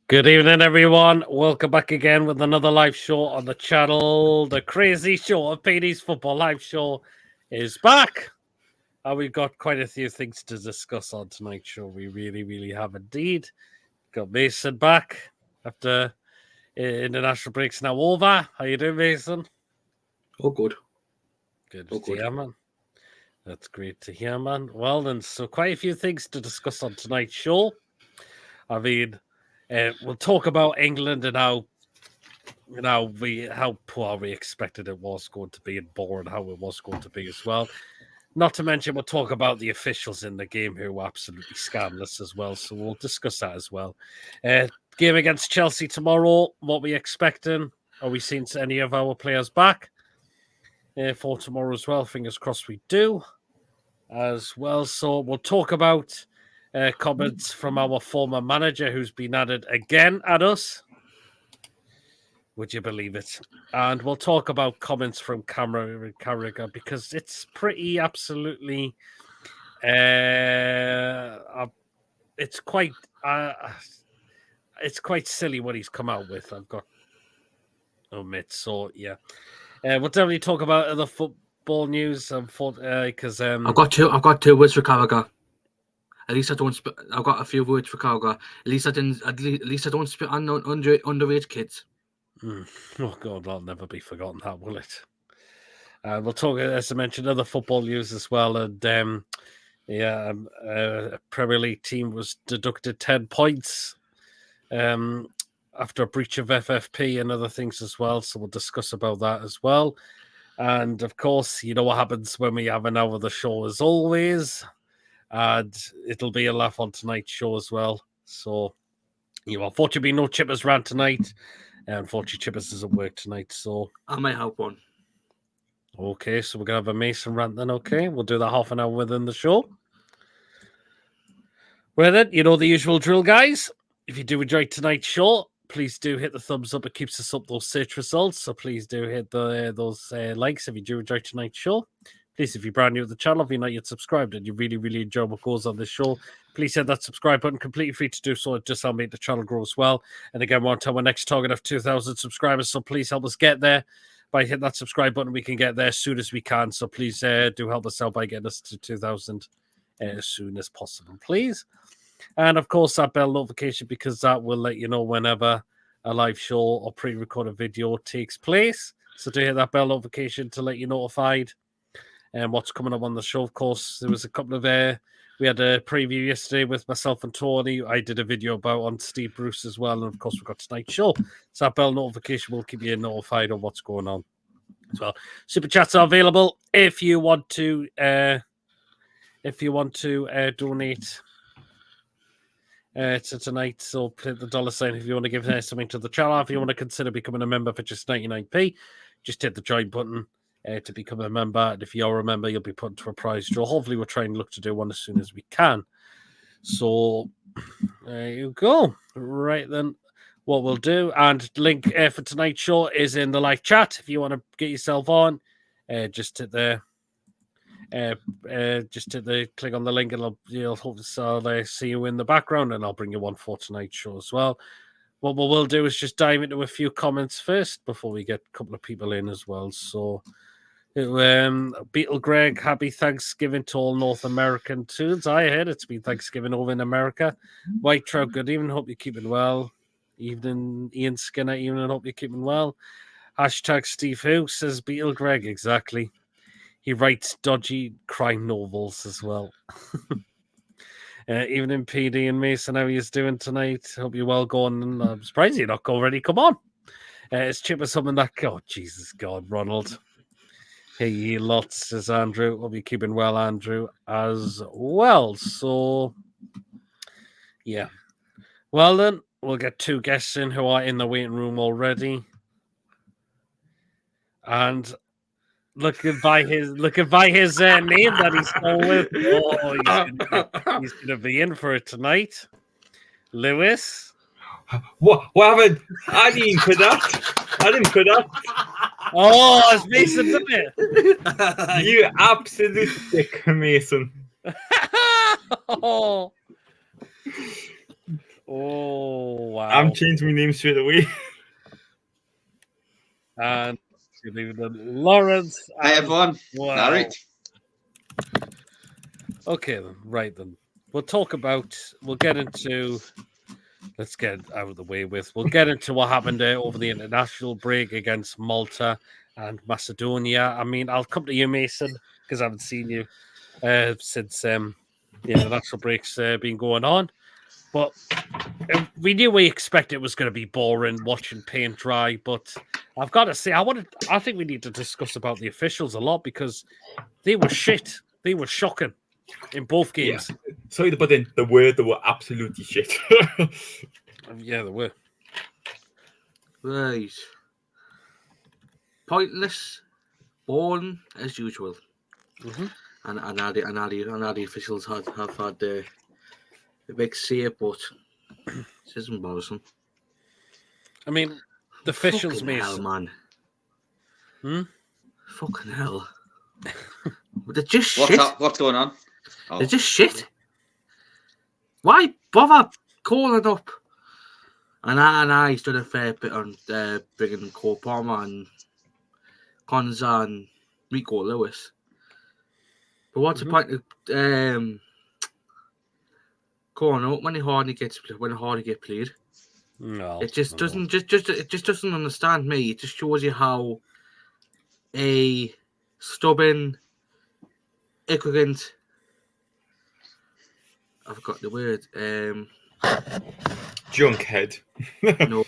Good evening, everyone. Welcome back again with another live show on the channel. The crazy show of PD's Football Live Show is back. And we've got quite a few things to discuss on tonight's show. We really have indeed. Got Mason back after international breaks now over. How you doing, Mason? Oh, good. Good to hear, man. That's great to hear, man. Well, then, so quite a few things to discuss on tonight's show. I mean, we'll talk about England and how poor we expected it was going to be and boring how it was going to be as well. Not to mention, we'll talk about the officials in the game who were absolutely scandalous as well. So we'll discuss that as well. Game against Chelsea tomorrow. What we expecting? Are we seeing any of our players back for tomorrow as well? Fingers crossed we do as well. So we'll talk about comments from our former manager who's been added again at us. Would you believe it? And we'll talk about comments from Carragher because it's pretty absolutely it's quite silly what he's come out with. I've got omit, so yeah. We'll definitely talk about other football news because I've got two words for Carragher. At least I don't. I've got a few words for Carragher. At least I don't spit on underage kids. Oh God, that'll never be forgotten. That will it? We'll talk, as I mentioned, other football news as well. And a Premier League team was deducted 10 points after a breach of FFP and other things as well. So we'll discuss about that as well. And of course, you know what happens when we have an hour of the show as always. And it'll be a laugh on tonight's show as well. So, unfortunately, no Chippers rant tonight. Unfortunately, Chippers doesn't work tonight, so I might have one. Okay, so we're going to have a Mason rant then, okay? We'll do that half an hour within the show. Well then, you know the usual drill, guys. If you do enjoy tonight's show, please do hit the thumbs up. It keeps us up those search results, so please do hit those likes if you do enjoy tonight's show. Please, if you're brand new to the channel, if you're not yet subscribed and you really enjoy what goes on this show, please hit that subscribe button. Completely free to do so. It just helps make the channel grow as well. And again, we want to have our next target of 2,000 subscribers, so please help us get there. By hitting that subscribe button, we can get there as soon as we can. So please do help us out by getting us to 2,000 as soon as possible, please. And of course, that bell notification, because that will let you know whenever a live show or pre-recorded video takes place. So do hit that bell notification to let you notified and what's coming up on the show. Of course, there was a couple of we had a preview yesterday with myself and Tony. I did a video about on Steve Bruce as well, and of course we've got tonight's show. So that bell notification will keep you notified of what's going on as well. Super chats are available if you want to donate to tonight. So hit the $sign if you want to give something to the channel. If you want to consider becoming a member for just 99p, just hit the join button to become a member. And if you're a member, you'll be put into a prize draw. Hopefully, we're trying to look to do one as soon as we can. So there you go. Right then, what we'll do, and link for tonight's show is in the live chat. If you want to get yourself on, just hit the click on the link, and you'll hopefully see you in the background, and I'll bring you on for tonight's show as well. What we'll do is just dive into a few comments first before we get a couple of people in as well. So, Beetle Greg, happy Thanksgiving to all North American tunes. I heard it's been Thanksgiving over in America. White Trout, good evening. Hope you're keeping well. Evening, Ian Skinner, evening. Hope you're keeping well. Hashtag Steve Who, says Beetle Greg. Exactly. He writes dodgy crime novels as well. Evening, PD and Mason. How are you doing tonight? Hope you're well going. I'm surprised you're not already. Come on. It's Chipper something that. Oh, Jesus God, Ronald. Hey, ye lots, says Andrew. We'll be keeping well, Andrew, as well. So, yeah. Well, then, we'll get 2 guests in who are in the waiting room already. And looking by his name that he's going with, he's gonna be in for it tonight. Lewis. What happened? I didn't put that. Oh, it's Mason, done it. You absolute dick, Mason. Oh, wow. I'm changing my name straight away. And Lawrence. Hi, everyone. Wow. All right. Okay, then. Right, then. We'll get into. Let's get out of the way with. We'll get into what happened over the international break against Malta and Macedonia. I mean, I'll come to you, Mason, because I haven't seen you since the international break's been going on. But we expected it was going to be boring watching paint dry. But I've got to say, I think we need to discuss about the officials a lot because they were shit. They were shocking in both games. Yeah. Sorry to put in the word, they were absolutely shit. Yeah, they were. Right. Pointless, boring as usual. Mm-hmm. And the officials have had a big say, but this is embarrassing. I mean, the officials, Fucking Mason. hell, man. Fucking hell. They're just shit. What's going on? Oh. They're just shit. Why bother calling up? And I done a fair bit on bringing Cole Palmer and Konza and Rico Lewis. But what's the point of calling up when Hardy get played? No, It just doesn't doesn't understand me. It just shows you how a stubborn, ignorant. I forgot the word. Junkhead. No.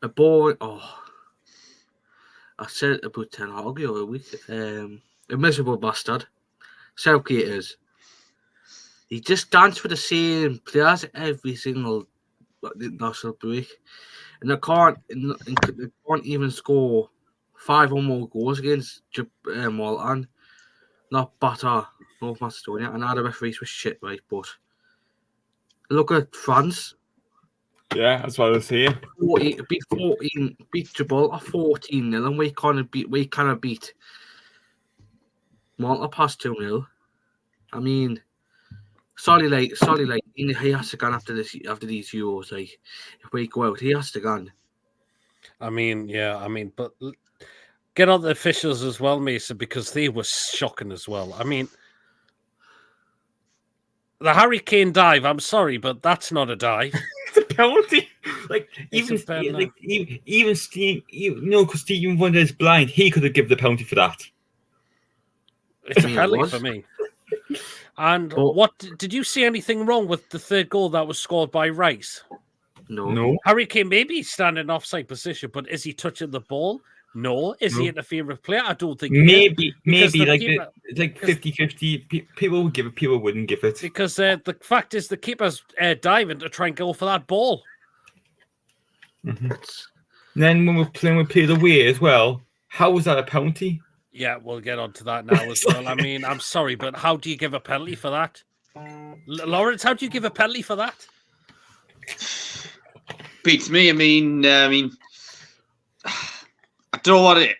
A boy. Oh, I said it about 10 ago a week. A miserable bastard. Southgate is. He just danced with the same players every single national break, and they can't even score 5 or more goals against Malta. Not batter North Macedonia. And now the referees were shit, right? But look at France. Yeah, that's what I was saying. Beat Gibraltar 14-0, and we kind of beat Malta past 2-0. I mean, sorry, he has to go after these Euros. Like, if we go out, he has to go. I mean, but get on the officials as well, Mason, because they were shocking as well. I mean, the Harry Kane dive. I'm sorry, but that's not a dive. It's a penalty. Like It's even Steve, because Stephen Wonder is blind, he could have given the penalty for that. It's a penalty for me. And what did you see anything wrong with the third goal that was scored by Rice? No. Harry Kane maybe he's standing offside position, but is he touching the ball? No. Is he interfering with play? I don't think maybe keeper, like 50-50. People would give it, people wouldn't give it. Because the fact is the keeper's diving to try and go for that ball. Mm-hmm. Then when we're playing with play away as well, how was that a penalty? Yeah, we'll get on to that now as well. I mean, I'm sorry, but how do you give a penalty for that? Lawrence, how do you give a penalty for that? Beats me. I mean, I don't know what it.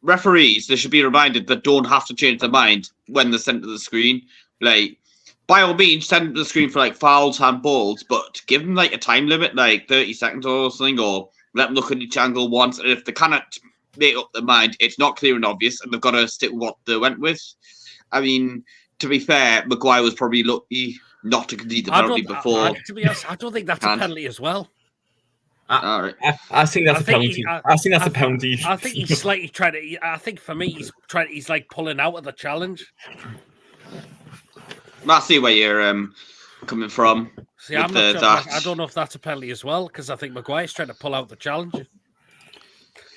Referees, they should be reminded that don't have to change their mind when they're sent to the screen. Like, by all means, send them to the screen for like fouls, handballs, but give them like a time limit, like 30 seconds or something, or let them look at each angle once. And if they cannot make up their mind, it's not clear and obvious, and they've got to stick with what they went with. I mean, to be fair, Maguire was probably lucky not to concede the penalty before. To be honest, I don't think that's a penalty as well. All right. I think that's a penalty. I think that's a penalty. I think he's slightly trying to. I think for me, he's like pulling out of the challenge. I see where you're coming from. See, I'm not sure. I don't know if that's a penalty as well because I think Maguire's trying to pull out the challenge.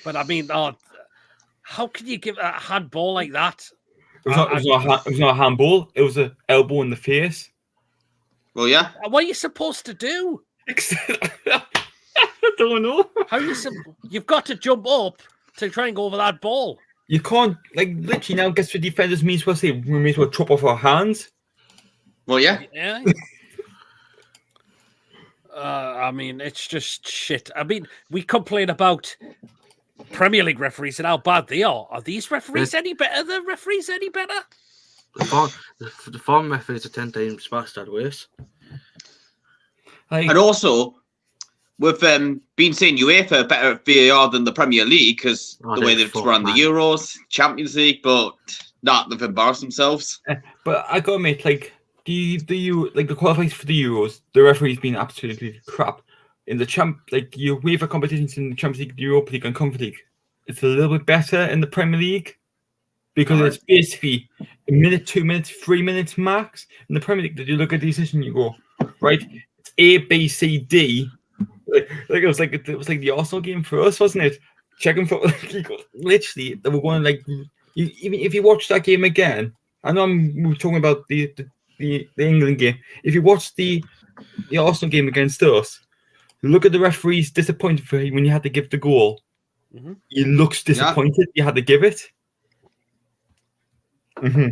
But I mean, how can you give a handball like that? It was not a handball. It was an elbow in the face. Well, yeah. What are you supposed to do? I don't know. You've got to jump up to try and go over that ball. You can't, like, literally now gets the defenders may as well say, we may as well chop off our hands. Well, yeah. Yeah. I mean, it's just shit. I mean, we complain about Premier League referees and how bad they are. Are these referees any better? The referees any better? The foreign referees are 10 times faster, worse. Like, And also, we've been saying UEFA are better at VAR than the Premier League because the way they've run the Euros, Champions League, but they've embarrassed themselves. but I gotta admit, like the qualifiers for the Euros, the referee's been absolutely crap. In the UEFA competitions in the Champions League, the Europa League, and Conference League, it's a little bit better in the Premier League because it's basically a minute, 2 minutes, 3 minutes max. In the Premier League, did you look at the decision? You go right, it's A, B, C, D. It was like the Arsenal game for us, wasn't it? Checking for literally they were going like even if you watch that game again. I know we're talking about the England game. If you watch the Arsenal game against us, look at the referee's disappointed for when you had to give the goal. Mm-hmm. He looks disappointed. You had to give it. Mm-hmm.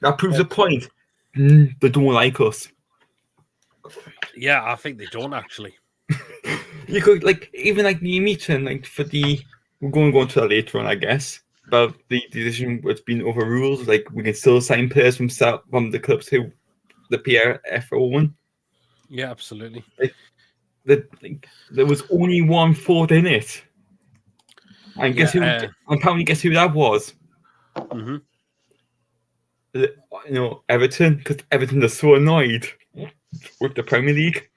That proves a point. They don't like us. Yeah, I think they don't actually. You could even the meeting we're going to go into that later on, I guess, about the decision that's been overruled. Like we can still sign players from the clubs who the PFO one. Yeah, absolutely. There was only one thought in it, and guess who? Apparently, guess who that was? Mm-hmm. Everton, because Everton are so annoyed with the Premier League.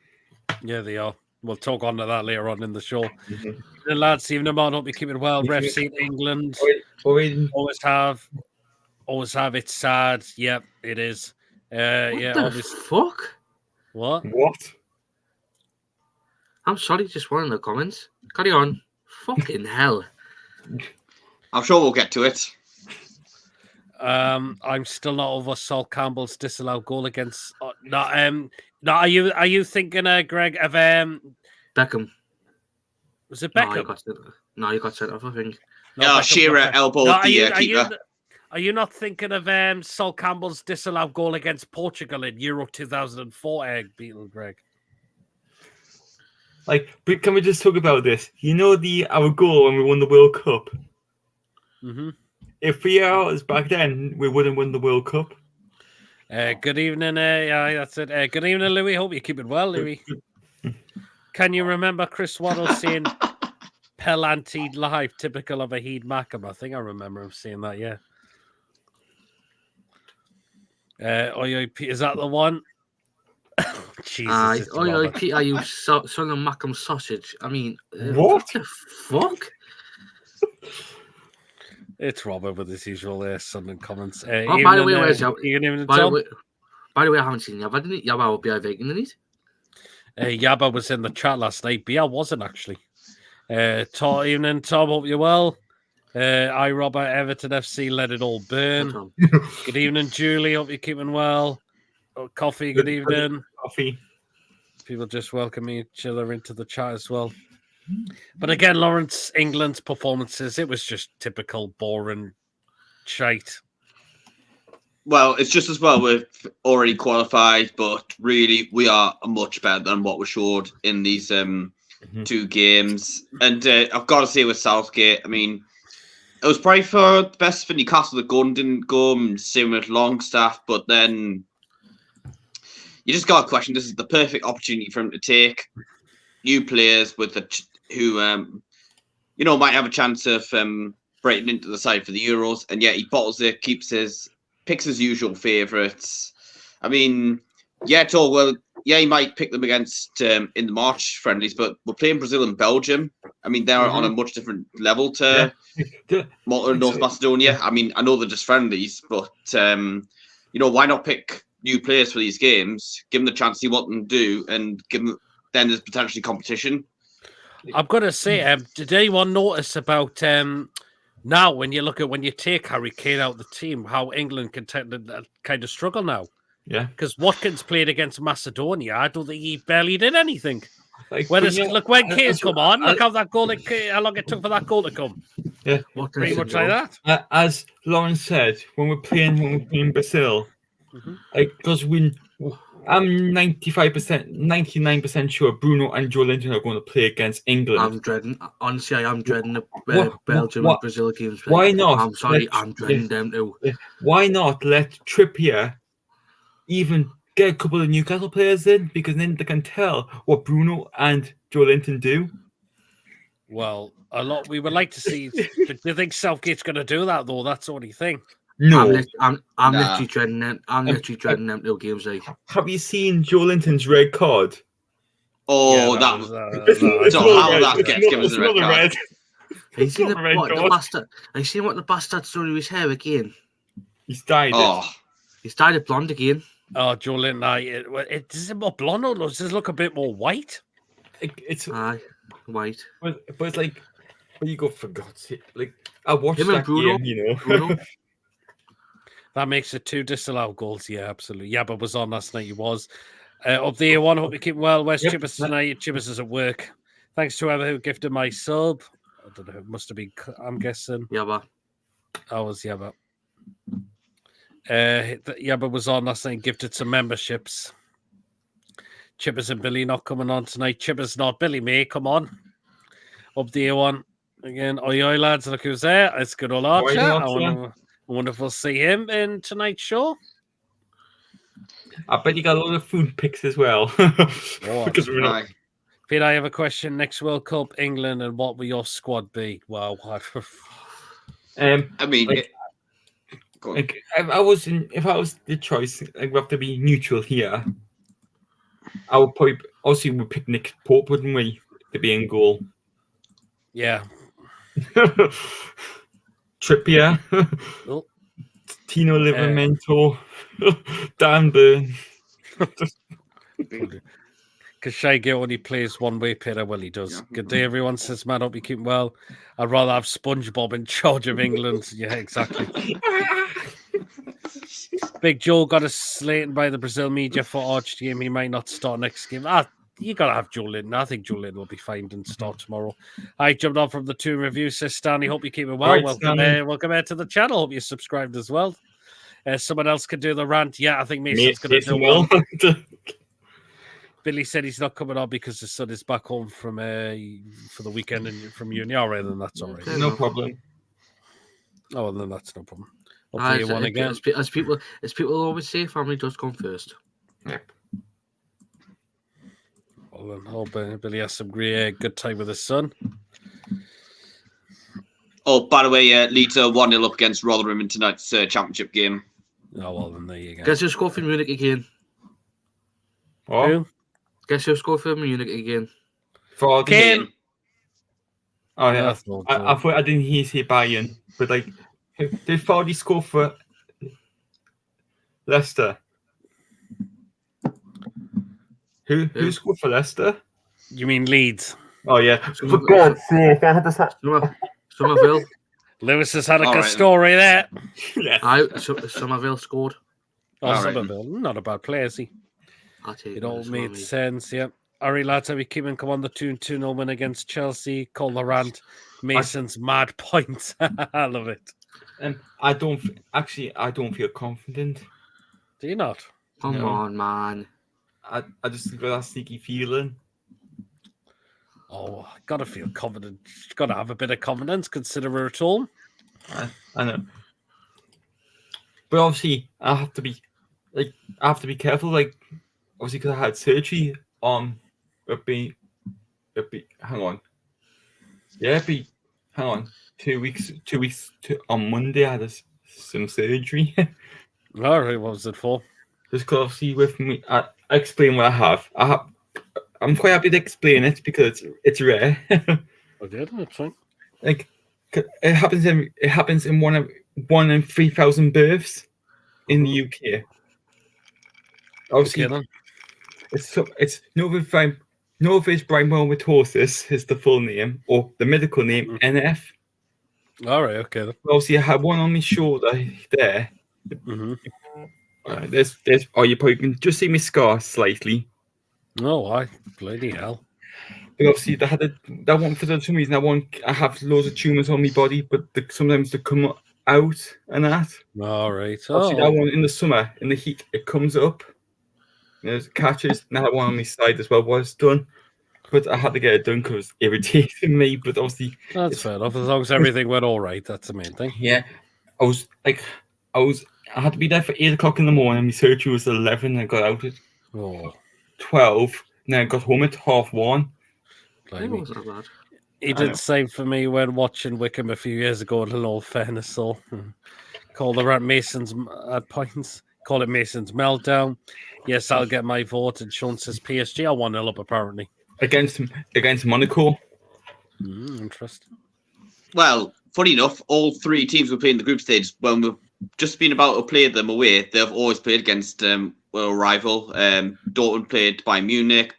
Yeah, they are. We'll talk on to that later on in the show. Mm-hmm. The lads, even them on, hope you're keeping well. Refs in England always have. It's sad. Yep, it is. What the fuck? What? I'm sorry, just one in the comments. Carry on. Fucking hell. I'm sure we'll get to it. I'm still not over Sol Campbell's disallowed goal against. No, are you thinking, Greg, of Beckham? Was it Beckham? No, you got sent off, I think. No, Shearer elbowed the keeper. Are you not thinking of Sol Campbell's disallowed goal against Portugal in Euro 2004, Beetle, Greg? But can we just talk about this? You know our goal when we won the World Cup? Mm-hmm. If VAR was back then, we wouldn't win the World Cup. Good evening. That's it. Good evening, Louis. Hope you're keeping well, Louis. Can you remember Chris Waddle saying Pelanti live, typical of a Heed Mackham? I think I remember him saying that, yeah. Is that the one? Jesus. Peter, you son of Mackham sausage. I mean, what the fuck? It's Robert with his usual Sunday comments. By the way, where's by the way, I haven't seen Yabba, didn't it? Yabba will be a vegan, didn't it? Yabba was in the chat last night. Bia wasn't actually. Evening, Tom. Hope you're well. I, Robert, Everton FC, let it all burn. Good evening, Julie. Hope you're keeping well. Coffee, good evening. Coffee. People just welcoming each other into the chat as well. But again, Lawrence, England's performances, it was just typical boring shite. Well, it's just as well we've already qualified, but really we are much better than what was showed in these two games. And I've got to say with Southgate, I mean, it was probably for the best for Newcastle. The gun didn't go, same with Longstaff, but then you just got to question, this is the perfect opportunity for him to take new players with who might have a chance of breaking into the side for the Euros, and yet he bottles it, picks his usual favourites. I mean, it's all well. Yeah, he might pick them against in the March friendlies, but we're playing Brazil and Belgium. I mean, they're on a much different level to Malta and North Macedonia. I mean, I know they're just friendlies, but why not pick new players for these games? Give them the chance to see what they can do, and give them. Then there's potentially competition. I'm gonna say, did anyone notice about now when you take Harry Kane out of the team, how England can kind of struggle now? Yeah. Because Watkins played against Macedonia. I don't think he barely did anything. Like, Whereas, but, yeah, look, when Kane's come on, look I- how that goal, how long it took for that goal to come. yeah. Pretty much like that. As Lauren said, when we're playing Brazil, Mhm. like because I'm 99% sure Bruno and Joe Linton are going to play against England. I'm dreading. Honestly, I am dreading the Belgium what- and Brazil games. why not? I'm sorry, I'm dreading them too. Why not let Trippier even get a couple of Newcastle players in, because then they can tell what Bruno and Joe Linton do. Well, we would like to see. Do you think Southgate's going to do that though? That's the only thing. No. I'm Nah. literally dreading them. I'm literally dreading them two games. Like, Have you seen Joe Linton's red card? Oh, Yeah, that was, It's So not how red. that It's gets not- given it's as a red not card. have you seen not the red the card. bastard? Have you seen what the bastard's done to his hair again? He's dyed Oh, He's dyed it blonde again. Oh, Joe Linton, does it more blonde or does it look a bit more white? it. It's Aye, white. but it's like, when you go, for God's sake, like, I watched Him and that Bruno- game, you know. Bruno. That makes it 2 disallowed goals. Yeah, absolutely. Yeah, but was on last night. He was. Up the A1, hope you keep well. Where's Yep. Chibbers tonight? Chibbers is at work. Thanks to whoever who gifted my sub. I don't know. It must have been, I'm guessing. Yeah, but I was Yabba. Yabba was on last night and gifted some memberships. Chibbers and Billy not coming on tonight. Chibbers not. Billy May, come on. Up the A1. Again, oi, lads. Look who's there. It's good old Archer. I wonder if we'll see him in tonight's show. I bet you got a lot of food picks as well. Because we're not. aye. Pete, I have a question. Next World Cup, England, and what will your squad be? Wow. I mean, Like- go on. Like, if I was the choice, like, we have to be neutral here. I would probably, obviously, we'd pick Nick Pope, wouldn't we, to be in goal? Yeah. Trippier, Oh. Tino Livramento, Dan Burn. Because Shaggy only plays one way, Peter. Well, he does. Yeah. Good day, everyone. Says, man, hope you keep well. I'd rather have SpongeBob in charge of England. Yeah, exactly. Big Joe got us slated by the Brazil media for Arch game. He might not start next game. You got to have Joe Linton. I think Joe Linton will be fine and start tomorrow. I jumped on from the 2 review. Says Stanley, hope you keep it well. Right, welcome here to the channel. Hope you're subscribed as well. Someone else could do the rant. Yeah, I think Mason's going to do one. Billy said he's not coming on because his son is back home from for the weekend and from uni. All right, then that's all right. Okay. No problem. Oh, well, then that's no problem. I'll aye, play one again. as people always say, family does come first. Yep. Well, then, hope Billy has some great good time with his son. Oh, by the way, Leeds are 1-0 up against Rotherham in tonight's championship game. Oh, well, then there you go. Guess who scored for Munich again? Oh, Who? Guess who scored for Munich again? for Kane. Oh yeah, That's not I good. thought I didn't hear say Bayern, but like, did Vardy score for Leicester? Who scored for Leicester? You mean Leeds? Oh yeah, Some for of- God's sake, I had to say. Somerville. Lewis has had a All good right, then. story there. Yes. Somerville scored. Oh, All right. Somerville, not a bad player, is he? I'll take It it all as made well, mate. sense, yeah. All right, lads, have we keep and come on the 2-0 win against Chelsea? Call the rant. Mason's mad points. I love it. I don't feel confident. Do you not? Come No. on, man. I just got that sneaky feeling. Oh, gotta feel confident. Gotta have a bit of confidence. Consider we're at home. I know, but obviously I have to be careful. Like, obviously, because I had surgery on. Hang on. Yeah, hang on. 2 weeks. On Monday, I had some surgery. All right, what was it for? Just because obviously with me, I explain what I have. I'm quite happy to explain it because it's rare. I did. That's fine. Like, it happens in one in 3,000 births in the UK. Obviously, Okay, then. it's notified Novice Brymomatosis is the full name, or the medical name, NF. All right, okay. Then. Obviously, I had one on my shoulder there. Mm-hmm. There's. Oh, you probably can just see me scar slightly. Oh, I bloody hell. But obviously, that one for some reason. I have loads of tumors on my body, but sometimes they come out and that. All right. Obviously, that Oh, one in the summer, in the heat, it comes up. There's catches. Now that one on my side as well was done, but I had to get it done because it was irritating me. But obviously, that's fair enough. As long as everything went all right, that's the main thing. yeah, I had to be there for 8 o'clock in the morning. My surgery was 11. I got out at 12. And then I got home at 1:30. It wasn't that bad. He did the same for me when watching Wickham a few years ago, in all fairness. So, call the Rat Masons at points. Call it Mason's meltdown. Yes, I'll get my vote. And Sean says PSG are 1-0 up, apparently. Against Monaco. Interesting. Well, funny enough, all three teams were playing the group stage when we've just been about to play them away. They've always played against a rival. Dortmund played Bayern Munich.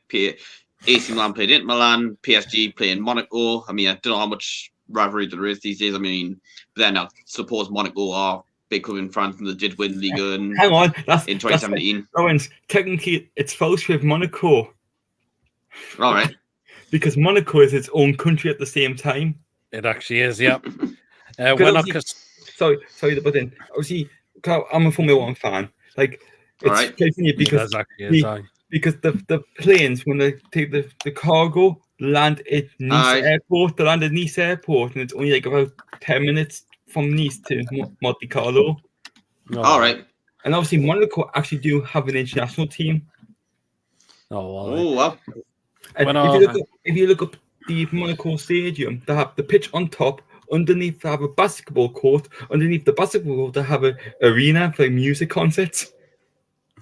AC Milan played Inter Milan. PSG playing Monaco. I mean, I don't know how much rivalry there is these days. I mean, then I suppose Monaco are big club in France and they did win Ligue 1 Hang on, in 2017. Owens, technically, it's false with Monaco. All right. Because Monaco is its own country at the same time. It actually is, yeah. Sorry to butt in. Obviously, I'm a Formula 1 fan. Like, it's funny because the planes, when they take the cargo, land at Nice Airport. They land at Nice Airport, and it's only like about 10 minutes from Nice to Monte Carlo. All right. And obviously, Monaco actually do have an international team. Well. If you look up the Monaco Stadium, they have the pitch on top. Underneath, they have a basketball court. Underneath the basketball court, they have an arena for music concerts.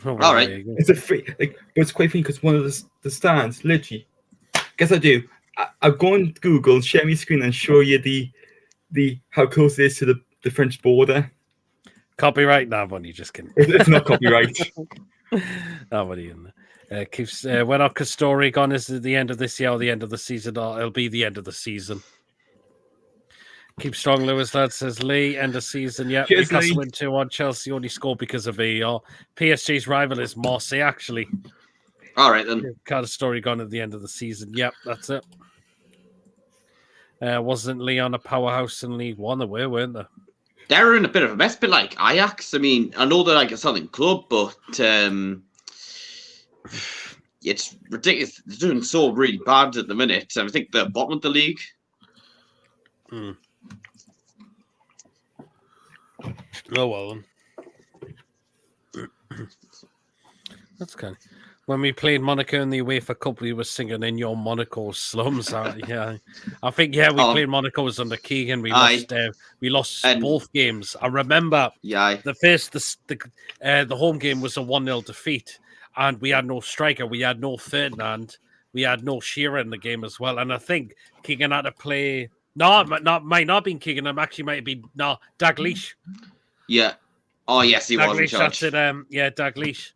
All right. It's a free, but it's quite funny because one of the stands, literally. Guess I do. I'll go on Google, share my screen, and show you the how close it is to the French border. Copyright? No, buddy, just kidding. It's not copyright. No, buddy. Keeps when our Castori gone, is it the end of this year or the end of the season? Or it'll be the end of the season. Keep strong, Lewis. Lad says Lee, end of season. Yeah, Newcastle win 2-1. Chelsea only scored because of VAR. PSG's rival is Marseille, actually. All right, then. Castori gone at the end of the season. Yep, that's it. Wasn't Lyon a powerhouse in League One? They weren't they? They're in a bit of a mess, but like Ajax. I mean, I know they're like a Southern club, but it's ridiculous. They're doing so really bad at the minute. I think they're bottom of the league. Oh well. That's kind of... When we played Monaco in the UEFA Cup, we were singing "In Your Monaco Slums." Yeah, I think we played Monaco was under Keegan. We lost both games. I remember. Yeah. The home game was a 1-0 defeat, and we had no striker. We had no Ferdinand. We had no Shearer in the game as well. And I think Keegan had to play. No, might not have been Keegan. It actually might have been Dalglish. Yeah. Oh yes, he was in charge. That's it. Dalglish.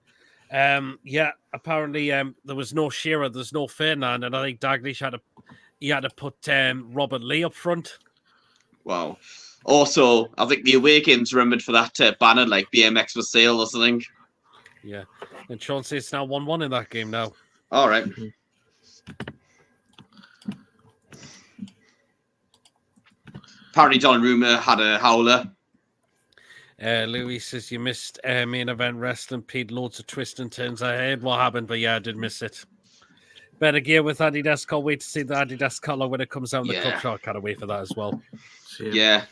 Apparently there was no Shearer, there's no Ferdinand, and I think Dalglish had to put Robert Lee up front. Wow. Also, I think the away game's remembered for that banner, like BMX for sale or something. Yeah. And Sean says it's now 1-1 in that game now. All right. Apparently, Donnarumma had a howler. Louis says you missed main event wrestling. Pete, loads of twists and turns. I heard what happened, but yeah, I did miss it. Better gear with Adidas. Can't wait to see the Adidas color when it comes out in the cup shot. Can't wait for that as well. Yeah. And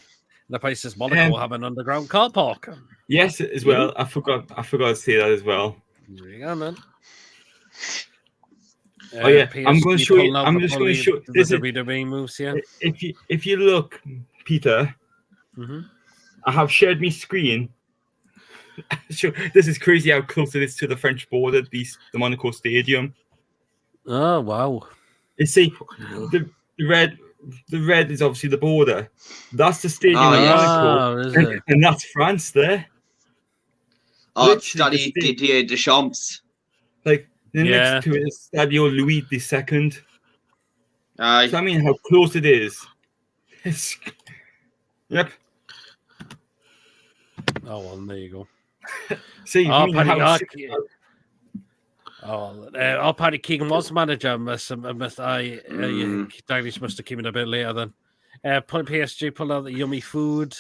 the place says Monaco will have an underground car park. Yes, as well. I forgot to say that as well. There you go, man. I'm going to show you. I'm just going to show the WWE moves here. If you look, Peter. I have shared my screen. This is crazy how close it is to the French border, the Monaco Stadium. Oh, wow. You see, the red is obviously the border. That's the stadium in Monaco. And that's France there. Oh, it's Daddy Didier Deschamps. Like, Then Yeah. next to it is Stadio Louis II. Aye. So I mean, how close it is. Yep. Oh well, there you go. See, Oh, I mean, Paddy, how Paddy Keegan was manager. Mm. Daglish must have came in a bit later then. PSG pulled out the yummy food.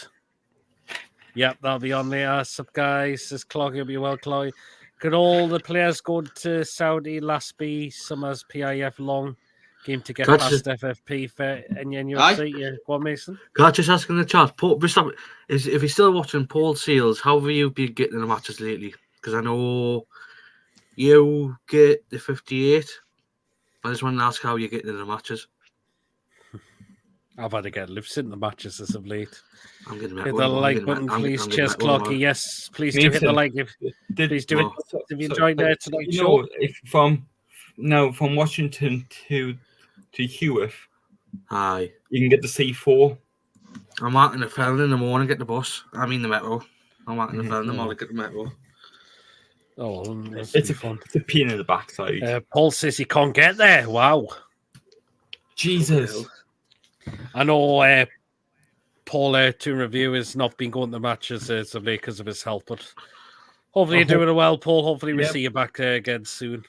Yep, that'll be on there. Sup, guys? Says Cloggy will be well, Chloe. Could all the players go to Saudi last be Summers PIF long game to get Gotcha. past FFP for and Aye. UFC? Yeah, go on, Mason. Can I just ask in the chat, Paul, if you're still watching Paul Seals, how have you been getting in the matches lately? Because I know you get the 58. I just want to ask how you're getting in the matches. I've had to get lifts in the matches as of late. I'm getting Hit the like button, please. Cheers, Clocky. Yes, please do hit the like. Please do it. If you enjoyed tonight's show. If from Washington to Hewitt, Aye. you can get the C4. I'm out in the phone in the morning, get the bus. I mean the metro. I'm out in the phone in the morning, get the metro. Oh, It's a pain in the backside. Paul says he can't get there. Wow. Jesus. I know Paul to review has not been going to matches as of late because of his health, but hopefully you're doing well, Paul. Hopefully we'll see you back again soon.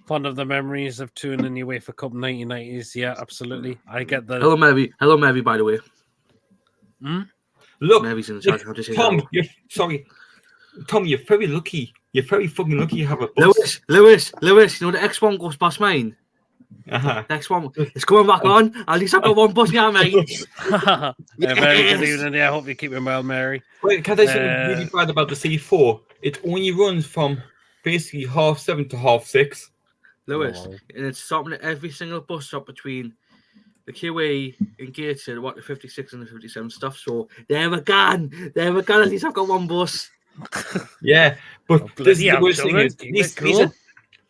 Fond of the memories of touring in the UEFA Cup 1990s. Yeah, absolutely. I get the Hello, Mary, by the way. Look, Mary's in the chat. I'll just say Tom, hello. Tom, you're very lucky. You're very fucking lucky you have a bus. Lewis, you know the X1 goes past mine? Next one, it's coming back on. At least I've got one bus now, mate. Very good evening. Yeah, I hope you're keeping well, Mary. Wait, can I say something really bad about the C4? It only runs from basically 7:30 to 6:30. Lewis, and it's stopping at every single bus stop between the QE and Gateshead, the 56 and the 57 stuff. So there we go. At least I've got one bus. Yeah, but this is the worst thing is,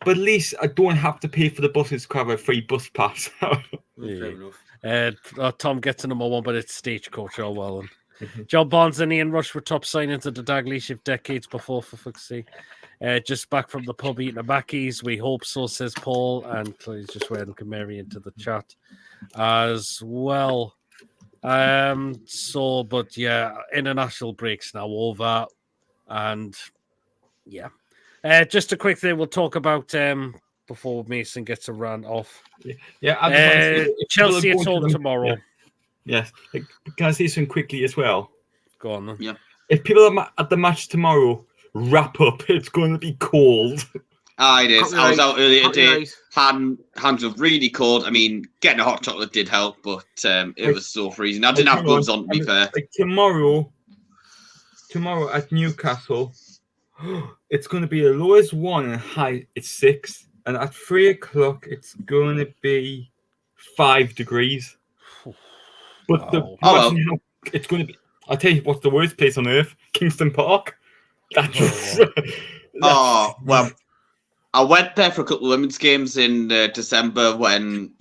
but at least I don't have to pay for the buses because I have a free bus pass. Tom gets a number one, but it's Stagecoach. Oh, well. John Barnes and Ian Rush were top signings at the Dalglish decades before, for fuck's sake. Just back from the pub eating a Mackies. We hope so, says Paul. And he's just welcome Mary into the chat as well. But yeah, international breaks now over. And yeah. Just a quick thing we'll talk about before Mason gets a rant off. Chelsea at home tomorrow. Yes. Can I say something quickly as well? Go on then. Yeah. If people are at the match tomorrow, wrap up. It's going to be cold. It is. I was out earlier today. Hands were really cold. I mean, getting a hot chocolate did help, but it was so freezing. I didn't have gloves on, to be fair. Tomorrow at Newcastle, it's going to be a low as 1 and high it's 6. And at 3 o'clock, it's going to be 5 degrees. But it's going to be. I'll tell you what's the worst place on earth: Kingston Park. Well, I went there for a couple of women's games in December when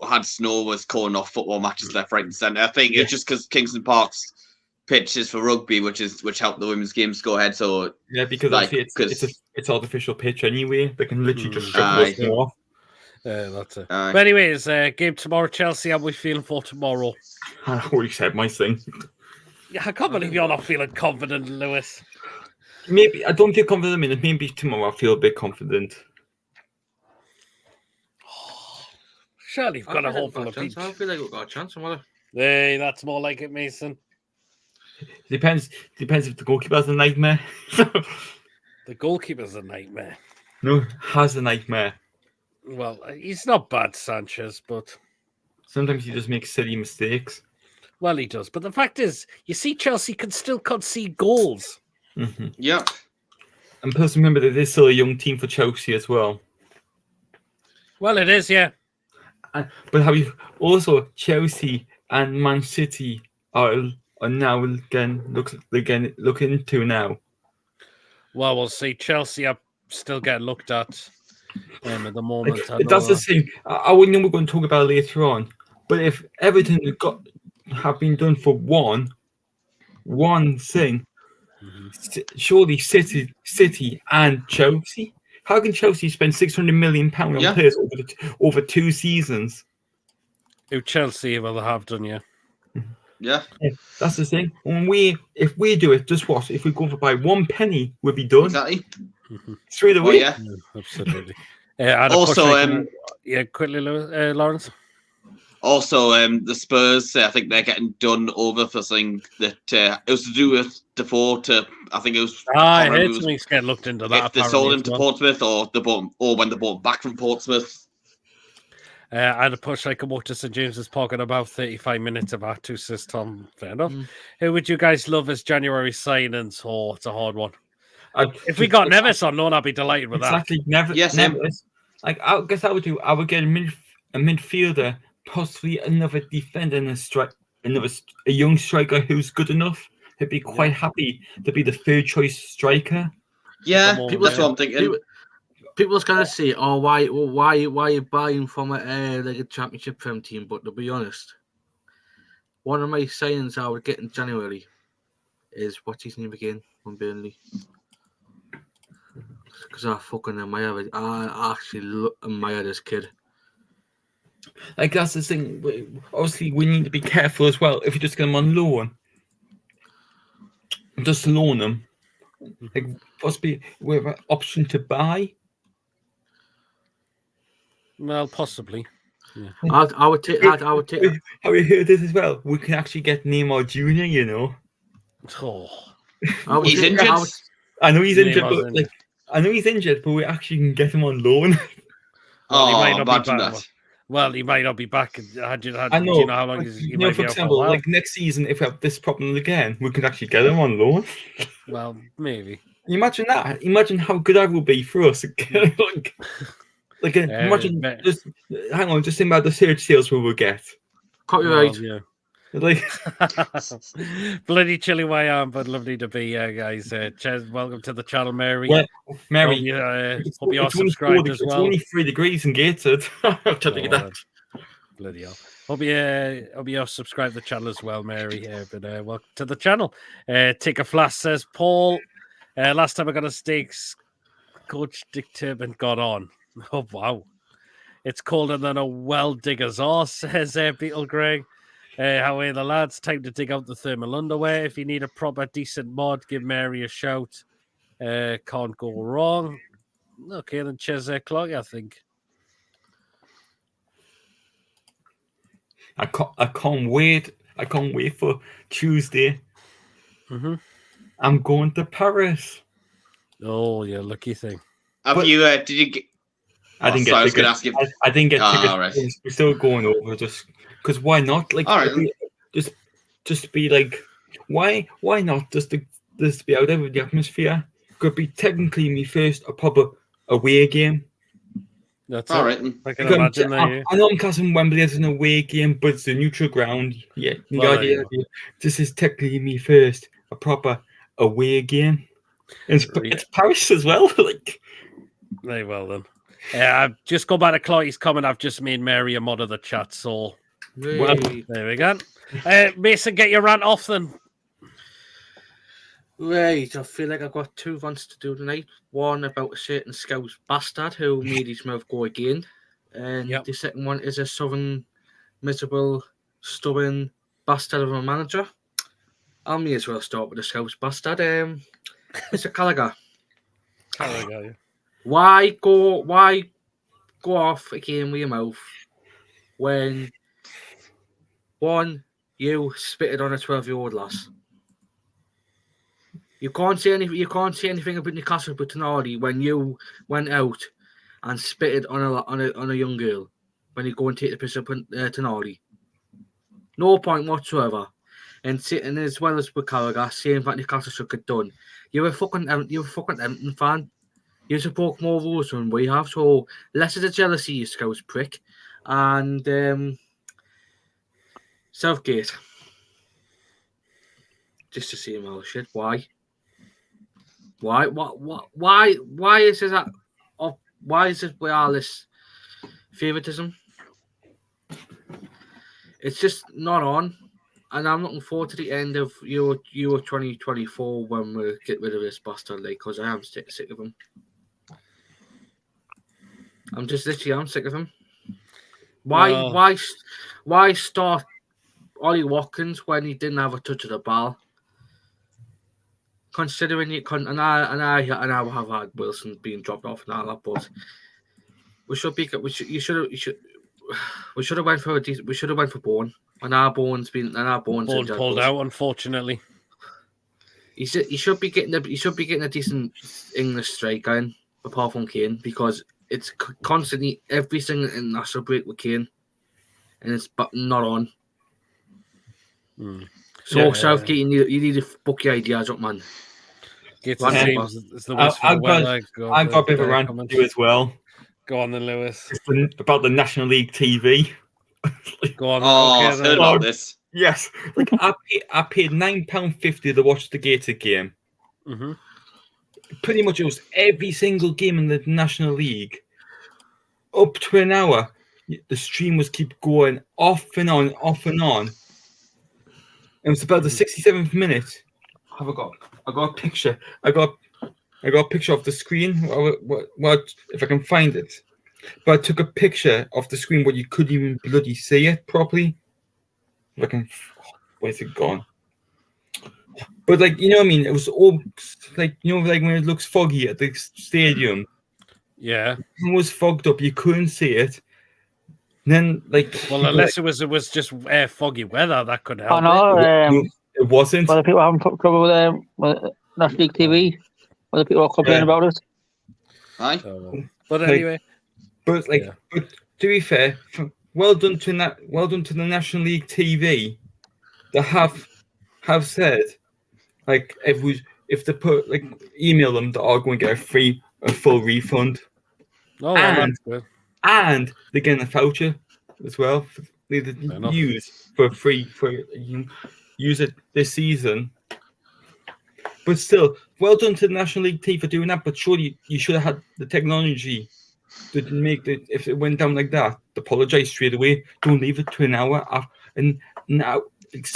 had snow, was calling off football matches left, right, and centre. I think it's just because Kingston Park's pitch is for rugby, which helped the women's games go ahead. So because it's artificial pitch anyway. They can literally just strip the snow off. That's it. But anyways, game tomorrow, Chelsea. How are we feeling for tomorrow? I already said my thing. Yeah, I can't believe you're not feeling confident, Lewis. Maybe I don't feel confident in it. Maybe tomorrow I feel a bit confident. Surely you've got a hopeful of I feel like we've got a chance. Hey, that's more like it, Mason. Depends if the goalkeeper has a nightmare. The goalkeeper's a nightmare. No, has a nightmare. Well, he's not bad, Sanchez, but sometimes he just makes silly mistakes. Well, he does. But the fact is, you see, Chelsea can still concede goals. Mm-hmm. Yeah. And plus, remember that there's still a young team for Chelsea as well. Well, it is, yeah. But have you also Chelsea and Man City are now looking into now? Well, we'll see. Chelsea are still getting looked at the moment. That's the thing. I know we're going to talk about it later on. But if everything have been done for one thing, surely City and Chelsea. How can Chelsea spend £600 million on Yeah. players over 2 seasons? Who Chelsea will have done, yeah. Yeah. That's the thing. If we do it, just what? If we go for by 1 penny, we'll be done Exactly. straight Oh away. yeah. Yeah, absolutely. And Also, quickly, Lawrence. Also, the Spurs, I think they're getting done over for something that it was to do with Defoe. I think it was. I can't remember heard if it was something's getting looked into that. if they sold him to Portsmouth or when they bought back from Portsmouth. And a push like a walk to St James's Park in about 35 minutes of that too, says Tom. Fair enough. Who would you guys love as January signings? Oh, it's a hard one. If we got Neves on loan, I'd be delighted with that. Exactly, Neves. Like I guess I would get a midfielder, possibly another defender, and a young striker who's good enough. He'd be quite happy to be the third choice striker. Yeah, moment, that's what I'm thinking. People's gonna say, "Oh, why are you buying from a championship prem team?" But to be honest, one of my signings I would get in January is what's his name again from Burnley. Because I fucking admire I actually admire this kid. Like that's the thing. Obviously, we need to be careful as well. If you just get them on loan, just loan them, like possibly we have an option to buy. Well, possibly. Yeah. I would take. How we heard this as well? We can actually get Neymar Jr. You know. Oh. He's injured. I know he's injured, Neymar's but injured. I know he's injured, but we actually can get him on loan. Well, he might not be imagine back. that. Well, he might not be back. I Do know. you know how long Like, he might for be out for a example, while? like next season, if we have this problem again, we could actually get him on loan. Well, maybe. Imagine that. Imagine how good that will be for us. Imagine. Just hang on. Just think about the search sales we will get. Copyright. Yeah. Like, Bloody chilly way on, but lovely to be here, guys. Cheers, welcome to the channel, Mary. well, Mary, Hope you're subscribed as well. It's only 3 degrees and gated. I'll tell you that. Bloody hell. Hope you subscribe to the channel as well, Mary. But welcome to the channel. Take a flash, says Paul. Last time I got a stakes, Coach Dick Turbin got on. Oh, wow. It's colder than a well digger's arse, says Beetle Greg. How are the lads? Time to dig out the thermal underwear. If you need a proper decent mod, give Mary a shout. Can't go wrong. Okay, then cheers, Clog, I think. I can't wait. I can't wait for Tuesday. Mm-hmm. I'm going to Paris. Oh, yeah, lucky thing. Have you? Did you get? I didn't get I was going tickets. to ask you. I didn't get tickets. Right. We're still going over just because why not? Like, All right. just be like, why not? Just to be out there with the atmosphere. Could be technically my first a proper away game. That's All it. right. I can imagine that. I know I'm classing Wembley as an away game, but it's a neutral ground. Yeah, Well, this is technically me first a proper away game. It's Paris as well. Like, very well then. I've just go back to Cloy's comment. I've just made Mary a mod of the chat, so well, there we go. Mason, get your rant off then. Right, I feel like I've got 2 rants to do tonight. One about a certain Scouse bastard who made his mouth go again. And the second one is a southern, miserable, stubborn bastard of a manager. I may as well start with the Scouse bastard. Mr. Gallagher. Why go off again with your mouth when one, you spitted on a 12-year-old lass? You can't say anything about Newcastle Tonali when you went out and spitted on a young girl when you go and take the piss up Tonali. No point whatsoever. And as well as with Carragher saying that Newcastle should get done. You're a fucking Everton fan. You support more rules than we have, so less of the jealousy, you Scouse prick. And Southgate. Just to see him all shit. Why? Why is this that? Why is this with all this favoritism? It's just not on. I'm looking forward to the end of Euro 2024 when we get rid of this bastard league because I am sick of him. I'm sick of him. Why start Ollie Watkins when he didn't have a touch of the ball? Considering and I have had Wilson being dropped off and all that, but we should have went for Bourne. And our Bourne's pulled out, unfortunately. He should be getting a decent English striker in, apart from Kane, because it's constantly every single international break with Kane, and it's not on. So Southgate, you need to book your ideas up, man. I've got a bit of a rant to do as well. Go on then, Lewis. About the National League TV. Go on. I've heard about this. Yes, like I paid £9.50 to watch the Gated game. Mm-hmm. Pretty much it was every single game in the National League. Up to an hour, the stream was keep going off and on. And it was about the 67th minute. I got a picture. I got a picture of the screen. What if I can find it? But I took a picture of the screen where you couldn't even bloody see it properly. If I can, where's it gone? But like, you know what I mean? It was all like, you know, like when it looks foggy at the stadium. Yeah. It was fogged up. You couldn't see it. And then like, well, unless it was just foggy weather, that could help. I know. It wasn't. Other people having trouble with National League TV. Other people are complaining about it. Aye. But anyway. But to be fair, well done to the National League TV. They have said, like, if they put like email them, they are going to get a full refund. Oh, that's good. And they're getting a voucher as well. They use for free use it this season. But still, well done to the National League team for doing that. But surely you should have had the technology to make if it went down like that, apologize straight away. Don't leave it to an hour. And now, like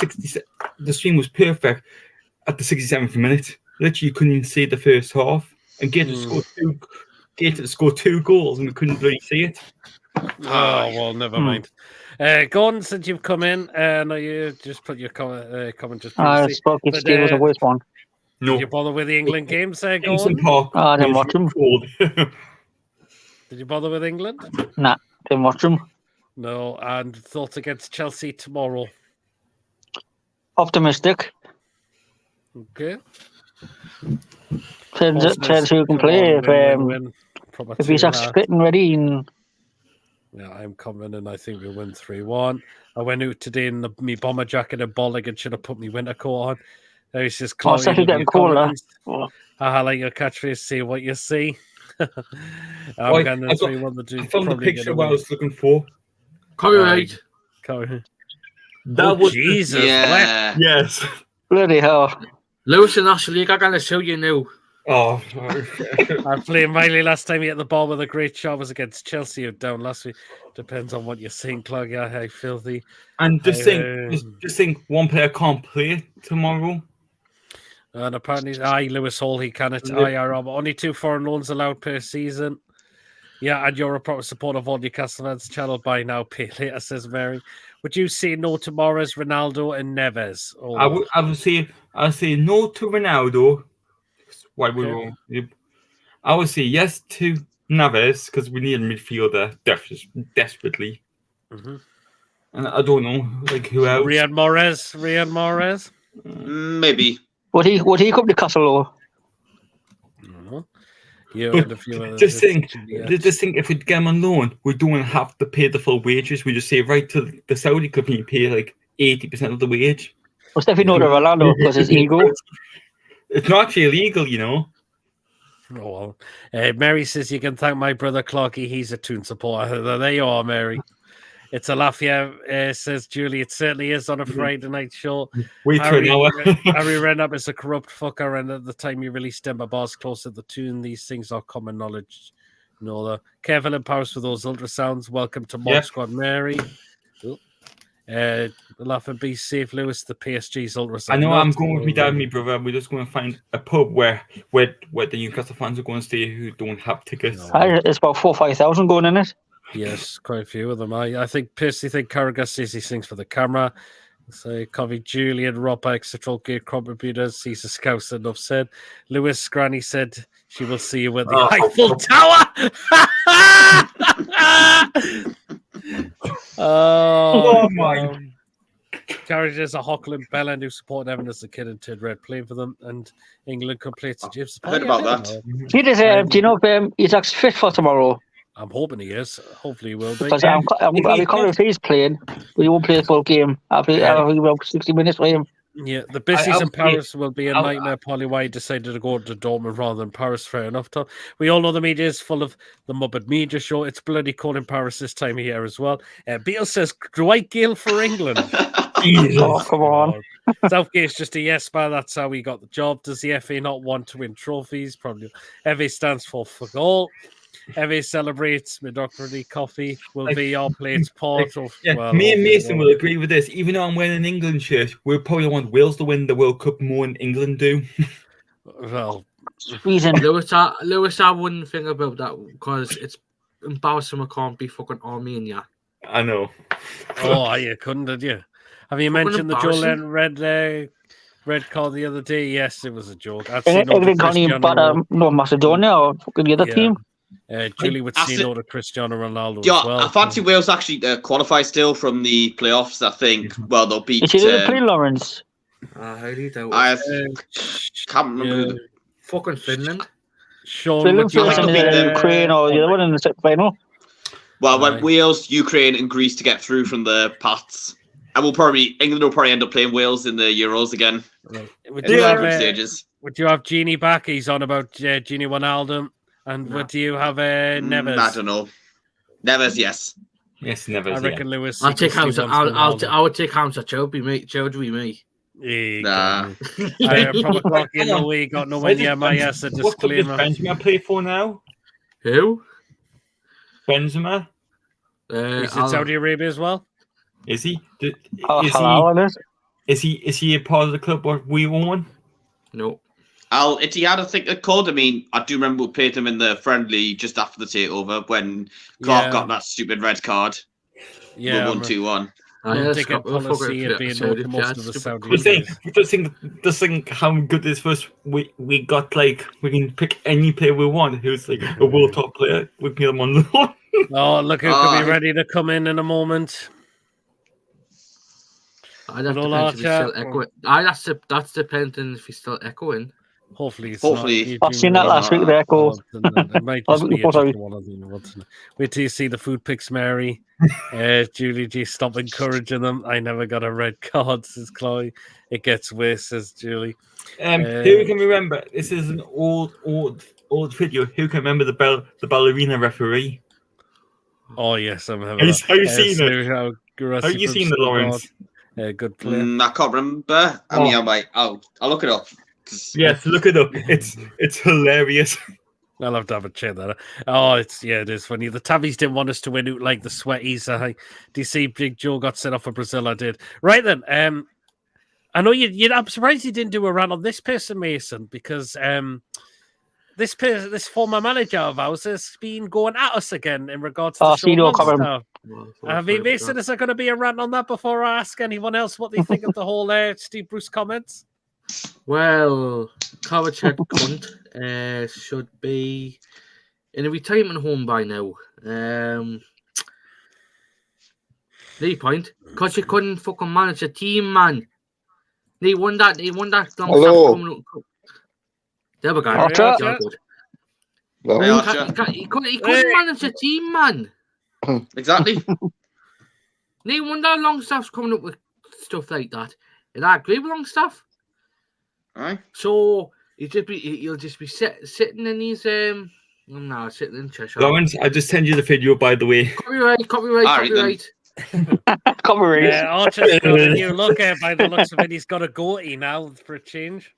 the stream was perfect at the 67th minute. Literally, you couldn't even see the first half. And Gated scored 2 goals, and we couldn't really see it. Oh well, never mind. Gordon, since you've come in, no, you just put your comment just. I spoke. It was the worst one. No. Did you bother with the England games, Gordon? I didn't watch them. Did you bother with England? Nah, didn't watch them. No, and thoughts against Chelsea tomorrow? Optimistic. Okay. Depends who can play. If he's actually fit and ready. Yeah, I'm coming and I think we'll win 3-1. I went out today in my bomber jacket and ball and should have put my winter coat on. Now it's just it's actually getting cooler. I like your catchphase, see what you see. I'm going to 3-1 the Duke. I found the picture what I was looking for. Copyright. That was Jesus. Yeah. Yes. Bloody hell. Lewis and Ashley, I'm going to show you now. Oh, I played Miley last time he hit the ball with a great shot was against Chelsea down last week. Depends on what you're seeing, Clog. Yeah, how filthy. And just think one player can't play tomorrow. And apparently, Lewis Hall, he cannot. Rob. Only 2 foreign loans allowed per season. Yeah, and you're a proper supporter of all Newcastle fans channel by now. Pay later, says Mary. Would you say no to Morris, Ronaldo, and Neves? Or... I would say no to Ronaldo. Why we wrong? I would say yes to Neves because we need a midfielder desperately. Mm-hmm. And I don't know, like who else? Riyad Mahrez. Maybe. Would he come to Castle? Just think if we get him on loan, we don't have to pay the full wages. We just say right to the Saudi club and you pay like 80% of the wage. Well, definitely no to Ronaldo because his ego. It's not actually illegal, you know. Oh well. Mary says you can thank my brother Clarky. He's a Toon supporter. There you are, Mary. It's a laugh, yeah, says Julie. It certainly is on a Friday night show. Wait for an hour. Harry Redknapp is a corrupt fucker, and at the time you released Denver Bars close to the tune, these things are common knowledge. Kevin and Powers for those ultrasounds. Welcome to Mod Squad, Mary. Laugh and be safe, Lewis. The PSG's ultras. I know are I'm not- going with my dad and my brother. We're just going to find a pub where the Newcastle fans are going to stay who don't have tickets. No. It's about 4,000-5,000 going in it. Yes, quite a few of them. I personally think Carragher says he sings for the camera. So Covey, Julian, Rob, etc. Gear contributors. Caesar Scouse, enough said. Lewis Granny said she will see you at the Eiffel Tower. Oh my. Carriages are Hockland Belland who support Evan as a kid and turned red playing for them, and England could play to James. I heard about that. Do you know if Isaac's fit for tomorrow? I'm hoping he is. Hopefully he will be. Because I'm covering if he's playing, but he won't play the full game. I'll be about 60 minutes for him. Yeah, the busies in Paris will be a I'll- nightmare. Probably why he decided to go to Dortmund rather than Paris. Fair enough, Tom. We all know the media is full of the Muppet media show. It's bloody cold in Paris this time of year as well. Beale says, Dwight Gale for England. Oh, come on. Southgate's just a yes man. That's how he got the job. Does the FA not want to win trophies? Probably. FA stands for goal. FA celebrates mediocrity. Coffee will be our plate's part of. Yeah, Well, me and hopefully Mason it will won't. agree with this. Even though I'm wearing an England shirt, we'll probably want Wales to win the World Cup more than England do. Well, Reason. Lewis, I wouldn't think about that because it's embarrassing. I can't be fucking Armenia. I know. oh, you couldn't, did you? Have you Fucking mentioned the embarrassing. Joe red card the other day? Yes, it was a joke. I'd seen England can't even batter Macedonia or fucking the other team. Julie would I see see- no to Cristiano Ronaldo Yeah, as well. I fancy Wales actually qualify still from the playoffs. I think. Well, they'll beat. Is he play Lawrence? I highly doubt I it. can't remember. Who Yeah. the, Fucking Finland. Sean, Finland would you plays like in to beat them? Ukraine or the other one in the final. well, Right. when Wales, Ukraine, and Greece to get through from the paths, and England will probably end up playing Wales in the Euros again Right. Would in you the have group stages. would you have Genie back? He's on about Genie Wijnaldum. And No. would you have Neves? I don't know. Neves, yes. Yes, never. I reckon Lewis. I'll take equals Hamza. Steve Wijnaldum. I would take Hamza. Joe would be me. Joe would be me. Yeah, Nah. From a clock in the way, got no one. Yeah, my yes, a What club does disclaimer. Benzema play for now? Who? Benzema? He's in Saudi Arabia as well. Is he? Halal on it. Is he a part of the club what we own? No. Al Ittihad, I think they're called. I mean, I do remember we played them in the friendly just after the takeover when Clark Yeah. got that stupid red card. Yeah, We won 2-1. no ticket policy had been known to most of the Saudis. Just think how good this was. We got we can pick any player we want who's like a world top player. We can get them on loan. Oh, look who could be ready to come in a moment. I'd have Good to old depend if he's Archer. still echoing. That's depending if he's still echoing. Hopefully, it's Hopefully. not. I've seen that last week, the echo. It might Oh, just be before, sorry. just one of them. Wait till you see the food pics, Mary. Julie G, stop encouraging them. I never got a red card, says Chloe. It gets worse, says Julie. Who can remember? This is an old video. Who can remember the ballerina referee? Oh yes, I'm having. Have you seen it? Have you seen the Lawrence? Good player. I can't remember. I mean, I might. I'll look it up. 'Cause- Yes, look it up. It's hilarious. I'll have to have a check that out. Oh, it is funny. The Tabbies didn't want us to win out like the Sweaties. Do you see Big Joe got sent off for Brazil? I did. Right then. I know you. I'm surprised you didn't do a rant on this person, Mason, because this former manager of ours has been going at us again in regards to the Cino Sean covered. Munster. Have you, Mason, is there going to be a rant on that before I ask anyone else what they think of the whole Steve Bruce comments? Well, Kovacic cunt should be in a retirement home by now. No point, because you couldn't fucking manage a team, man. They won that long Hello. coming up. There we go. Archer. You're good. Well, Hey, Archer. He couldn't manage a team, man. Exactly. They won that long stuff's coming up with stuff like that. And I agree with long stuff. Aye. So he'll just be sitting in his sitting in Cheshire. Lawrence, I just send you the video, by the way. Copyright. Alright, then. Copyright. Archer's got a new look by the looks of it. He's got a goatee now for a change.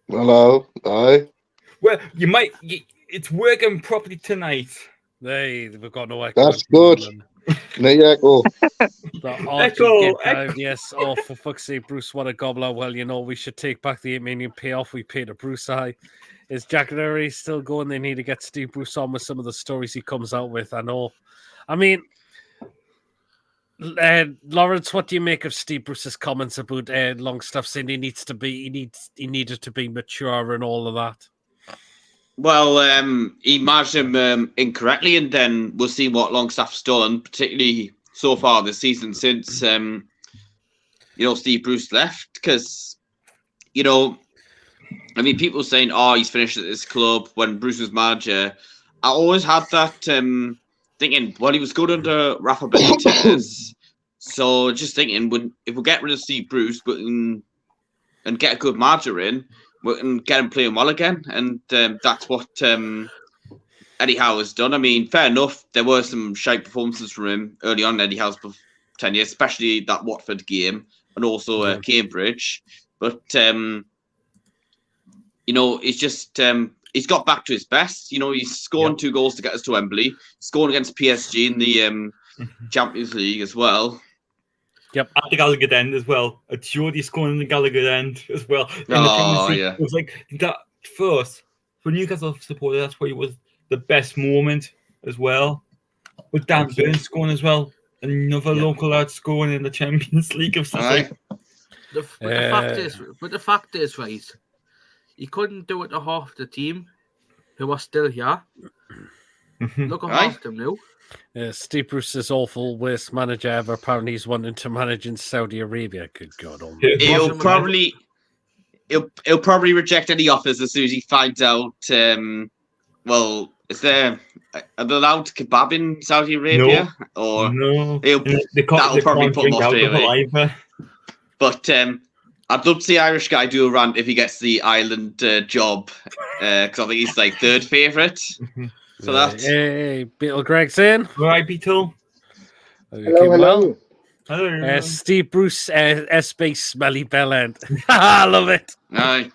hello. Aye. Well, it's working properly tonight. We've got no That's good. There you go. The Echo, RG yes. Oh, for fuck's sake, Bruce, what a gobbler. Well, we should take back the 8 million payoff we paid to Bruce High. Is Jack Larry still going? They need to get Steve Bruce on with some of the stories he comes out with. I know. I mean, Lawrence, what do you make of Steve Bruce's comments about Longstaff saying he needed to be mature and all of that? Well, he managed him incorrectly, and then we'll see what Longstaff's done, particularly so far this season since Steve Bruce left. Because people saying, "Oh, he's finished at this club." When Bruce was manager, I always had that thinking, well, he was good under Rafa Benitez. So just thinking, if we get rid of Steve Bruce, and get a good manager in, we can get him playing well again. And that's what Eddie Howe has done. I mean, fair enough, there were some shite performances from him early on in Eddie Howe's 10 years, especially that Watford game and also Cambridge. But, it's just... he's got back to his best. He's scoring 2 goals to get us to Wembley, scoring against PSG in the Champions League as well. Yep. At the Gallagher end as well. A Jody scoring in the Gallagher end as well. Yeah. It was like that first. For Newcastle supporters, that's why it was the best moment as well. With Dan Burns scoring as well. Another local lad scoring in the Champions League of something. The fact is, right, he couldn't do it to half the team who are still here. Look at half them now. Steve Bruce is awful, worst manager ever. Apparently, he's wanting to manage in Saudi Arabia. Good God! He'll probably reject any offers as soon as he finds out. Are they allowed kebab in Saudi Arabia? No. That'll probably put him off straight away. But I'd love to see Irish guy do a rant if he gets the Ireland job, because I think he's like 3rd favourite. So that's... Hey, Beetle Gregson. All right, Beetle. Hello. Steve Bruce, S-Base Smelly Bellend. I love it. Aye.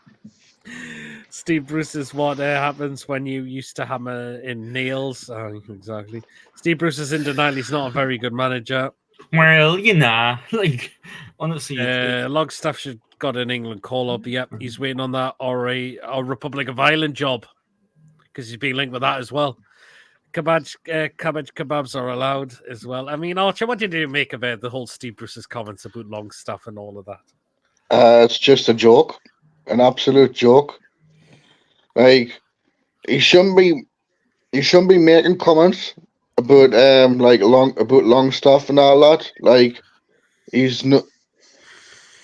Steve Bruce is what happens when you used to hammer in nails. Exactly. Steve Bruce is in denial. He's not a very good manager. Well, like, honestly. Longstaff should got an England call-up. Yep, he's waiting on that or a Republic of Ireland job. Because he's been linked with that as well. Cabbage kebabs are allowed as well. I mean, Archer, what did you make of the whole Steve Bruce's comments about Longstaff and all of that? It's just a joke, an absolute joke. Like, he shouldn't be making comments about Longstaff and all that. Like, he's no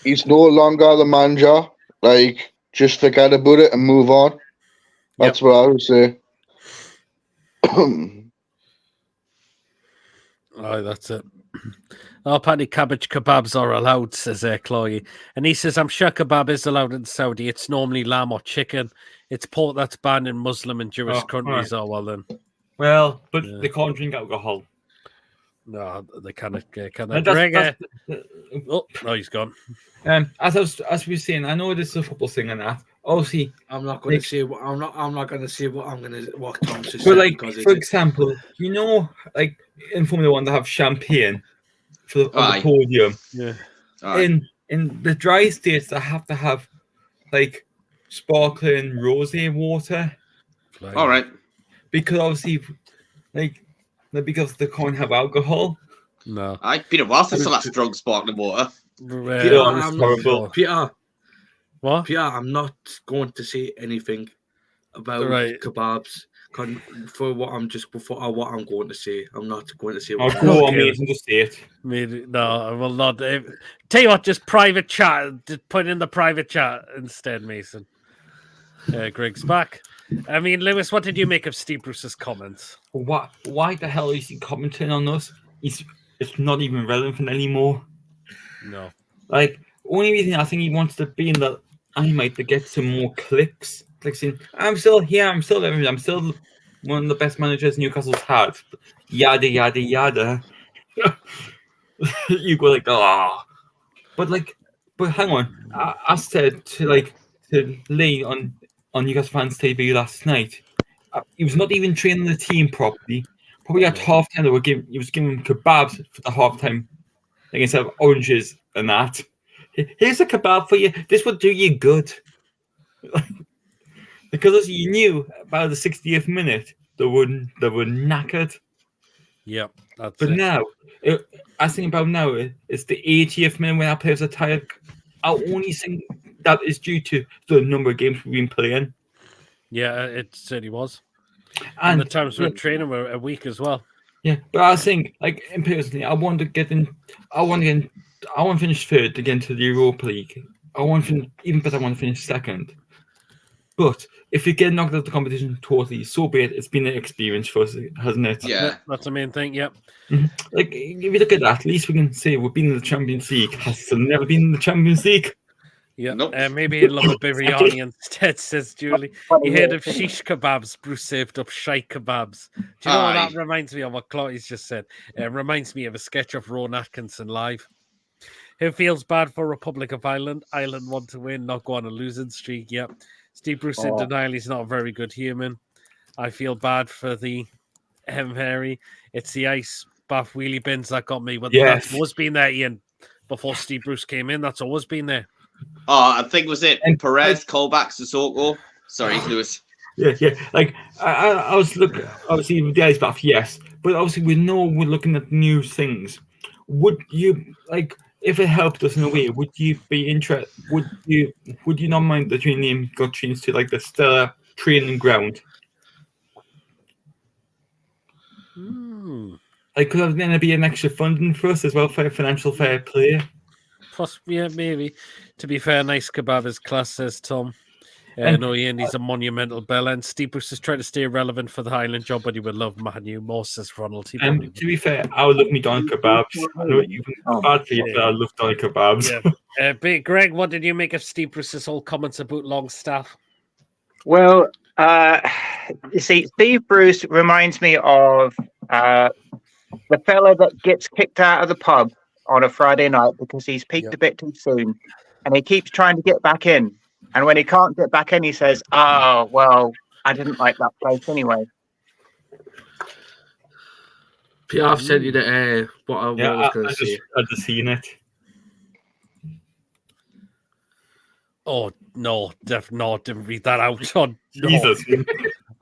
longer the manager. Like, just forget about it and move on. That's what I would say. That's it. Apparently cabbage kebabs are allowed, says Chloe. And he says, I'm sure kebab is allowed in Saudi. It's normally lamb or chicken. It's pork that's banned in Muslim and Jewish countries. Right. Oh, well then. Well, but they can't drink alcohol. No, they cannot. Oh, he's gone. As we were saying, I know this is a football thing and that. Obviously, I'm not going to say what I'm not going to say what Tom should say. But like, for example, like in Formula One, they have champagne on the podium. Yeah. In the dry states, they have to have like sparkling rosé water. All right. Because obviously, because they can't have alcohol. No. I've been a while since the last drunk sparkling water. Peter, What? Peter, I'm not going to say anything about kebabs for what I'm going to say. I'm not going to say what I'm going to say it. No, I will not. Tell you what, just private chat. Just put in the private chat instead, Mason. Greg's back. I mean, Lewis, what did you make of Steve Bruce's comments? Why the hell is he commenting on us? It's not even relevant anymore. No. Like, only reason I think he wants to be in the limelight to get some more clicks. Like saying, I'm still here, I'm still everything, I'm still one of the best managers Newcastle's had. Yada, yada, yada. You go like, But hang on. I said to Lee on Newcastle Fans TV last night, he was not even training the team properly. Probably at half time, he was giving kebabs for the half time, like instead of oranges and that. Here's a kebab for you. This will do you good. Because you knew about the 60th minute, they were knackered. Yeah, that's But it. now, I think about now, it's the 80th minute when our players are tired. I only think that is due to the number of games we've been playing. Yeah, it certainly was. And the times we're training were a week as well. Yeah, but I think, like, in personally, I want to finish third to get into the Europa League. I want to even better, I want to finish second. But if you get knocked out of the competition totally, so be it. It's been an experience for us, hasn't it? Yeah. That's the main thing. Yep. Like, if you look at that, at least we can say we've been in the Champions League. Has still never been in the Champions League. Yeah. Nope. Maybe he'd love a biryani instead, says Julie. You heard of shish kebabs? Bruce served up shite kebabs. Do you know what that reminds me of? What Chloe's just said. It reminds me of a sketch of Rowan Atkinson live. Who feels bad for Republic of Ireland? Ireland want to win, not go on a losing streak. Yep. Steve Bruce in denial. He's not a very good human. I feel bad for the Harry. It's the ice bath wheelie bins that got me. But that's always been there, Ian. Before Steve Bruce came in, that's always been there. Oh, I think was it Perez, Colback, Sissoko. Sorry, Lewis. Yeah. Like I was looking, obviously with the ice bath, yes, but obviously we know we're looking at new things. Would you like? If it helped us in a way, would you be interested? Would you not mind that your name got changed to like the Stella Training Ground? Like, could then be an extra funding for us as well for financial fair play? Yeah, maybe. To be fair, nice kebab is class, says Tom. No, Ian, he's a monumental bell end. Steve Bruce is trying to stay relevant for the Highland job, but he would love Manu more, says Ronald. To be fair, I would love me doner kebabs. I know you've been bad for you, but I love doner kebabs. Yeah. Greg, what did you make of Steve Bruce's whole comments about Longstaff? Well, you see, Steve Bruce reminds me of the fella that gets kicked out of the pub on a Friday night because he's peaked a bit too soon, and he keeps trying to get back in. And when he can't get back in, he says, "Oh, well, I didn't like that place anyway." Peter, I've sent you the what I was going to say. I've just seen it. Oh no, didn't read that out. Oh, no. Jesus.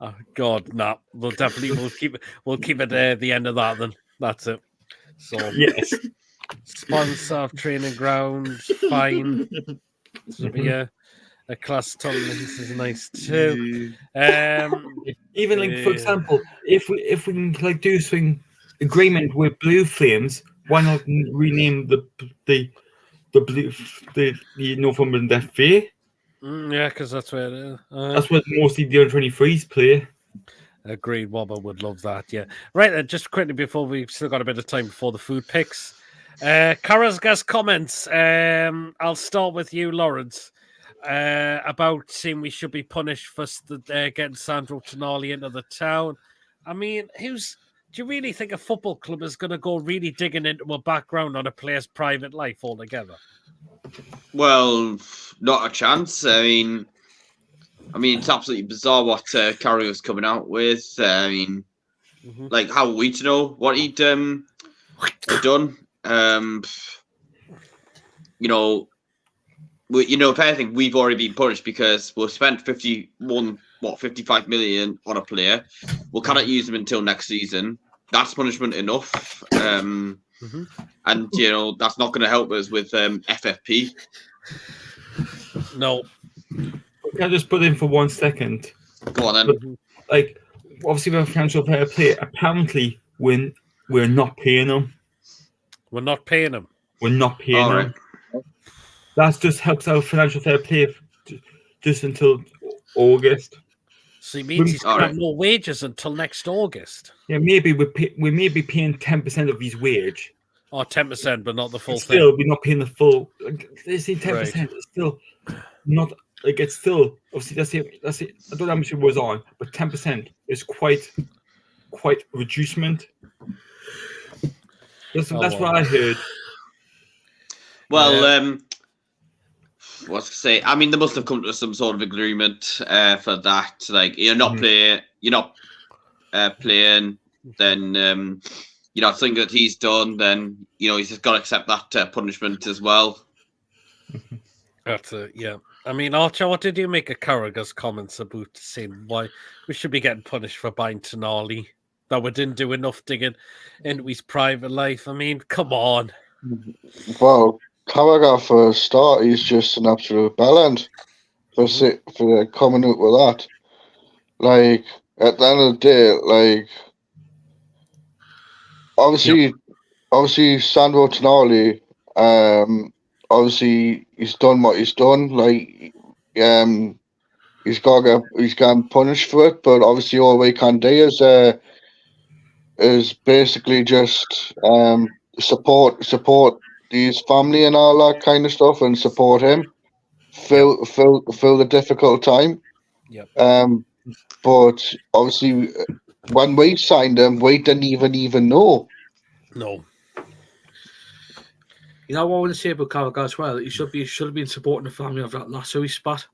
Oh, God, no. We'll keep it at the end of that then. That's it. So yes. Sponsor of training grounds, fine. Yeah. A class tolerance is nice too. Even like, for example, if we can like do something agreement with Blue Flames, why not rename the blue the Northumberland FA? Yeah, because that's where it is. That's what mostly the under-23s play. Agreed. Wobber would love that. Yeah. Right. Just quickly before we've still got a bit of time before the food picks. Carrasgas comments. I'll start with you, Lawrence. About saying we should be punished for getting Sandro Tonali into the town. I mean, do you really think a football club is going to go really digging into a background on a player's private life altogether? Well, not a chance. I mean, it's absolutely bizarre what Carrier was coming out with. I mean, like, how are we to know what he'd done? If anything, we've already been punished because we've spent 55 million on a player. We cannot use him until next season. That's punishment enough. And that's not going to help us with FFP. No. Can I just put in for 1 second? Go on then. But, like, obviously, with financial fair play, apparently we're not paying them. We're not paying them. We're not paying them. Right. That just helps out financial fair play just until August. So he means he's going to have no wages until next August. Yeah, maybe we may be paying 10% of his wage. Oh, 10%, but not the full thing. Still, we're not paying the full. They say 10%. Right. It's still not like it's still obviously that's it. I don't know how much it was on, but 10% is quite reducement. That's what I heard. Well, what's to say? I mean, they must have come to some sort of agreement for that. Like, you're not playing then think that he's done, then he's just got to accept that punishment as well. That's it, yeah. I mean, Archer, what did you make of Carragher's comments about saying why we should be getting punished for buying Tonali? That we didn't do enough digging into his private life. I mean, come on. Well, Carragher, for a start, he's just an absolute bellend for coming out with that. Like, at the end of the day, like, obviously, Sandro Tonali, obviously, he's done what he's done. Like, he's getting punished for it, but obviously, all we can do is basically just support his family and all that kind of stuff, and support him through the difficult time. Yep. But obviously, when we signed him, we didn't even know. No. You know what I want to say about Carragher as well? He should have been supporting the family of that lass who he spat,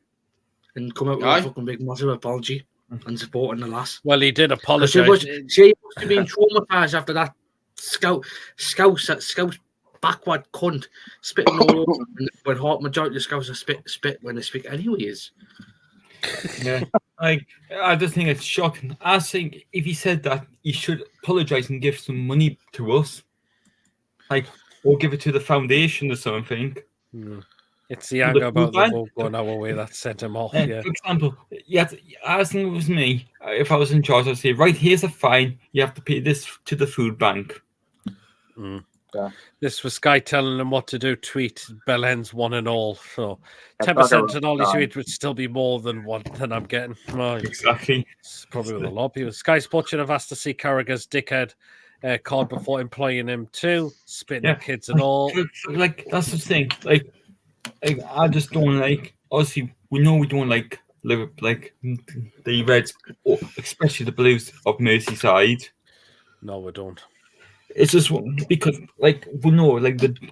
and come out with a fucking big massive apology and supporting the lass. Well, he did apologise. She must have been traumatised after that scouse backward cunt spitting all over, when half majority of scouts are spit when they speak anyways. Yeah, I just think it's shocking. I think if he said that, he should apologise and give some money to us, or give it to the foundation or something. It's the anger about the ball going our way that sent him off. Yeah. For example, I think it was me. If I was in charge, I'd say, right, here's a fine. You have to pay this to the food bank. Yeah. This was Sky telling them what to do. Tweet Bellends one and all. So 10% and all his tweet would still be more than I'm getting. Exactly. It's probably with a lot of people. Sky Sports should have asked to see Carragher's dickhead card before employing him too. Spitting at kids and all. That's the thing. I just don't like. Obviously, we know we don't like the Reds, especially the Blues of Merseyside. No, we don't. It's just because, we know,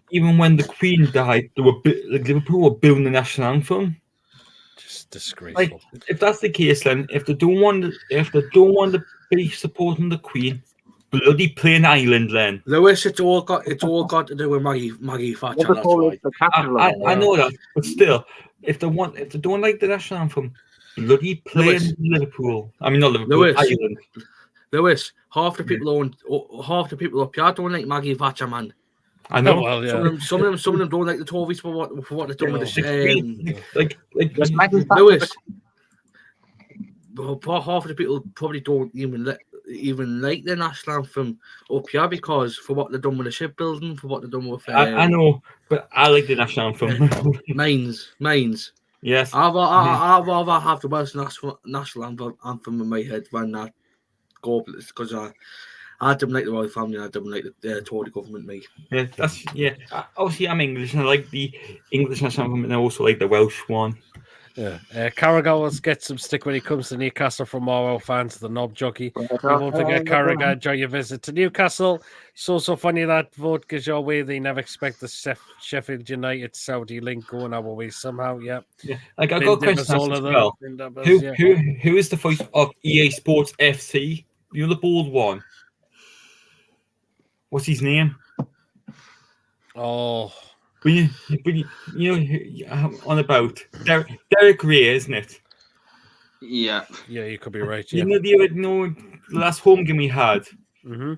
even when the Queen died, Liverpool were building the national anthem. Just disgraceful. If that's the case, then if they don't want to be supporting the Queen, bloody play in Ireland, then. Lewis, it's all got to do with Maggie Thatcher. That's right. I know that, but still, if they don't like the national anthem, bloody play in Liverpool. I mean, not Liverpool, Ireland. Lewis, half the people up here don't like Maggie Thatcher, man. I know. Well, yeah. Some of them don't like the Tories for what they've done with the Lewis. Half of the people probably don't even like the national anthem up here because for what they've done with the shipbuilding, for what they've done with. I know, but I like the national anthem. Mines. Yes. I'd rather have the most national anthem in my head than that. Because I don't like the royal family and I don't like the Tory government, mate. Yeah, obviously, I'm English and I like the English national anthem, and I also like the Welsh one. Yeah, Carragher will get some stick when he comes to Newcastle from our fans, the knob jockey. We won't forget Carragher. Enjoy your visit to Newcastle. So funny that vote goes your way. They never expect the Sheffield United Saudi link going our way somehow. Yeah. I got a question as well. Who is the voice of EA Sports FC? The other bald one. What's his name? Oh. But you on about Derek Ray, isn't it? Yeah, you could be right. Yeah. The last home game we had. Mm-hmm.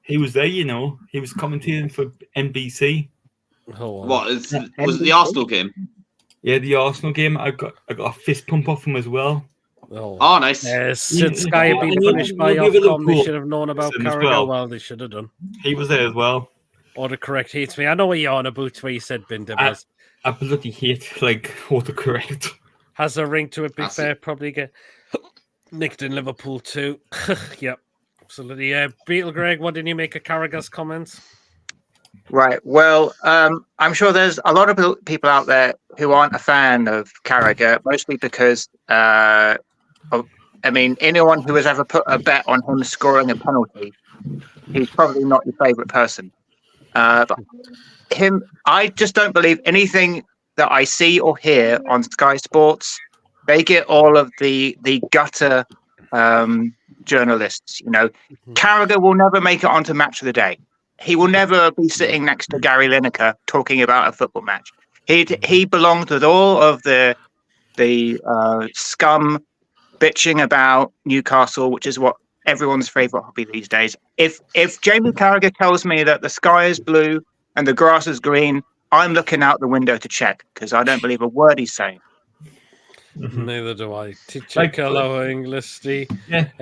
He was there. He was commentating for NBC. Oh, was it the Arsenal game? Yeah, the Arsenal game. I got a fist pump off him as well. Oh nice. Since Sky had been punished by Ofcom, they should have known about Carragher. Well, they should have done. He was there as well. Autocorrect hates me. I know what you're on about where you said Bindibas. I bloody hate autocorrect. Has a ring to it, be fair. Probably get nicked in Liverpool too. Yep, absolutely. Beetle Greg, what did you make of Carragher's comments? Right. Well, I'm sure there's a lot of people out there who aren't a fan of Carragher, mostly because, anyone who has ever put a bet on him scoring a penalty, he's probably not your favourite person. But I just don't believe anything that I see or hear on Sky Sports. They get all of the gutter journalists. You know, Carragher will never make it onto Match of the Day. He will never be sitting next to Gary Lineker talking about a football match. He belongs with all of the scum bitching about Newcastle, which is what everyone's favourite hobby these days. If Jamie Carragher tells me that the sky is blue and the grass is green, I'm looking out the window to check because I don't believe a word he's saying. Neither do I. Teacher Like- Hello English, Yeah,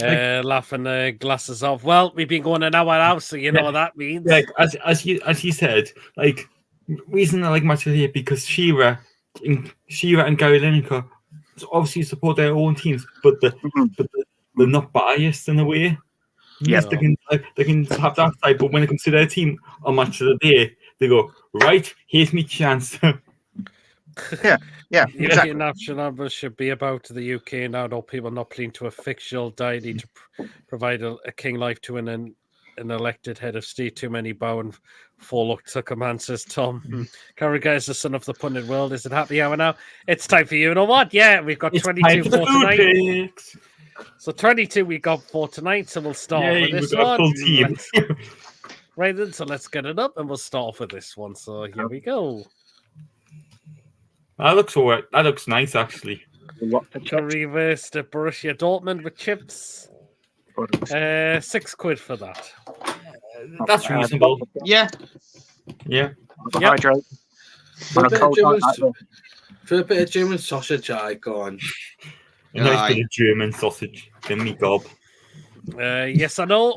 like, laughing their glasses off. Well, we've been going an hour now, so you know what that means. like as he said, like reason I like Match of the Year because Shearer and Gary Lineker obviously support their own teams, but they're not biased in a way. Yes, they can have that side, but when it comes to their team on Match of the Day, they go, right, here's me chance. Yeah, UK exactly. national number should be about the UK now. No people not playing to a fictional deity to provide a king life to an elected head of state. Too many bow and forelook to command, says Tom. Carragher is the son of the pundit world. Is it happy hour now? It's time for you know what? Yeah, we've got 22 for tonight. So 22 we got for tonight. So we'll start off with this one. Full team. Right then, so let's get it up and we'll start off with this one. So here we go. That looks alright. That looks nice, actually. To reverse the Borussia Dortmund with chips. £6 for that. That's reasonable. Yeah. Yeah. Hydrate. For On a a bit of cold night German, like this. for a bit of German sausage, I go on. A nice Aye. bit of German sausage. Give me gob. Yes, I know.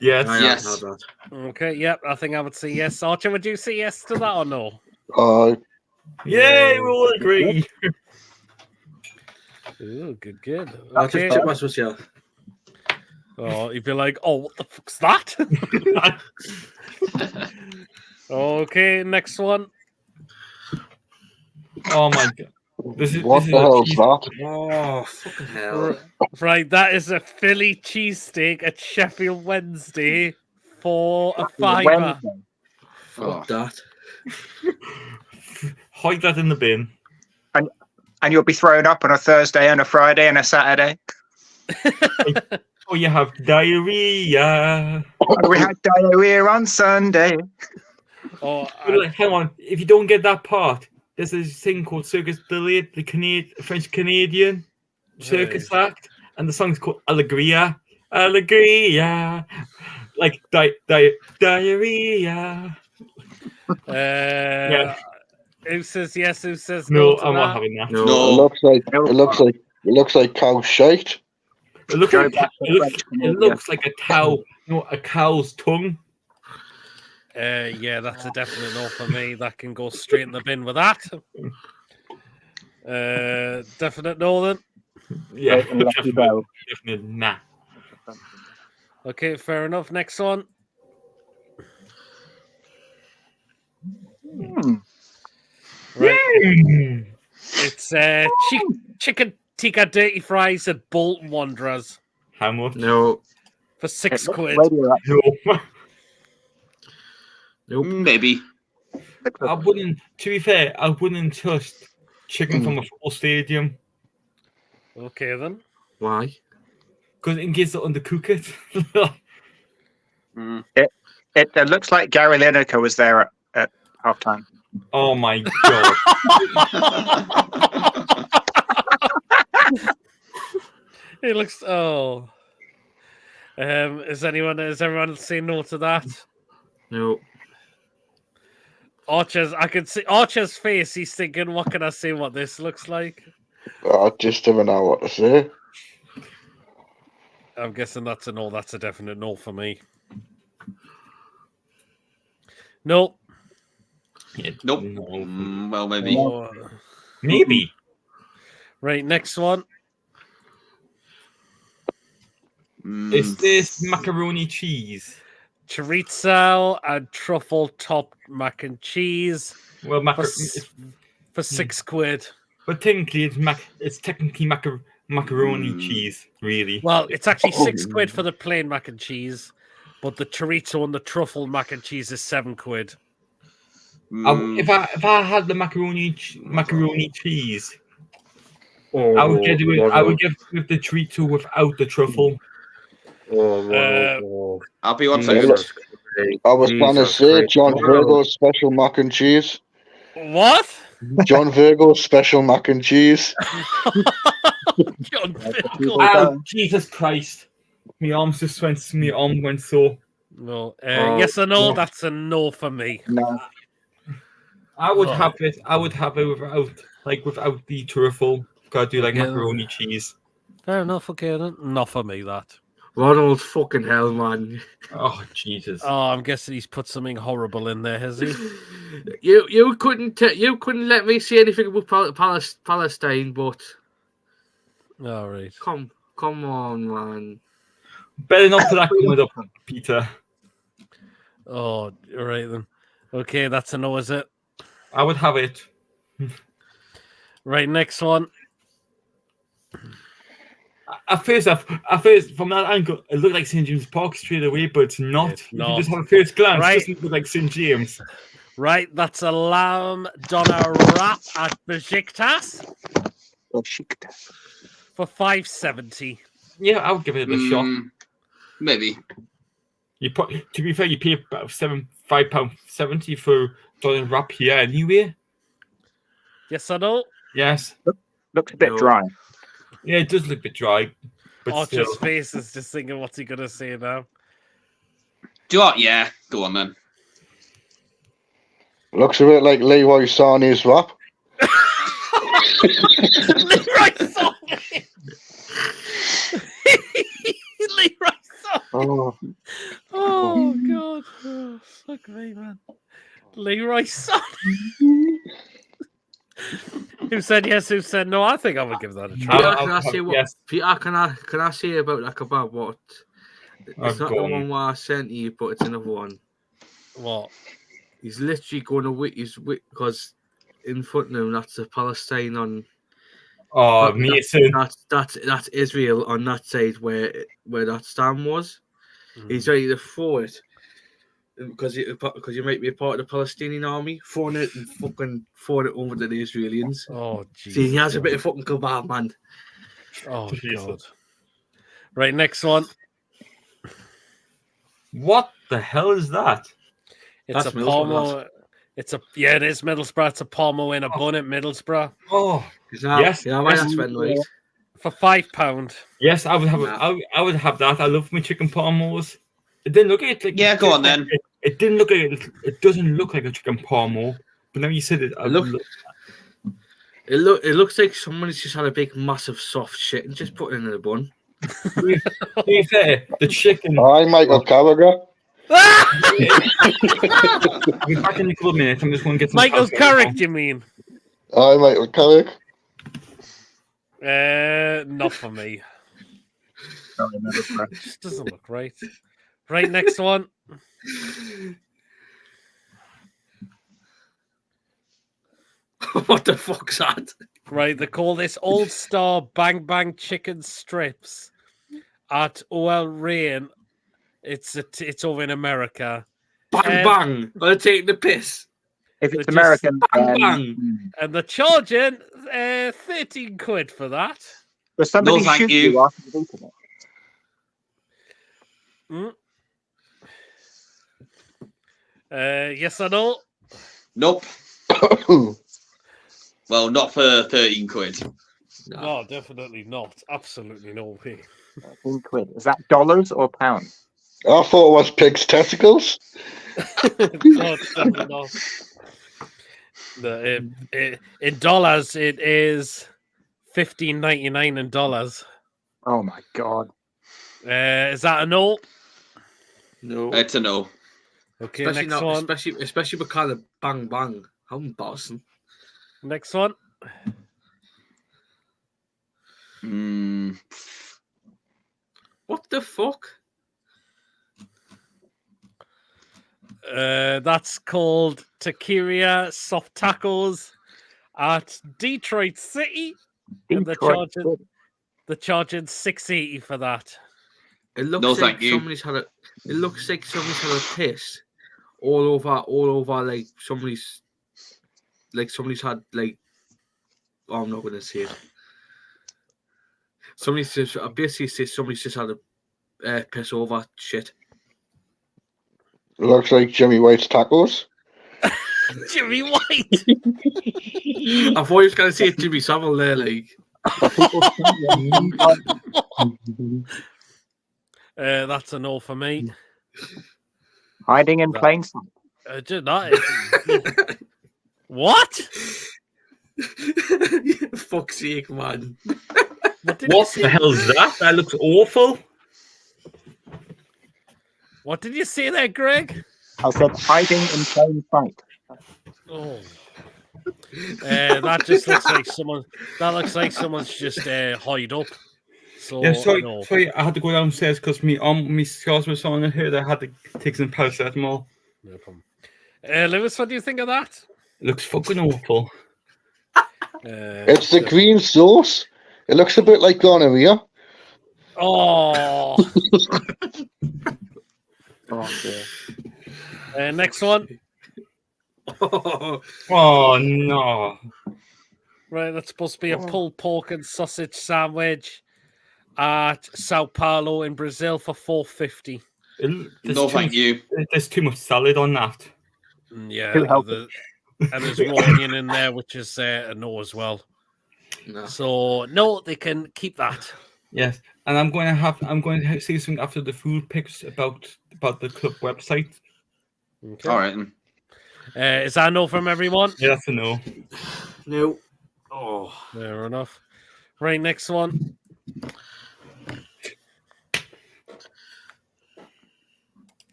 Yes. I Yes. have had that. Okay, yep, I think I would say yes. Archer, would you say yes to that or no? Yay, we all agree. Ooh, good. I'll just Okay. tip myself. Oh, you'd be like, oh, what the fuck's that? Okay, next one. Oh my god. What the hell's that? Oh, fucking hell. Right, that is a Philly cheesesteak at Sheffield Wednesday for a £5. Wednesday. Fuck that. Hide that in the bin. And you'll be thrown up on a Thursday and a Friday and a Saturday. Oh, you have diarrhea. We had diarrhea on Sunday. Oh, But, like, hang on. If you don't get that part, there's this thing called Circus Delayed, the French Canadian circus act, and the song's called Allegria. Allegria. Like diarrhea. Yeah. Who says yes? Who says No, no? To I'm not that? having that. No. No. It looks like cow shite. It looks Go like back to French it Canadian. looks like a cow, a cow's tongue. Yeah, that's a definite no for me. That can go straight in the bin with that. Definite no then. Yeah, Right, and lucky definitely, bell. definitely nah. Okay, fair enough. Next one. Right. Mm. It's chicken tikka dirty fries at Bolton Wanderers How much? No. for £6. No. Nope. Maybe. I wouldn't. To be fair, I wouldn't trust chicken from a football stadium Okay then. Why? because in case they undercook it. Mm. It looks like Gary Lineker was there at halftime. Oh my god! It looks. Oh. Is everyone saying no to that? No. I can see Archer's face. He's thinking, "What can I say? What this looks like?" I just don't know what to say. I'm guessing that's a no. That's a definite no for me. No. Yeah, Nope. no. Well, maybe. Oh. Maybe. Right, next one. Is this macaroni cheese? Chorizo and truffle topped mac and cheese Well, for £6. but technically, it's technically macaroni cheese, really. Well, it's actually £6 for the plain mac and cheese, but the chorizo and the truffle mac and cheese is £7. If I had the macaroni cheese, I would get it with the chorizo without the truffle. I'll be 1 Yeah, second. look, I was trying to Jesus say Christ. John Wow. Virgo's special mac and cheese. What? John Virgo's special mac and cheese. John Virgo. People Oh, don't- Jesus Christ. My arm went so. No. Oh, Yes or no? yeah. That's a no for me. No. I would Oh. have it. I would have it without the truffle. Gotta do like Okay. macaroni cheese. Fair enough. Okay, then. Not for me. That. Ronald fucking hell, man. Oh Jesus. Oh, I'm guessing he's put something horrible in there, has he? You couldn't let me say anything about Palestine, but All right. come on, man. Better not put that coming up, Peter. Oh, all right then. Okay, that's a no, is it? I would have it. Right, next one. At first, from that angle, it looked like St. James Park straight away, but it's not. It's If you not. just have a first glance, Right. it doesn't look like St. James. Right, that's a lamb doner wrap at Besiktas Besiktas. for $5.70. Yeah, I would give it a shot. Maybe. To be fair, you pay about £5.70 for doner wrap here anyway. Yes or no? Yes. Looks a bit No. dry. Yeah, it does look a bit dry, but still. Archer's face is just thinking, what's he gonna say now? Do you know what? Yeah, go on then. Looks a bit like Leroy Sané's rap. Leroy Sané. Leroy Sané. Oh, Oh god. Oh, fuck me, man. Leroy Sané. Who said yes? Who said no? I think I would give that a try. Peter, I'll can I say about that kebab? What? It's not go the on. one where I sent you, but it's another one. What? He's literally going to because in front of him that's the Palestine on. Oh, that- Mason. That's Israel on that side where that stand was. He's ready to throw it because you might be a part of the Palestinian army, throwing it and fucking throwing it over to the Israelis. Oh, Jesus. See, he has a bit of fucking kebab, man. Oh, Jesus. God. Right, next one. What the hell is that? It's That's a Middlesbrough, Palmo. It is Middlesbrough. It's a Palmo in a bun at Middlesbrough Oh, Yes, yeah, yes. that's been right. for £5. yes, I would have. Nah. I would have that. I love my chicken parmos. It didn't look like. Yeah, go on then. It didn't look like. It doesn't look like a chicken parmo. But now you said it. It looks like someone's just had a big, massive, soft shit and just put it in a bun. To be fair, the chicken. hi, Michael Carragher. I'll be back in a couple of minutes. I'm just going to get some. Michael coffee. Carrick, you mean? Hi, Michael Carrick. Not for me. Just doesn't look right. Right, next one. What the fuck's that? Right, they call this Old Star Bang Bang Chicken Strips at OL Rain. It's over in America. Bang bang! Are they taking the piss? If They're it's just American, bang, then- bang. And they're charging 13 quid for that. But somebody No, thank shoot you. you after you've eaten it. Yes or no? Nope. Well, not for 13 quid. No, definitely not. Absolutely no way. 13 quid. Is that dollars or pounds? I thought it was pig's testicles. No, it's definitely not. In dollars, it is $15.99 in dollars. Oh my god. Is that a no? No. It's a no. Okay, Especially next not, one. especially because of bang bang. How embarrassing. Next one. What the fuck? That's called Taqueria Soft Tacos at Detroit City. And Detroit. they're charging $6.80 for that. It looks No, like thank you. somebody's had a. It looks like somebody's had a piss all over. Like somebody's had like. Oh, I'm not gonna say it. Somebody says. I basically say somebody's just had piss over shit. Looks like Jimmy White's tacos. Jimmy White. I thought he was going to say Jimmy Savile there, like. That's a no for me. Hiding in plain sight. Not. What? Fuck's sake, man. What did What the hell is that? That looks awful. What did you say there, Greg? I said hiding in plain sight. Oh. That just looks like someone. That looks like someone's just hide up. So Yeah, sorry, no. sorry, I had to go downstairs because me scars were on here. I had to take some paracetamol. No problem. Lewis, what do you think of that? It looks fucking awful. It's the green sauce. It looks a bit like gonorrhea. Oh. Oh, dear. Next one. Oh no! Right, that's supposed to be a pulled pork and sausage sandwich at Sao Paulo in Brazil for $4.50. No, thank you. There's too much salad on that. Yeah, Too healthy. and there's raw onion in there, which is a no as well. No. So no, they can keep that. Yes, and I'm going to say something after the food pics about the club website. Okay. All right. Then. Is that a no from everyone? Yeah, that's a no. No. Oh, fair enough. Right, next one.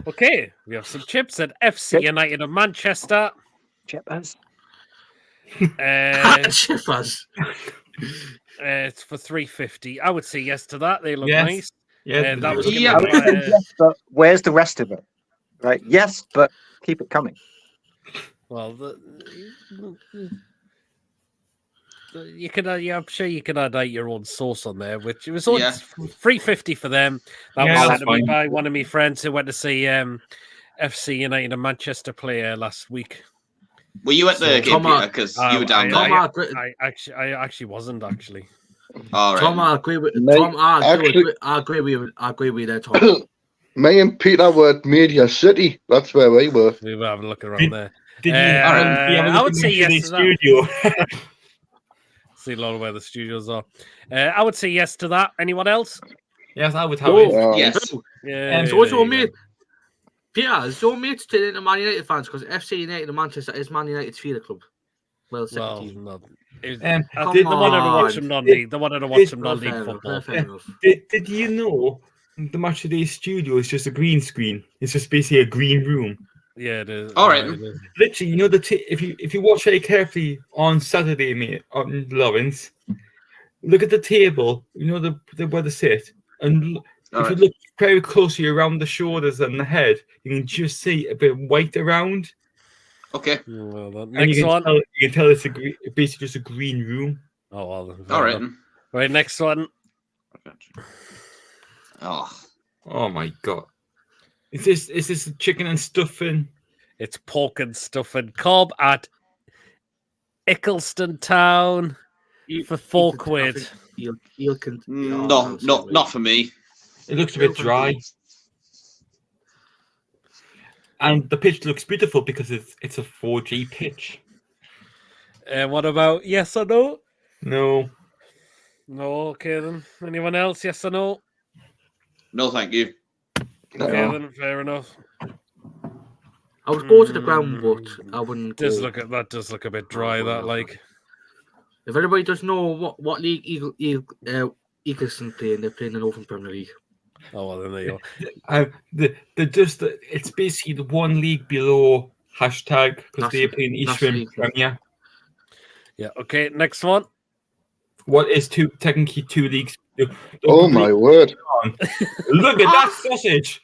Okay, we have some chips at FC United of Manchester. Chippers. Chippers. It's for $3.50. I would say yes to that. They look Yes. nice. Yeah, That was Yeah. I would say yes, but where's the rest of it? Right? Yes, but keep it coming. well, you can. I'm sure you can add your own sauce on there, which it was on Yeah. $3.50 for them. That Yeah, was that's sent to me fine. by one of my friends who went to see FC United and Manchester play last week. Were you at the So- game, Tom, Peter? Because you were down there. I actually wasn't actually. All right. Tom, I agree with Mate, Tom. I agree with you there, Tom. Me and Peter were at Media City. That's where we were. We were having a look around there. Did you? I would say yes to that. Studio. See a lot of where the studios are. I would say yes to that. Anyone else? Yes, I would have Oh. it. Yes. Yeah. So what's there your you mate? Peter, is your mate still into Man United fans? Because FC United and Manchester is Man United's feeder club. Well, go. Well, 17. no. Come They wanted to watch on. some non-league. They wanted to watch some Fair non-league enough, football. fair enough. Did you know the Match of the Day studio is just a green screen? It's just basically a green room. Yeah, it is. All right. It is. Literally, you know if you watch very carefully on Saturday, mate, on Lawrence, look at the table. You know the where they sit, and All if right. you look very closely around the shoulders and the head, you can just see a bit of white around. Okay. Well, the And next one. you can tell it's basically just a green room. Oh, well, All right. Then. Right, next one. Oh. Oh my god! Is this chicken and stuffing? It's pork and stuffing cob at Ickleston Town for £4. No, not for me. It looks a bit dry. And the pitch looks beautiful because it's a 4G pitch. What about yes or no? No. No, okay then. Anyone else? Yes or no? No, thank you. Okay No. then, fair enough. I would go to the ground, but I wouldn't go. That does look a bit dry. That like If anybody does know what league Eagleson playing, they're playing in the Northern Premier League. oh well, then there you go. It's basically the one league below hashtag because they're playing National Eastern League. Premier. Yeah. Okay. Next one. What is technically two leagues? Oh my word! Look at that sausage!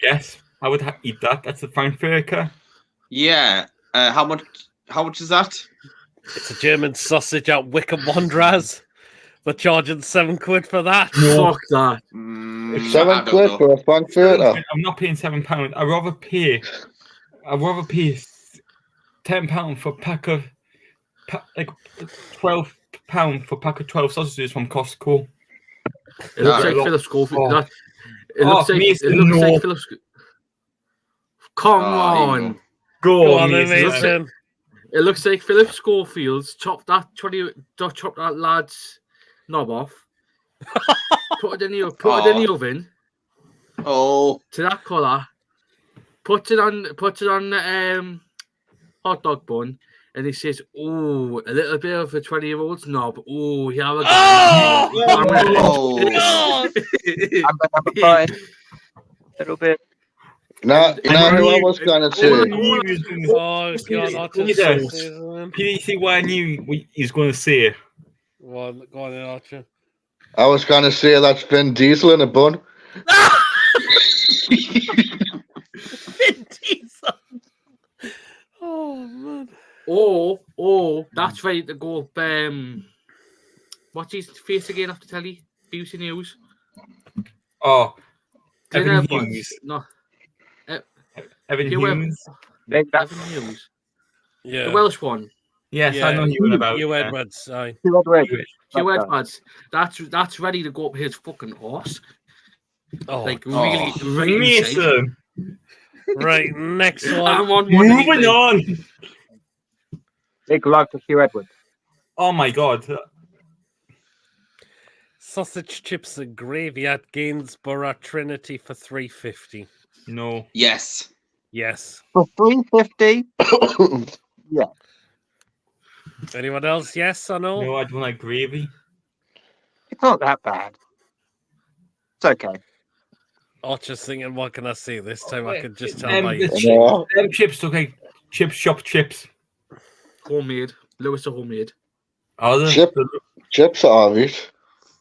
Yes, I would eat that. That's a Frankfurter. Yeah. How much is that? It's a German sausage at Wickham Wanderers. They're charging £7 for that. No. Fuck that. It's I £7 don't know. for a Frankfurter. I'm not paying £7. I'd rather pay £10 for a pack of like 12 £6 for a pack of 12 sausages from Costco. It looks Alright. like Philip Schofield. Oh. It looks like Mason, it looks no. like Philip. Come Oh, here you on. go. Go on, Mason. then, Mason. Mason. It looks like Philip Schofield's chopped that lad's knob off. Put it in the oven Oh, to that colour. Put it on the hot dog bun, and he says, "Oh, a little bit of a 20-year-old's knob. Oh, yeah, we oh. Number 5. A little bit. Now, you know who I was going to say? Oh, God, Archer. Peter. Season. PDC, what I knew he was going to say. Go on, then, Archer. I was going to say that's Vin Diesel in a bun. Vin Diesel. Oh, man. Oh, that's ready to go up. What's his face again off the telly? BBC News. Oh, Dinner Evan buns. Hughes. No, Evan Hugh Hughes. Evan Hughes. Yeah. The Welsh one. Yes, I know you about. Hugh yeah. Edwards. Aye. Hugh Edwards. That's ready to go up his fucking horse. Oh, Like Oh. really, right inside. Mason. right. Next one. I'm on one. Moving on. Big love for Hugh Edwards. Oh my God. Sausage, chips, and gravy at Gainsborough Trinity for $3.50. No. Yes. Yes. For $3.50. Anyone else? Yes or no? No, I don't like gravy. It's not that bad. It's okay. Archer's thinking, what can I say this time? I could just tell Them, by the his Yeah. them chips look like chip shop chips. Homemade. Lewis are homemade. Are they? Chip. Chips are alright.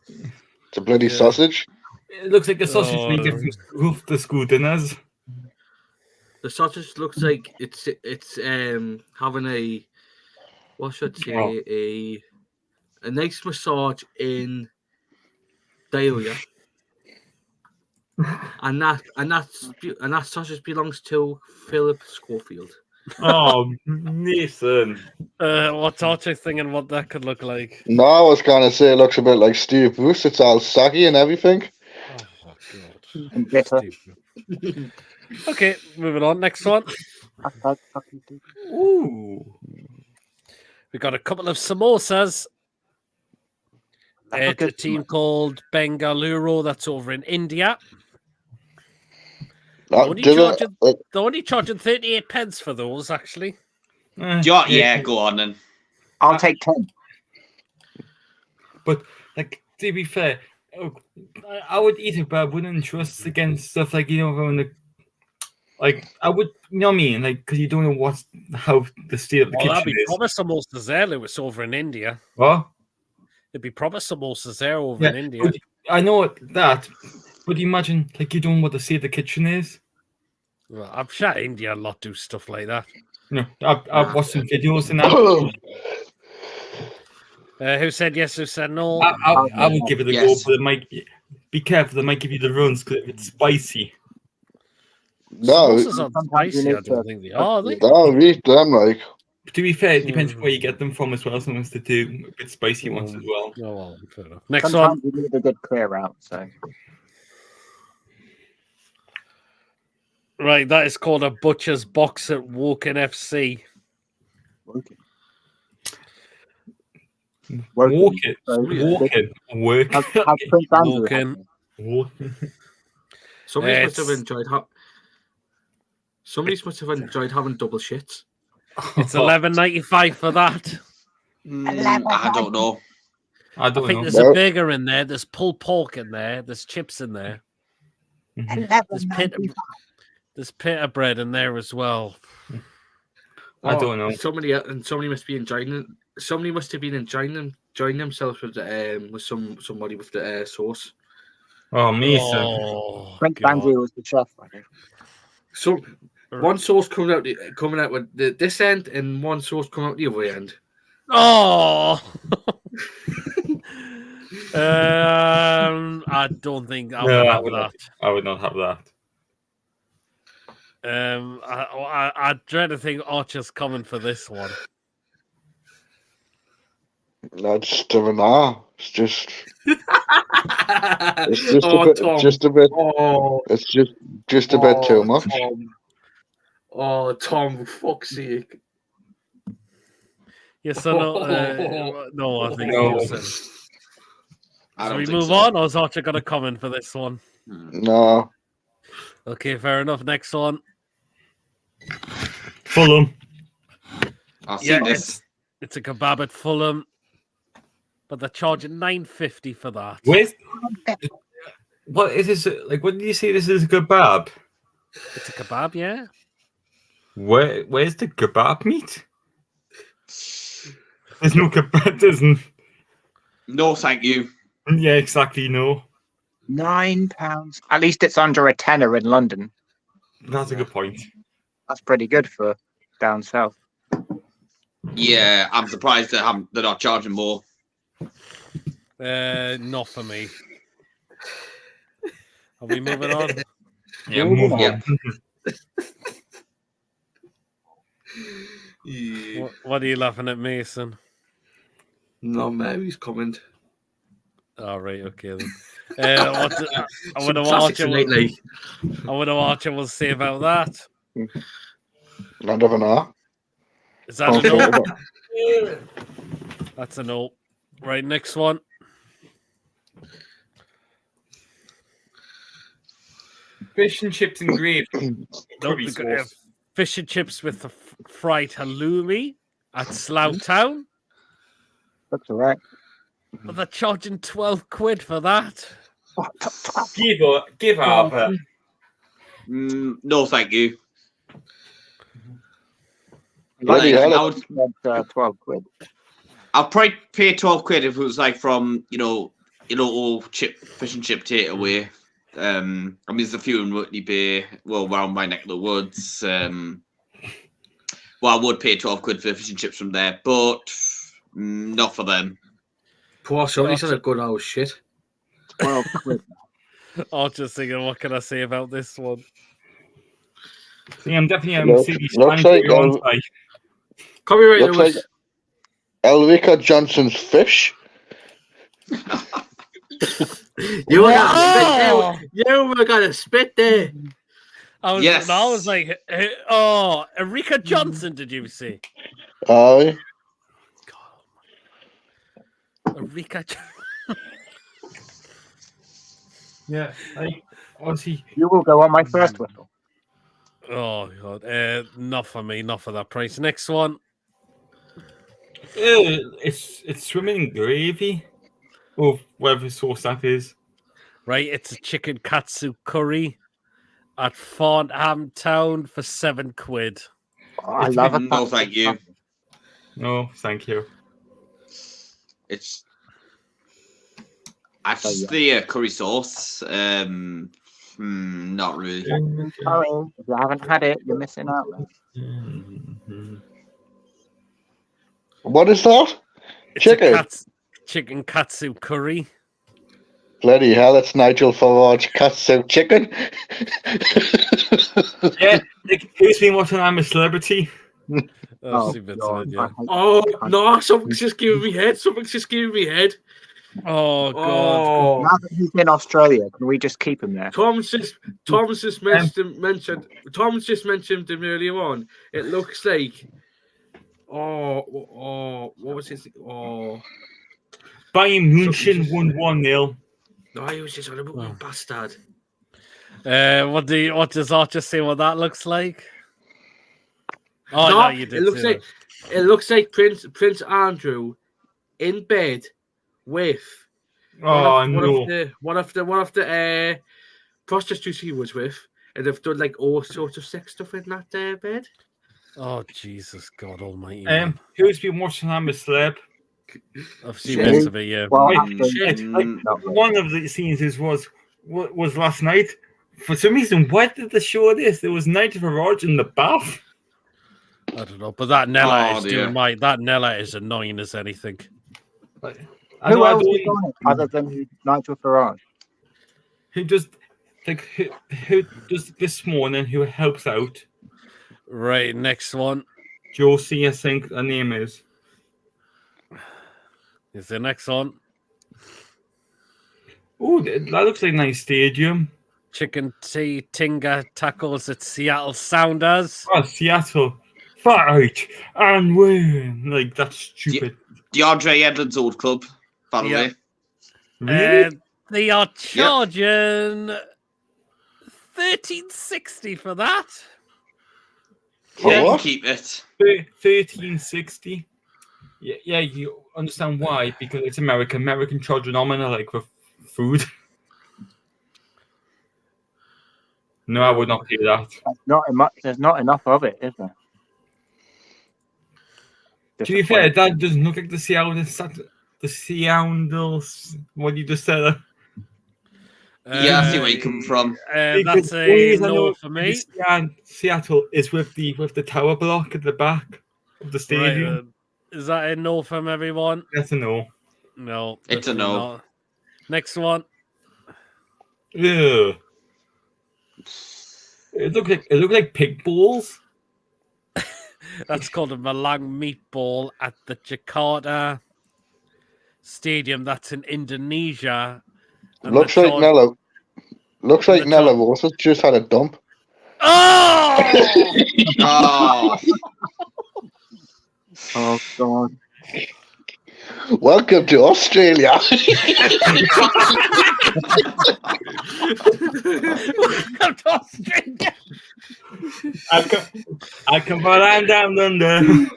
It's a bloody Yeah. sausage. It looks like a sausage Oh, we get from the school dinners. The sausage looks like it's having a what should I say a nice massage in diarrhea. and that sausage belongs to Philip Schofield. Oh, Nathan. what's Archer thinking what that could look like? No, I was going to say it looks a bit like Steve Bruce. It's all saggy and everything. Oh, God. And bitter. Okay, moving on. Next one. Ooh. We got a couple of samosas. It's a team called Bengaluru that's over in India. They're only charging 38 pence for those, actually. Yeah, go on then. I'll take 10. But, like, to be fair, I would eat it, but I wouldn't trust against stuff like, you know, when the, like, I would, you know what I mean? Like, because you don't know how the state of the That'd kitchen be is. proper samosas there, Lewis, over in India. What? There'd be proper samosas there over in India. But I know that, but imagine, like, you don't know what the state of the kitchen is. Well, I'm sure India a lot do stuff like that. You know, I've watched some videos and that. Who said yes? Who said no? I would give it a Yes. go, but it might be careful. They might give you the runs because it's spicy. No, Samosas aren't spicy. I don't think they are. They? don't eat them like. To be fair, it depends where you get them from as well. Sometimes they do a bit spicy ones as well. Oh, well, fair enough. Next Sometimes one. you need a good clear out. So Right, that is called a butcher's box at Woking FC. Walk it. Work. Has Prince Andrew Woking. Somebody must have enjoyed having double shits. It's $11.95 for that. I don't know. I I don't think know. there's a burger in there. There's pulled pork in there. There's chips in there. There's pita bread in there as well. I don't know. Somebody must be enjoying it. Somebody must have been enjoying themselves with somebody with the sauce. Oh, me, sir. Oh, Prince God. Andrew was the chef. I think. So one sauce coming out with this end, and one sauce coming out the other end. Oh. I don't think I would No, have that. I would not have that. I dread to think Archer's coming for this one. That's nah. It's just Oh, a bit, Tom. just a bit. Oh, It's just a bit too much. Tom. Oh, Tom, for fuck's sake. Yes or no? No, I think No. you said. I Should don't we think move so. on, or has Archer got a comment for this one? No. Okay, fair enough. Next one. Fulham. I've seen Yeah, this. it's a kebab at Fulham, but they're charging $9.50 for that. Where's what is this? Like, what did you say? This is a kebab. It's a kebab, yeah. Where's the kebab meat? There's no kebab. There's No, thank you. yeah, exactly. No, £9. At least it's under a tenner in London. that's a good point. That's pretty good for down south. Yeah, I'm surprised they're not charging more. Not for me. Are we moving on? Yeah, move on. Yeah. What are you laughing at, Mason? No, Mary's comment. All right, okay then. I wonder what Classics Archer lately. will say about that. I never know. Is that a Can't no? talk about- That's a no. Right, next one. Fish and chips and gravy. Nope, they got, fish and chips with the fried halloumi at Slough Town. Looks all right. But they're charging £12 for that. Give up. No, thank you. Bloody Like, hell. £12. I'll probably pay £12 if it was like from all fish and chip takeaway. I mean, there's a few in Whitney Bay, around my neck of the woods. I would pay £12 for fish and chips from there, but not for them. Poor Sonny's had a good house shit. £12. Archer's thinking, what can I say about this one? See, I'm definitely a Looks Mercedes like fan on site. Copyright Looks like Elrica Johnson's fish. You were gonna spit there. I was like, Erika Johnson, did you say? Aye. Erika Yeah, obviously. You will go on my first whistle. Oh, God. Not for me, not for that price. Next one. It's swimming in gravy, or whatever sauce that is. Right, it's a chicken katsu curry at Farnham Town for £7. Oh, I love it. No, thank you. No, thank you. It's the curry sauce. Not really. Sorry, if you haven't had it, you're missing out. What is that? It's Chicken. a chicken katsu curry. Bloody hell, it's Nigel Farage's katsu chicken. Yeah, like, who's been watching I'm a Celebrity? Oh, see bits of it, yeah. Oh no, something's just giving me head. Oh, God. Oh, Now that he's in Australia, can we just keep him there? Tom's just mentioned him earlier on. It looks like what was his Bayern München won 1-0. No, he was just on about one bastard. What does Archer say what that looks like? Oh, No, you did. it looks like Prince Andrew in bed with one of the prostitutes he was with, and they've done like all sorts of sex stuff in that bed. Oh, Jesus God Almighty! Who's been watching I'm a Celeb? I've seen bits of it, yeah. Well, One of the scenes was last night. For some reason, why did they show this? There was Nigel Farage in the bath. I don't know, but that Nella is dear. doing that Nella is annoying as anything. who else is on it other than Nigel Farage? Who does this morning? Who helps out? Right, next one. Josie, I think her name is. Is the next one. Oh, that looks like a nice stadium. Chicken Tea Tinga tackles at Seattle Sounders. Oh, Seattle. Fight and win. Like, that's stupid. DeAndre Edmonds' old club, by the Yeah. way. Really? They are charging 1360 for that. For Yeah, what? keep it. 1360. Yeah, you understand why? Because it's America. American children are like with food. No, I would not do that. There's not enough of it, is there? To be fair, that doesn't look like the Seattle's. What you just said. Yeah, I see where you come from. That's Because the only a reason I know no for me. Seattle is with the tower block at the back of the stadium. Right, is that a no from everyone? That's a no. No. It's a definitely no. not. Next one. Ugh. It looked like pig balls. That's called a Malang meatball at the Jakarta Stadium. That's in Indonesia. And Looks the like charge- Nella. Looks like the Nella charge- Rosa's just had a dump. Oh! Oh, Oh God! Welcome to Australia. Welcome to Australia. I come from down London.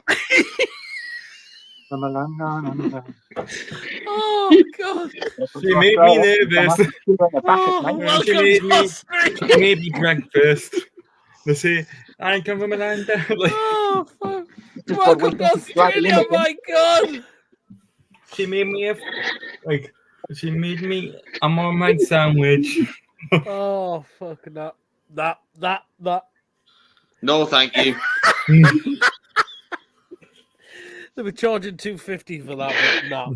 Oh God! She made me nervous. Oh, She welcome made to me- Australia. She made me breakfast. They say, I come from London. Like, Oh, fuck. Welcome to Australia, my God! she made me a Marmite sandwich. Oh, fuck that. no, thank you. They were charging $250 for that, but no.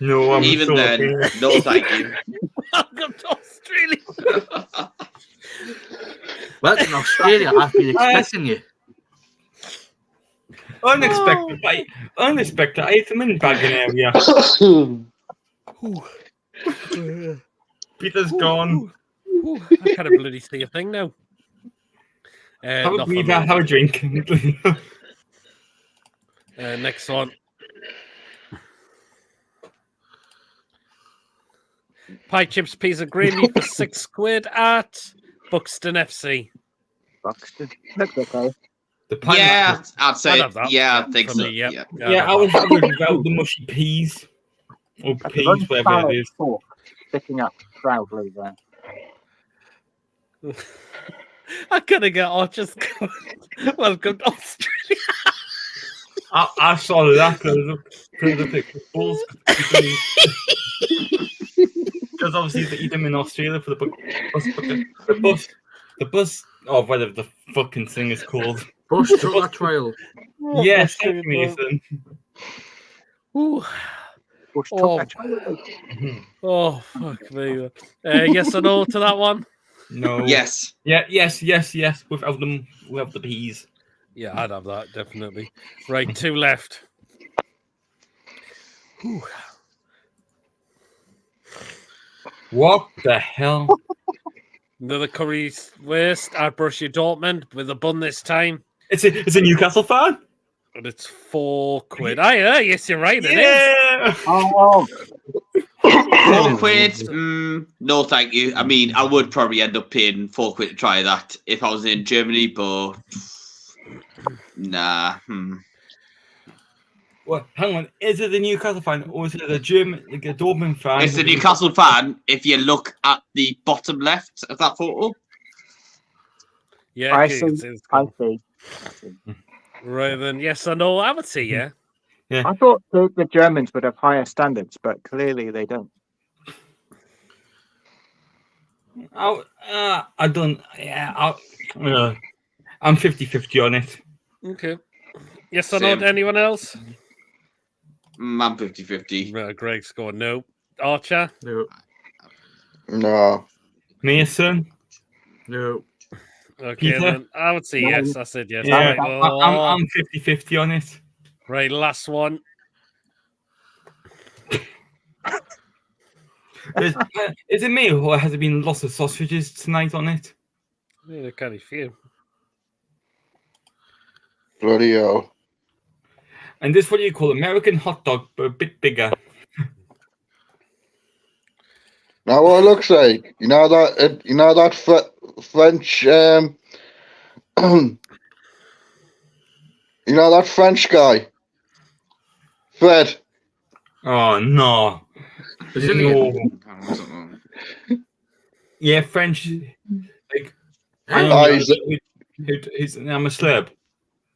No, I'm Even so then, okay. no, thank you. Welcome to Australia. Well, in Australia, I've been expecting you. Unexpected item in bagging area. Peter's gone. Ooh, I can't bloody see a thing now. Have a not for breather, me. have a drink. Next one. Pie chips, peas, and gravy for £6 at Buxton FC. Buxton. That's okay. The pie Yeah, I'd say. I'd have that. Yeah, I think For so. me, yeah. Yeah, I would have without the mushy peas. Or That's a peas, very whatever solid it is. fork sticking up proudly there. I'm gonna get Archer's welcome to Australia. I saw that because of the balls. Because obviously they eat them in Australia for the bus, or whatever the fucking thing is called. Bush trucker trial. Yes, thank you, Mason. Ooh. Bush Oh. took that. Oh, fuck me. Yes or no to that one? No. Yes. Yeah. Yes. Without the peas. Yeah, I'd have that, definitely. Right, 2 left. Ooh. What the hell? Another Curry's worst. I'd brush your Dortmund with a bun this time. It's a Newcastle fan. And it's £4. Yes, you're right. It is. Yeah. Oh, £4. No, thank you. I mean, I would probably end up paying £4 to try that if I was in Germany, but nah. Well, hang on. Is it the Newcastle fan or is it a German, like a Dortmund fan? It's the Newcastle fan. If you look at the bottom left of that photo, Yeah, I okay, see. I see. right then. Yes or no? I would say yeah. I thought the Germans would have higher standards, but clearly they don't. I don't. Yeah, I'm 50-50 on it. Okay. Yes or no Same. to anyone else? I'm 50-50. Greg's going no. Archer? No. No. Mason. No. Okay, Peter? then I would say No. yes. I said yes. Yeah, Right, well, I'm 50-50 on it. right, last one. Is it me or has there been lots of sausages tonight on it? Yeah, they can't feel. Bloody hell. And this what you call American hot dog, but a bit bigger. Now what it looks like, French, that French guy, Fred. Oh no. Brazilian. No. Yeah, French. Like I Aye, know he's- I'm a celeb.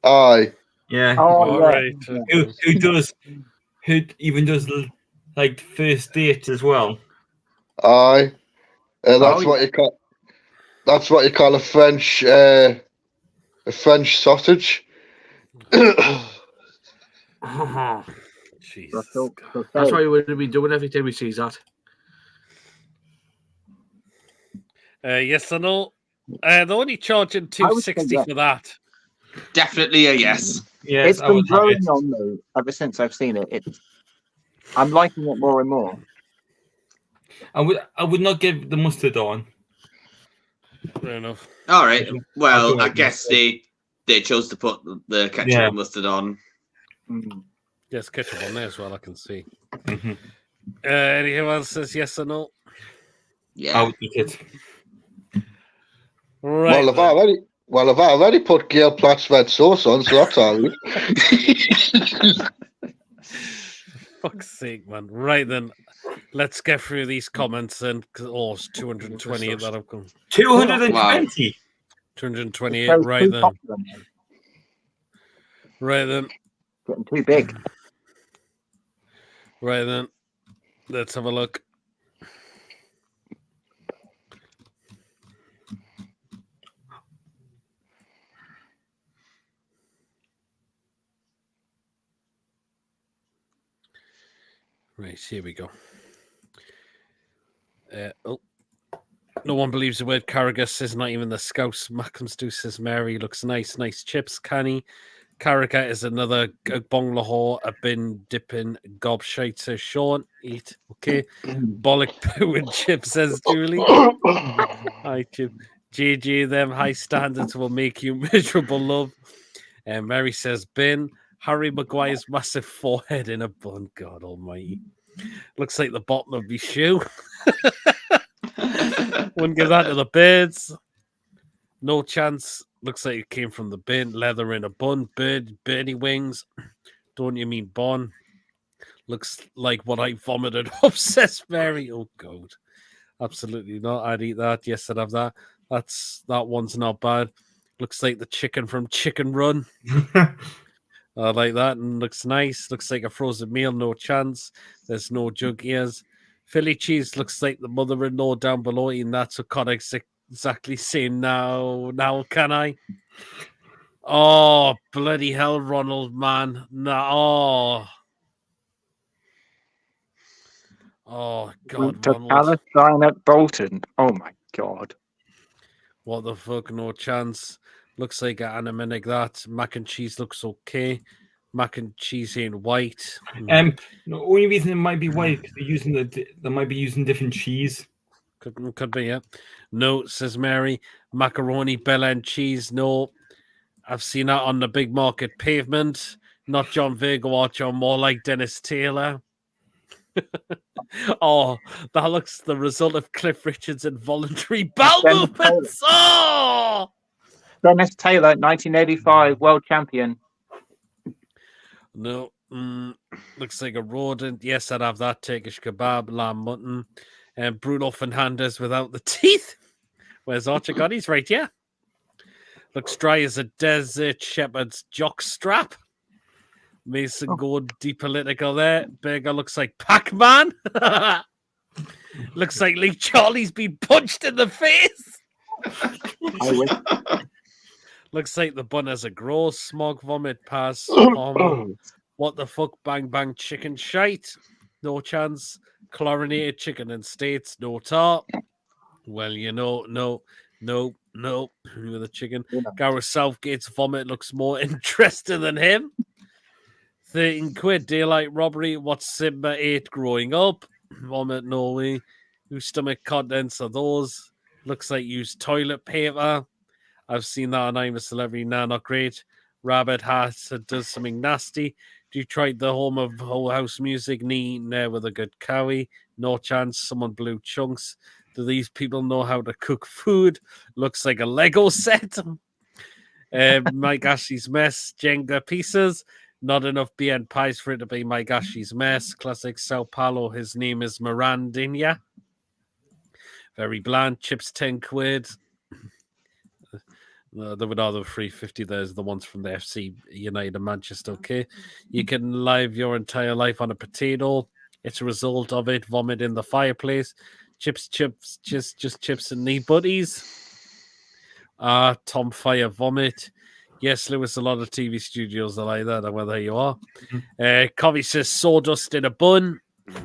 Aye, Yeah. Oh, All yeah. right. Who even does like first dates as well? aye. That's Oh, what you call. That's what you call a French sausage. Jesus. God. That's what he would be doing every time he sees that. Yes or no? They're only charging I would say $260 yes. for that. Definitely a yes. Yes, It's I been would have growing it. on me ever since I've seen it. I'm liking it more and more. I would not give the mustard on. Fair enough. All right. I'll Well, do I it. guess they chose to put the ketchup Yeah. and mustard on. Mm. Yes, ketchup on there as well, I can see. Mhm. Anyone else says yes or no? I Yeah. would eat it. Right. Well, I've already put Gail Platt's red sauce on, so that's all right. Fuck's sake, man. Right then. Let's get through these comments and it's 228 that have come. 220. 228. So Right too then. popular now. Right then. Getting too big. Right then. Let's have a look. Right, here we go. No one believes the word Carragher says not even the Scouse. Mackhams do says Mary looks nice. Nice chips, canny. Carragher is another bong lahore, a bin dipping gobshite says Sean. Eat. Okay. Bollock poo and chips says Julie. Hi, Chip. JJ, them high standards will make you miserable, love. And Mary says bin. Harry Maguire's massive forehead in a bun. God almighty. Looks like the bottom of my shoe. Wouldn't give that to the birds. No chance. Looks like it came from the bin. Leather in a bun. Birdie wings. Don't you mean bon? Looks like what I vomited up, says Mary. Oh, God. Absolutely not. I'd eat that. Yes, I'd have that. That one's not bad. Looks like the chicken from Chicken Run. I like that, and looks nice. Looks like a frozen meal. No chance. There's no jug ears. Philly cheese looks like the mother-in-law down below eating that. So can't exactly say now. Now can I? Oh bloody hell, Ronald, man! No. Oh God, Went to Ronald. Palestine at Bolton. Oh my God. What the fuck? No chance. Looks like an anime like that. Mac and cheese looks okay. Mac and cheese ain't white. The only reason it might be white because they're using they might be using different cheese. Could be, yeah. No, says Mary. Macaroni, bell end cheese. No. I've seen that on the big market pavement. Not John Virgo, more like Dennis Taylor. Oh, that looks the result of Cliff Richard's involuntary bowel Dennis movements. Oh! Dennis Taylor, 1985 world champion. No, looks like a rodent. Yes, I'd have that. Turkish kebab, lamb mutton, and Bruno Fernandez without the teeth. Where's Archer got? He's right, yeah. Looks dry as a desert shepherd's jock strap. Mason going depolitical there. Burger looks like Pac-Man. Looks like Lee Charlie's been punched in the face. I wish. Looks like the bun has a gross smog vomit pass. What the fuck? Bang bang chicken shite. No chance. Chlorinated chicken and states. No tar. Well, no. With the chicken. Yeah. Gareth Southgate's vomit looks more interesting than him. 13 quid. Daylight robbery. What's Simba ate growing up? Vomit, no way. Whose stomach contents are those? Looks like used toilet paper. I've seen that on I'm a Celebrity. Nah, not great. Rabbit Hat does something nasty. Detroit, the home of whole house music, knee in there with a good cowie. No chance. Someone blew chunks. Do these people know how to cook food? Looks like a Lego set. Mike Ashley's mess, Jenga pieces. Not enough beer and pies for it to be Mike Ashley's mess. Classic Sao Paulo. His name is Mirandinha. Very bland. Chips 10 quid. There were other 350. There's the ones from the FC United Manchester. Okay, you can live your entire life on a potato. It's a result of it. Vomit in the fireplace. Chips, just chips and knee buddies. Tom Fire vomit. Yes, Lewis, a lot of TV studios are like that. Well, there you are. Covey says sawdust in a bun.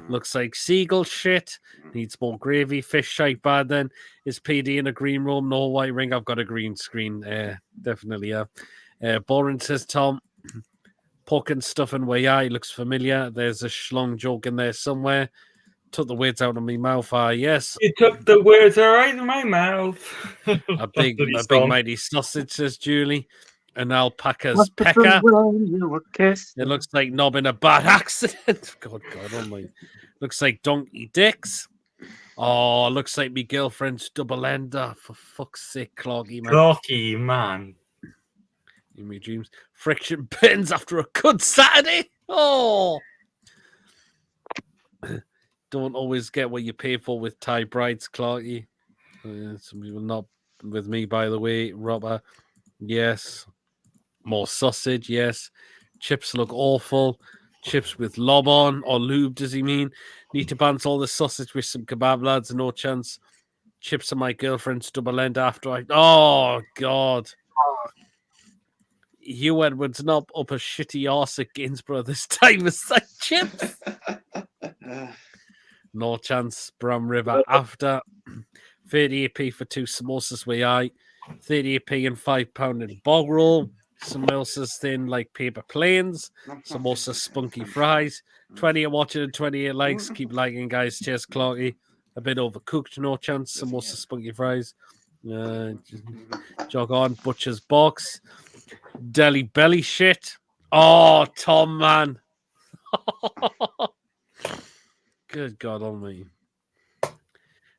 Looks like seagull shit. Needs more gravy. Fish shite bad then. Is PD in a green room? No white ring. I've got a green screen. Definitely, yeah. Boring says Tom. Poking stuff in way eye looks familiar. There's a schlong joke in there somewhere. Took the words out of my mouth. Yes. You took the words right in my mouth. A big mighty sausage, says Julie. An alpaca's pecker. It looks like knob in a bad accident. God, oh my. Looks like donkey dicks. Oh, looks like me girlfriend's double ender. For fuck's sake, Cloggy, man. Cloggy, man. In my dreams. Friction pins after a good Saturday. Oh. Don't always get what you pay for with Thai brides, Clarky. Some people not with me, by the way. Robber, yes. More sausage, yes. Chips look awful. Chips with lob on or lube, does he mean? Need to bounce all the sausage with some kebab, lads. No chance. Chips are my girlfriend's double end after I. Oh, God. Hugh Edwards not up a shitty arse at Gainsborough this time as that chips. No chance. Bram River after. 38p for 2 samosas we eye. 38p and £5 in bog roll. Samosas thin like paper planes. Samosa spunky fries. 28 watching and 28 likes. Keep liking, guys. Cheers, Clarky. A bit overcooked, no chance. Samosa spunky fries. Jog on. Butcher's box. Deli belly shit. Oh, Tom, man. Good God on me.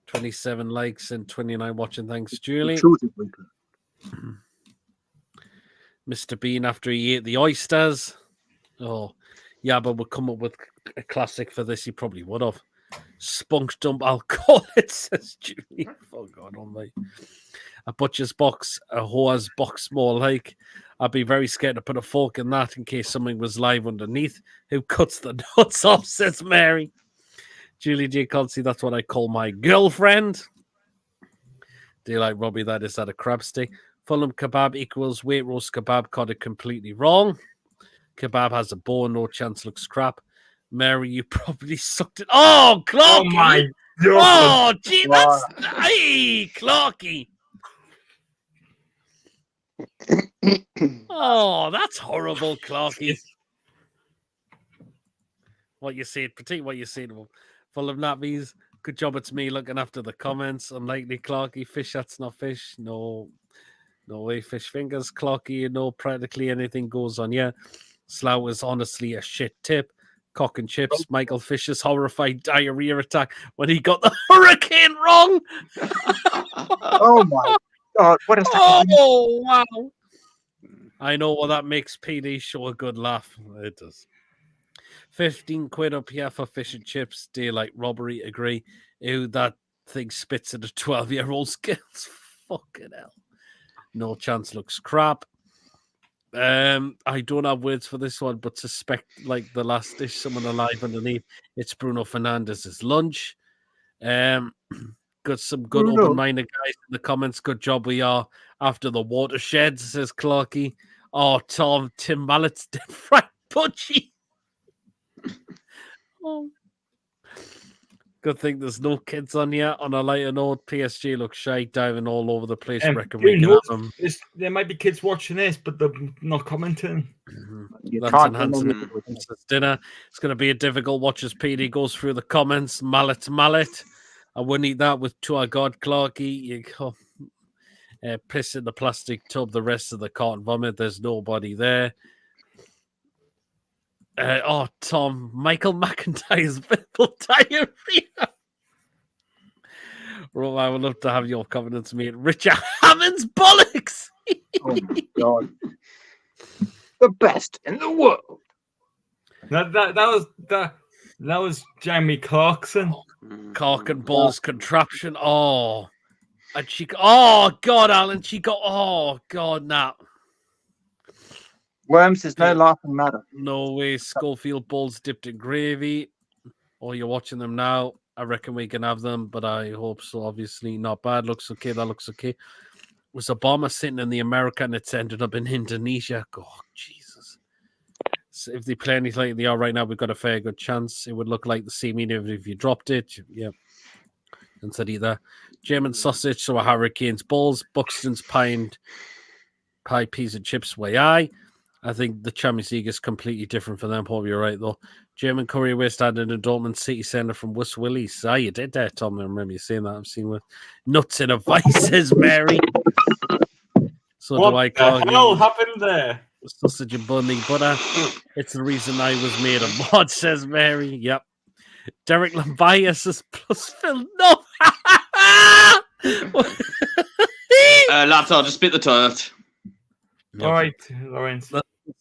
27 likes and 29 watching. Thanks, Julie. Mr. Bean after he ate the oysters. Oh, yeah, but we'll come up with a classic for this. He probably would have. Spunk dump alcohol, it says Julie. Oh, God on me. A butcher's box, a whore's box more like. I'd be very scared to put a fork in that in case something was live underneath. Who cuts the nuts off, says Mary. Julie J. Colsey, that's what I call my girlfriend. Do you like Robbie? That is that a crab stick? Fulham kebab equals weight roast kebab. Got it completely wrong. Kebab has a bone, no chance, looks crap. Mary, you probably sucked it. Oh, Clarky! Oh my Oh, God! gee, that's hey, Clarky. Oh, that's horrible, Clarky. What you said, particularly what you said. Full of nappies. Good job, it's me looking after the comments. Unlikely, Clarky. Fish, that's not fish. No way, fish fingers. Clarky, you know, practically anything goes on. Yeah. Slough is honestly a shit tip. Cock and chips. Michael Fisher's horrified diarrhea attack when he got the hurricane wrong. Oh my God! What is that? Oh, wow. I know what that makes PD show a good laugh. It does. 15 quid up here for fish and chips. Daylight robbery, agree. Ew, that thing spits at a 12-year-old's skills. Fucking hell. No chance, looks crap. I don't have words for this one, but suspect like the last dish, someone alive underneath. It's Bruno Fernandez's lunch. Got some good open-minded guys in the comments. Good job we are after the watershed, says Clarky. Oh, Tim Mallett's deep fried budgie. Oh. Good thing there's no kids on here. On a lighter note, PSG looks shy, diving all over the place. Reckon we can have them. There might be kids watching this, but they're not commenting. That's enhancing dinner. It's going to be a difficult watch as PD goes through the comments. Mallet. I wouldn't eat that with to our God, Clarky. You go piss in the plastic tub, the rest of the carton vomit. There's nobody there. Tom, Michael McIntyre's visible diarrhea. Rob, I would love to have your confidence, mate. Richard Hammond's bollocks. Oh my God. The best in the world. That was Jamie Clarkson. Cock and balls contraption. Oh. And she, oh God, Alan, she got, oh God, nah. Worms is no laughing matter. No way, Schofield balls dipped in gravy. Oh, you're watching them now. I reckon we can have them, but I hope so. Obviously, not bad. Looks okay. That looks okay. It was a bomber sitting in the America and it's ended up in Indonesia. Oh, Jesus. So if they play anything like they are right now, we've got a fair good chance. It would look like the same if you dropped it. Yeah. Instead either. German sausage, so a Hurricanes balls. Buxton's pie, peas and chips way I think the Champions League is completely different for them. Hope you're right, though. German Courier West added a Dortmund City Centre from West Willis. You did that, Tom. I remember you saying that. I'm seeing with nuts in a vice, says Mary. So what do I. What the hell happened there? Sausage and bunny butter. It's the reason I was made a mod, says Mary. Yep. Derek Lambias is plus Phil. No. Lads, I'll just spit the toilet. All right, Lawrence.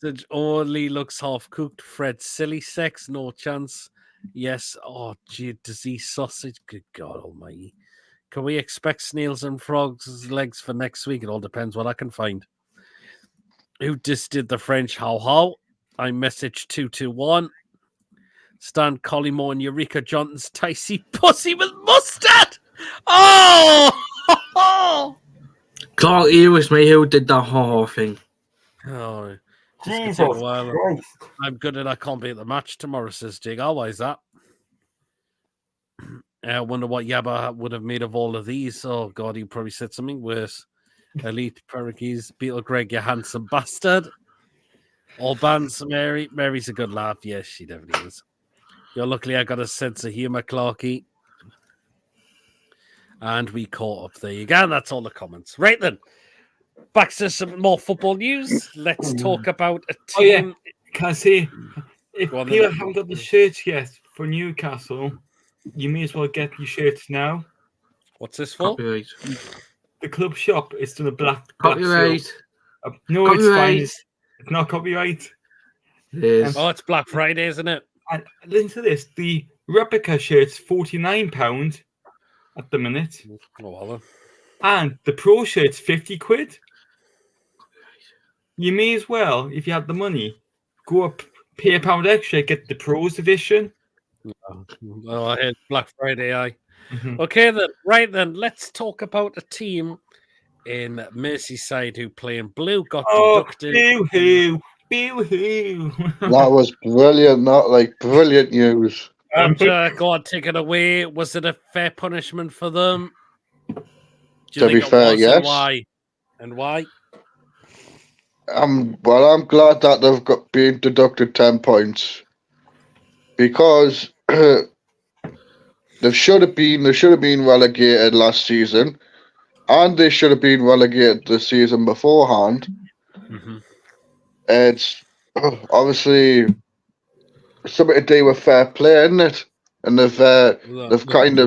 Sausage only looks half cooked. Fred, silly sex, no chance. Yes. Oh, gee, disease sausage. Good God Almighty. Can we expect snails and frogs' legs for next week? It all depends what I can find. Who just did the French how? I messaged 221. Stan Collymore and Eureka Johnson's Ticey pussy with mustard. Oh! Clark, it was me who did that whole thing. Oh, Jesus take a while. Christ. I'm good and I can't be at the match tomorrow, says Jig. Oh, why is that? I wonder what Yabba would have made of all of these. Oh, God, he probably said something worse. Elite Pericles, Beetle Greg, you handsome bastard. All bands, Mary. Mary's a good laugh. Yes, she definitely is. You're lucky I got a sense of humour, Clarky. And we caught up. There you go. And that's all the comments. Right then. Back to some more football news. Let's talk about a team. Oh, yeah. Can I say, if Go on, people then. haven't got the shirts yet for Newcastle, you may as well get your shirts now. What's this for? Copyright. The club shop is done a black Copyright. seal. No, it's fine. Copyright. It's not copyright. It is. Oh, it's Black Friday, isn't it? And listen to this: the replica shirt's £49 at the minute, Oh, well, then. and the pro shirt's £50. You may as well, if you have the money, go up, pay £1 extra, get the pros edition. Oh, I had Black Friday, aye. Mhm. Okay, then. Right, then. Let's talk about a team in Merseyside who play in blue. Got Oh, deducted. boo-hoo, boo-hoo. That was brilliant. Not like brilliant news. Go on, take it away. Was it a fair punishment for them? Do you To think be it fair, was, yes. And why? And why? Well, I'm glad that they've been deducted 10 points because they should have been relegated last season, and they should have been relegated the season beforehand. Mm-hmm. It's obviously something to do with fair play, isn't it? And they've kind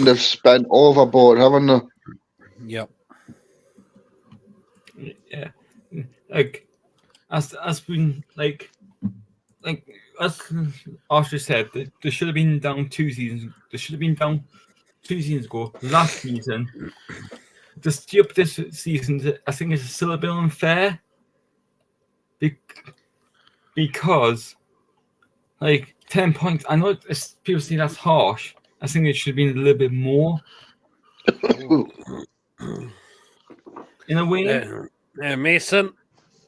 of spent overboard, haven't they? Yep. Yeah, like as been like as Archer said, they should have been down 2 seasons. They should have been down 2 seasons ago. Last season, to stay up this season, I think it's still a bit unfair because like 10 points. I know people say that's harsh. I think it should have been a little bit more. In a way, Mason,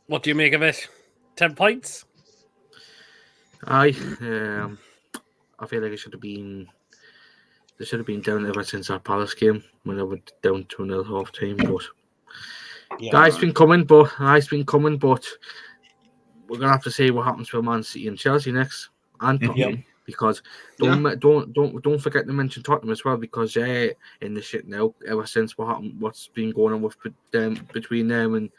what do you make of it? 10 points? I feel like it should have been. They should have been down ever since our Palace game when they were down 2-0 half time. But the ice been coming, but we're gonna have to see what happens with Man City and Chelsea next, and Tottenham. because don't forget to mention Tottenham as well, because they're in the shit now ever since what's been going on with them between them and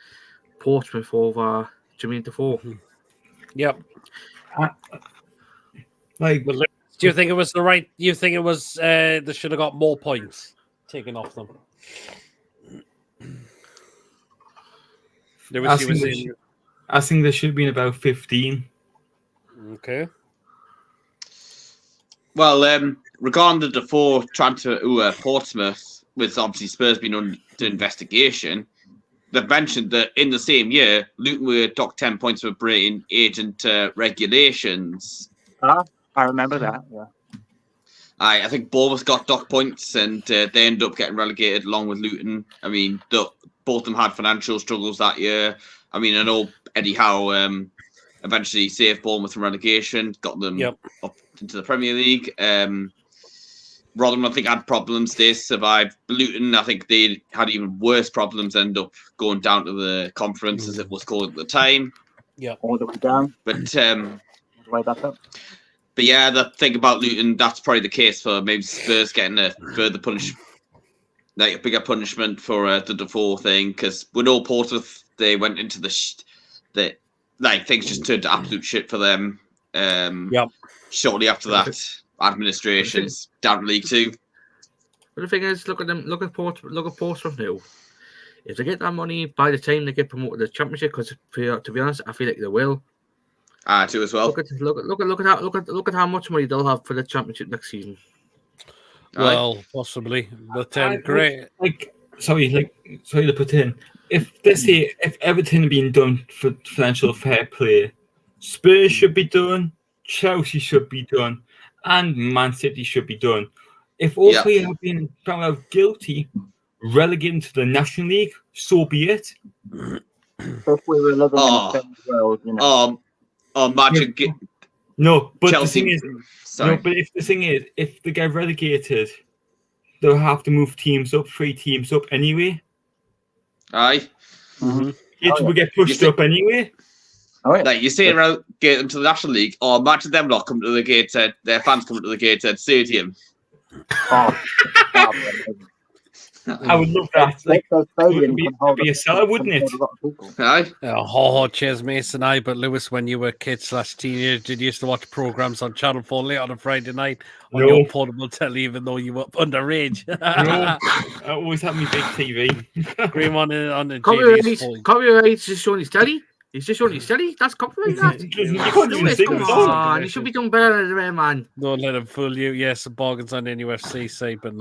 Portsmouth over Jermaine Defoe. Yep. Like, Well, do you think it was the right? You think it was they should have got more points taken off them? I think there should have been about 15. Okay. Well, regarding the Defoe transfer to Portsmouth, with obviously Spurs being under investigation, they've mentioned that in the same year, Luton were docked 10 points for breaking agent regulations. I remember that. Yeah. I think Bournemouth got docked points, and they ended up getting relegated along with Luton. I mean, both of them had financial struggles that year. I mean, I know Eddie Howe eventually saved Bournemouth from relegation, got them up into the Premier League. Rotherham, I think, had problems. They survived. Luton, I think they had even worse problems, ended up going down to the conference, as it was called at the time. Yeah. All the way down. But All the way back up. But yeah, the thing about Luton, that's probably the case for maybe Spurs getting a further a bigger punishment for the Defoe thing, because with all Portsmouth, they went into things just turned to absolute shit for them. Shortly after that, administration's down to League Two. But the thing is, look at Portsmouth now. If they get that money by the time they get promoted to the Championship, because to be honest, I feel like they will. Too as well. Look at how much money they'll have for the Championship next season. Well, possibly, but great. Sorry to put in. If Everton had been done for financial fair play, Spurs should be done, Chelsea should be done, and Man City should be done. If all three have been found out guilty, relegated to the National League, so be it. If we were living in a fair world, you know. Imagine but Chelsea. The thing is, if they get relegated, they'll have to move 3 teams up anyway. Aye. Mm-hmm. It will get pushed up anyway. Like you say around get them to the National League, or imagine them lot coming to the Gateshead, their fans coming to the Gateshead Stadium. I would love that. It would be a seller, wouldn't it? Aye. Cheers, Mason. But Lewis, when you were a kid/teenager, did you used to watch programs on Channel 4 late on a Friday night on your portable telly, even though you were underage? No, I always had my big TV. Green one on the Copyright is showing his telly. He's just showing his telly. That's copyright. Come on, you should be doing better than that, man. Don't let him fool you. Yes, the bargains on NFC say, but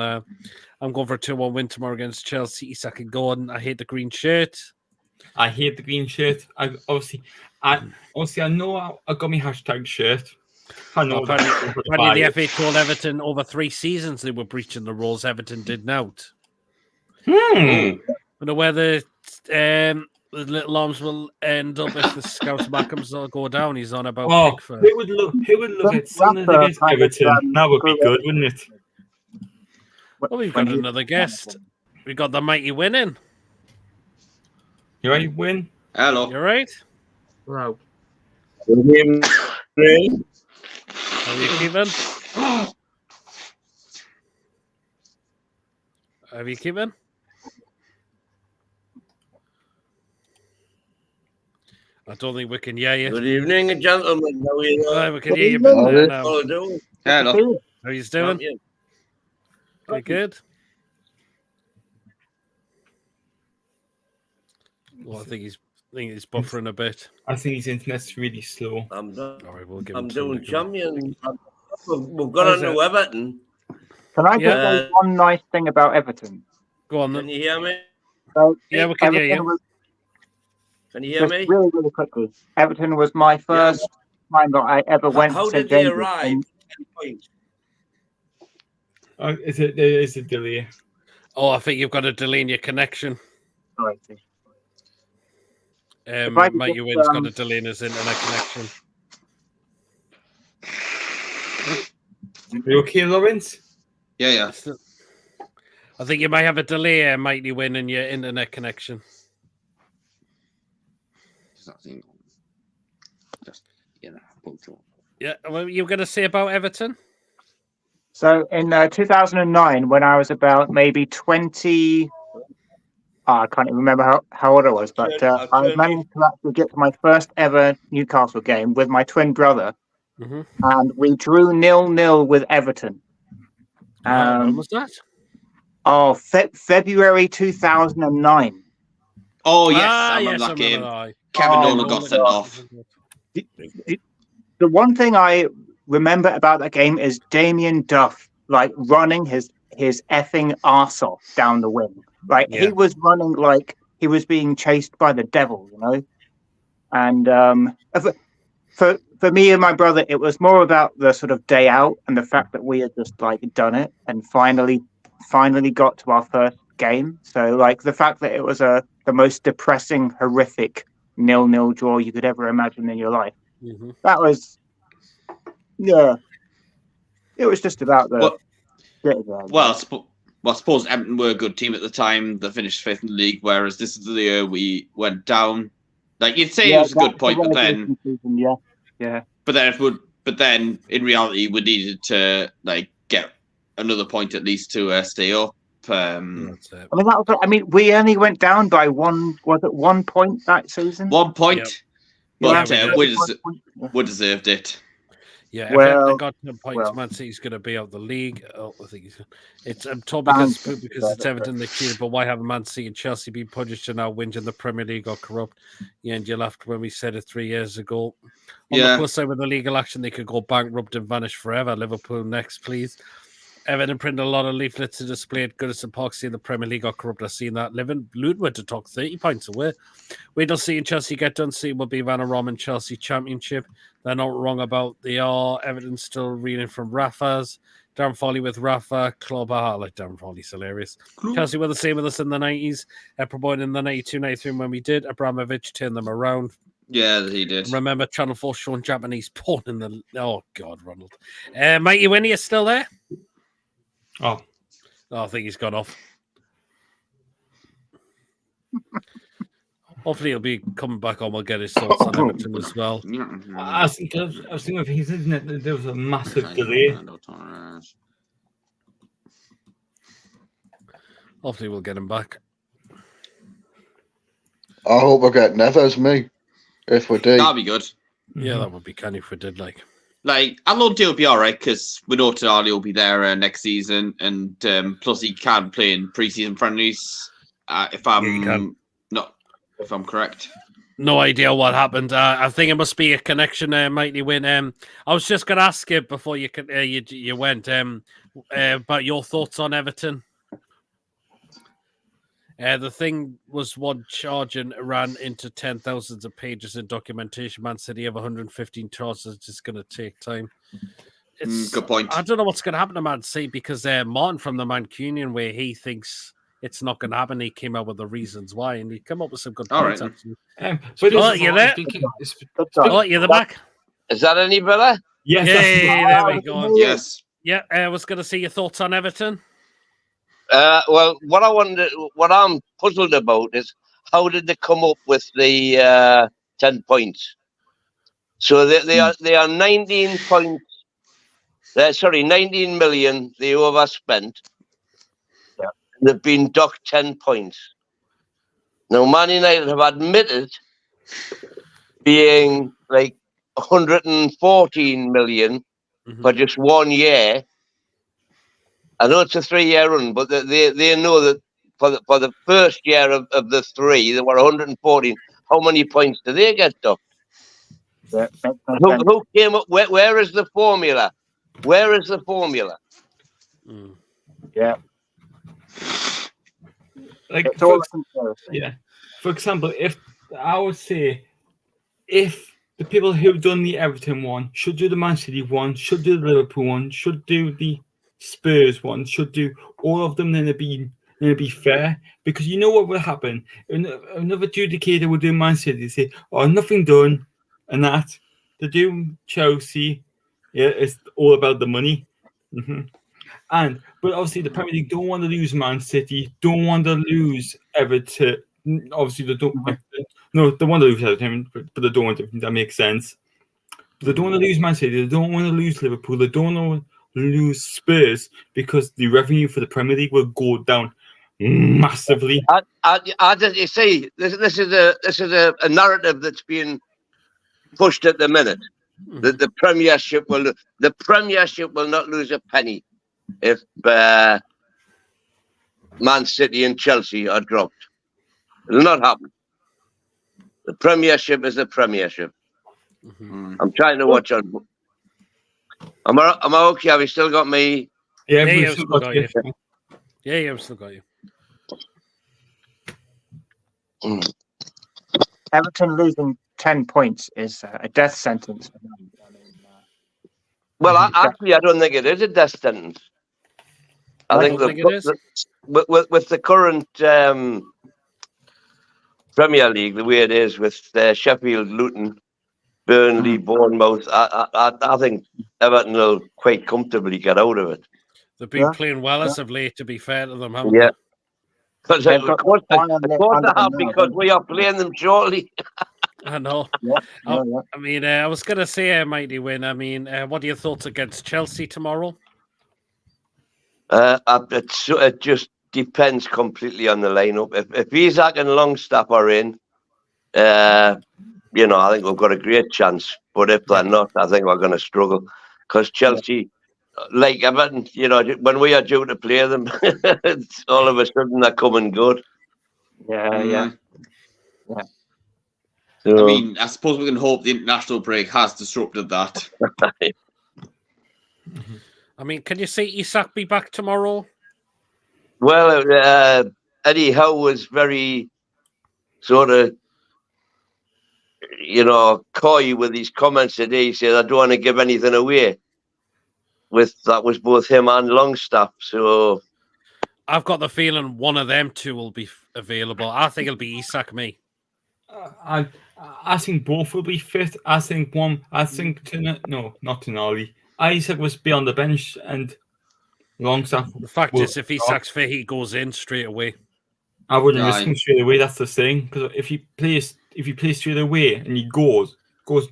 I'm going for a 2-1 win tomorrow against Chelsea. So I can go on. I hate the green shirt. I hate the green shirt. I know I got my hashtag shirt. I know. Apparently the FA told Everton over 3 seasons they were breaching the rules. Everton did not. I know where the little arms will end up if the Scouts Mackhams will go down. He's on about Pickford. Who would look at Sunday against Everton? That would be good, wouldn't it? Well, we've got another guest. We got the mighty winning. You right, Win? Hello. You right? Wow. How are you keeping? Have you keeping? I don't think we can hear you. Good evening, gentlemen. How are you? We can hear you better now. Hello. Hello. How are you doing? Very good. Well, I think he's buffering a bit. I think his internet's really slow. I'm done. All right, we'll give I'm him doing something. champion. We've got on to Everton. Can I just say one nice thing about Everton? Go on Can then. you hear me? So, Yeah, we can hear you. Can you hear me? Really, really quickly. Everton was my first time that I ever went How to St. did they James's. arrive? There is a delay. Oh, I think you've got a delay in your connection. Oh, I see. Mate, you win's got a delay in his internet connection. Are you okay, Lawrence? Yeah. I think you might have a delay, Mighty Win, in your internet connection. Yeah, what were you going to say about Everton? So in 2009, when I was about maybe 20, I can't even remember how old I was, but I managed to actually get to my first ever Newcastle game with my twin brother, and we drew 0-0 with Everton. When was that? February 2009. Oh yes, I remember that game. Kevin Nolan got sent off. The one thing I remember about that game is Damien Duff like running his effing arse off down the wing. Like he was running like he was being chased by the devil, you know. And for me and my brother, it was more about the sort of day out and the fact that we had just like done it and finally got to our first game. So like the fact that it was the most depressing, horrific 0-0 draw you could ever imagine in your life. That was, it was just about the. Well, I suppose Everton were a good team at the time. They finished 5th in the league, whereas this is the year we went down. Like you'd say, it was a good point, but then, but then in reality, we needed to like get another point at least to stay up. I mean, we only went down by 1 point that season. 1 point, but we deserved it. Yeah, Everton got to the point Man City's going to be out the league. Oh, I think it's told because it's Everton they cheated, but why haven't Man City and Chelsea been punished and now whinging the Premier League or corrupt? Yeah, and you laughed when we said it 3 years ago. On the plus side, with the legal action, they could go bankrupt and vanish forever. Liverpool next, please. Everton printed a lot of leaflets to display at Goodison Park saying the Premier League are corrupt. I've seen that. Luton went to talk 30 points away. Wait till see and Chelsea get done. See will be Vanarama and Chelsea Championship. They're not wrong about they are. Everton still reading from Rafa's. Darren Foley with Rafa. Club. I like Darren Foley's hilarious. Chelsea were the same with us in the 90s. Promoted in the 92, 93 when we did. Abramovich turned them around. Yeah, he did. Remember Channel 4 showing Japanese porn in the... Oh, God, Ronald. Mikey Winnie is still there? Oh, I think he's gone off. Hopefully he'll be coming back on. We'll get his thoughts on Everton as well. I was thinking of things, isn't it? There was a massive delay. Hopefully we'll get him back. I hope I get Neves, me, if we do. That'd be good. Yeah, that would be canny if we did, like. Like, I know he'll be all right because we know Tonali will be there next season, and plus he can play in pre-season friendlies. If I'm correct. No idea what happened. I think it must be a connection, Mighty Win. I was just going to ask you before you went about your thoughts on Everton. The thing was one charge and ran into 10,000 of pages of documentation. Man City have 115 charges. It's just going to take time. Good point. I don't know what's going to happen to Man City because Martin from the Mancunian way, he thinks it's not going to happen. He came up with the reasons why, and he came up with some good points. Right. You're there? You're the back. Is that any better? Yes. There we go. Yes. Yeah, I was going to see your thoughts on Everton. Well, what I'm puzzled about is how did they come up with the 10 points? So they are 19 points. 19 million they overspent. Yeah. They've been docked 10 points. Now, Man United have admitted being like 114 million for just 1 year. I know it's a 3-year run, but they know that for the first year of the 3, they were 114. How many points do they get docked? Yeah, who came up? Where is the formula? Where is the formula? Yeah. Like, for example, if I would say, if the people who've done the Everton one should do the Man City one, should do the Liverpool one, should do the Spurs one, should do all of them, then it'd be fair. Because you know what will happen? Another adjudicator will do Man City, say, "Oh, nothing done," and that. They do Chelsea, yeah, it's all about the money. But obviously the Premier League don't want to lose Man City, don't want to lose Everton. Obviously they don't. No, they want to lose Everton, but they don't want to. That makes sense. They don't want to lose Man City. They don't want to lose Liverpool. They don't want to lose Spurs because the revenue for the Premier League will go down massively. You see, this is a narrative that's being pushed at the minute. That the Premiership will not lose a penny if Man City and Chelsea are dropped. It will not happen. The Premiership is the Premiership. I'm trying to watch on. Am I okay? Have you still got me? Yeah, Yeah, we've I've still still got got you. you. Yeah, I've still got you. Everton losing 10 points is a death sentence. Well, I don't think it is a death sentence. I think it is. With the current Premier League, the way it is with Sheffield, Luton, Burnley, Bournemouth, I think Everton will quite comfortably get out of it. They've been playing well as of late, to be fair to them, haven't Yeah. they? Because They've got the final of course under they have, them now, because we are playing them shortly. I know. Yeah. I mean, I was going to say a mighty win. I mean, what are your thoughts against Chelsea tomorrow? It just depends completely on the lineup. If Isaac and Longstaff are in, I think we've got a great chance. But if they're not, I think we're going to struggle. Because Chelsea, like Everton, when we are due to play them, it's all of a sudden they're coming good. Yeah. So, I mean, I suppose we can hope the international break has disrupted that. I mean, can you see Isak be back tomorrow? well, Eddie Howe was very sort of, coy with his comments today. He said, I don't want to give anything away. That was both him and Longstaff. So I've got the feeling one of them two will be available. I think it'll be Isak, me. I think both will be fit. I think not Tonali. Isaac was be on the bench and Longstaff. The fact is, if Isak's fit, he goes in straight away. I wouldn't risk him straight away. That's the thing. Because if he plays straight away and he goes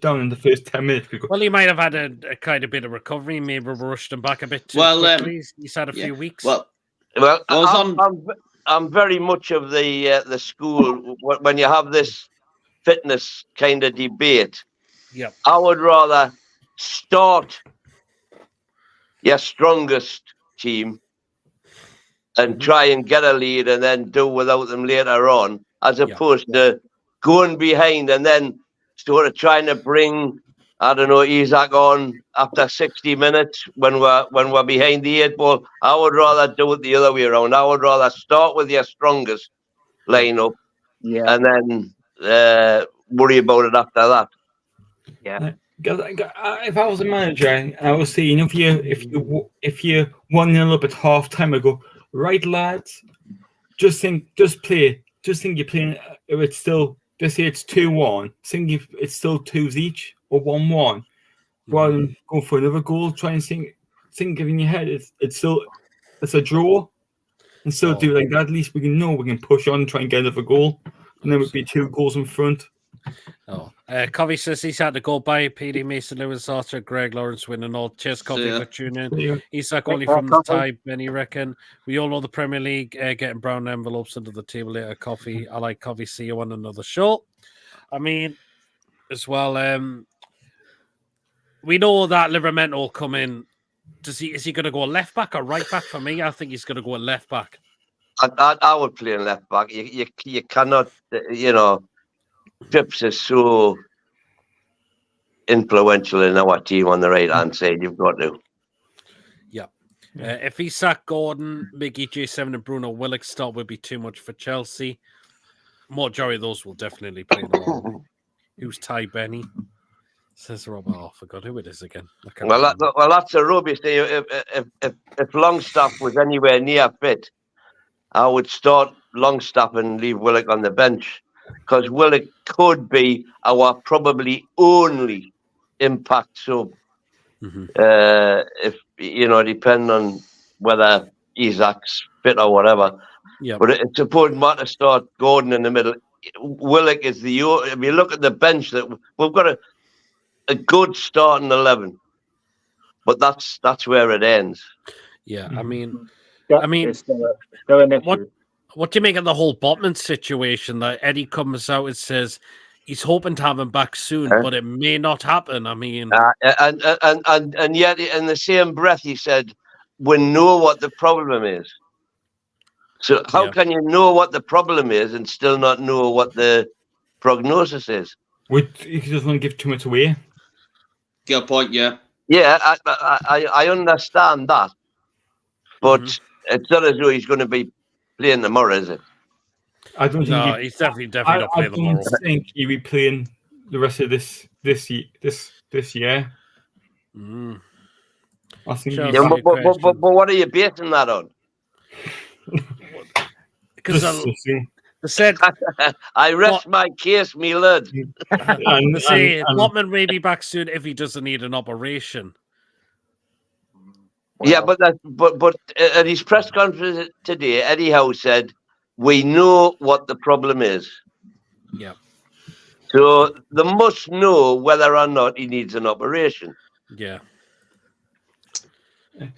down in the first 10 minutes. Well, he might have had a kind of bit of recovery. Maybe rushed him back a bit too quickly. He's had a few weeks. Well, I'm very much of the school when you have this fitness kind of debate. Yeah, I would rather start your strongest team and try and get a lead and then do without them later on, as opposed to going behind and then sort of trying to bring, Isaac on after 60 minutes when we're behind the 8 ball. I would rather do it the other way around. I would rather start with your strongest lineup and then worry about it after that. Yeah. If I was a manager, I was saying if you 1-0 up at half time, I go, right lads, just play. Just think you're playing. If it's still, let's say it's 2-1. Think if it's still 2s each or 1-1, rather than go for another goal. Try and think in your head it's a draw, and still do like that. At least we can push on and try and get another goal, and then we'd be 2 goals in front. Covey says he's had to go by PD Mason, Lewis Archer, Greg Lawrence winning all. Cheers, Covey, for tuning in. Isak only from the tie, Benny reckon. We all know the Premier League getting brown envelopes under the table later. Coffee, I like Coffee. See you on another show. I mean, as well, we know that Livermore will come in. Is he going to go left back or right back? For me, I think he's going to go left back. I would play left back. You cannot, Phipps is so influential in our team on the right hand side. You've got to. Yeah. If Isak, Gordon, Miggy, J7, and Bruno Willock start, would be too much for Chelsea. Majority of those will definitely play the role. Who's Ty Benny? Says Rob. Oh, I forgot who it is again. That's a rubbish. If Longstaff was anywhere near fit, I would start Longstaff and leave Willock on the bench. Because Willock could be our probably only impact sub. If depending on whether Isaac's fit or whatever. Yeah. But it's important not to start Gordon in the middle. Willock is if you look at the bench that we've got a good starting 11, but that's where it ends. Yeah, I mean, Yeah, I mean, it's still an issue. what do you make of the whole Botman situation that Eddie comes out and says he's hoping to have him back soon, but it may not happen? I mean, And yet in the same breath he said, "We know what the problem is." So how Yeah. can you know what the problem is and still not know what the prognosis is? He doesn't want to give too much away. Good point. Yeah. Yeah, I understand that, but it's not as though he's going to be playing tomorrow, is it? I don't think no, he's definitely not I playing tomorrow. don't think he'll be playing the rest of this year. Mm. I think Sure. he's Yeah, That's a but good question. what are you basing that on? Because just they said I rest my case, me lad. they say Botman may be back soon if he doesn't need an operation. Yeah, but at his press conference today, Eddie Howe said, "We know what the problem is." Yeah. So they must know whether or not he needs an operation. Yeah. If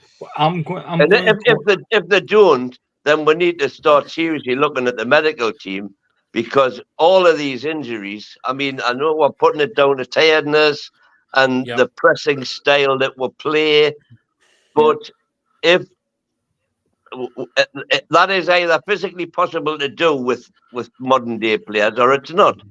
they don't, then we need to start seriously looking at the medical team, because all of these injuries, I mean, I know we're putting it down to tiredness and the pressing style that we play, but if that is either physically possible to do with modern day players, or it's not.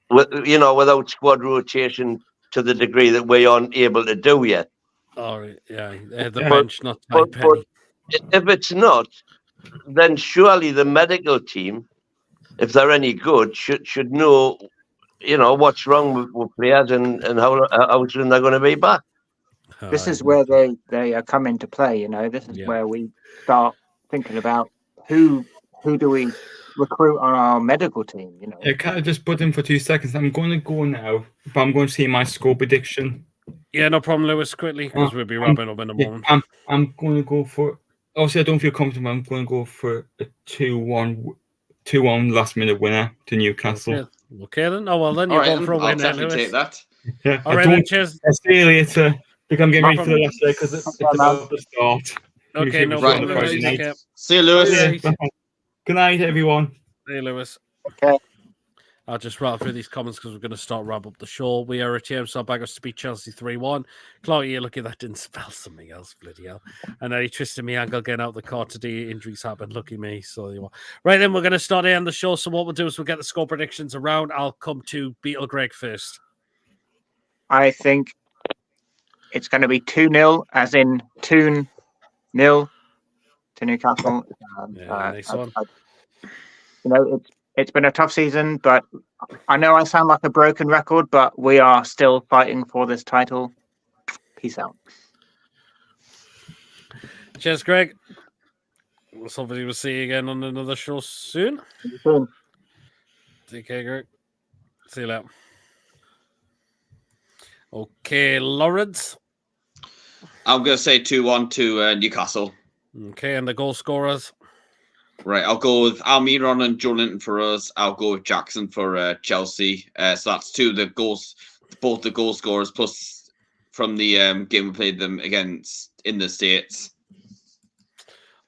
Without squad rotation to the degree that we aren't able to do yet. All right, yeah, the bench not tight But penny. if it's not, then surely the medical team, if they're any good, should know, what's wrong with players and how soon they're going to be back. This is where they come into play. This is where we start thinking about who do we recruit on our medical team. Can I just put in for 2 seconds? I'm going to go now, but I'm going to say my score prediction. Yeah, no problem, Lewis. Quickly, because we'll be wrapping up in a moment. I'm going to go for. Obviously, I don't feel comfortable. I'm going to go for a 2-1 last minute winner to Newcastle. Okay then. Oh well, then you're going for a I'll win, definitely Lewis. take that. Yeah. All right, cheers. I'll see you later. I think I'm getting ready for the last day because it's about to start. Okay, no problem. Lewis. See you, Lewis. Yeah. Good night, everyone. Hey, Lewis. Okay. I'll just rattle through these comments because we're going to start wrap up the show. We are at TM Baggers to beat Chelsea 3-1. Clark, you're lucky that didn't spell something else, bloody hell. And he twisted me ankle getting out of the car today. Injuries happened. Lucky me. So you are. Right then, we're going to start in the show. So what we'll do is we'll get the score predictions around. I'll come to Beetle Greg first. I think it's going to be 2-0, as in 2-0 to Newcastle. Nice one. It's been a tough season, but I know I sound like a broken record, but we are still fighting for this title. Peace out. Cheers, Greg. Somebody will see you again on another show soon. Take care, Greg. See you later. Okay, Lawrence. I'm going to say 2-1 to Newcastle. Okay, and the goal scorers? Right, I'll go with Almiron and Joe Linton for us. I'll go with Jackson for Chelsea. So that's both the goal scorers, plus from the game we played them against in the States.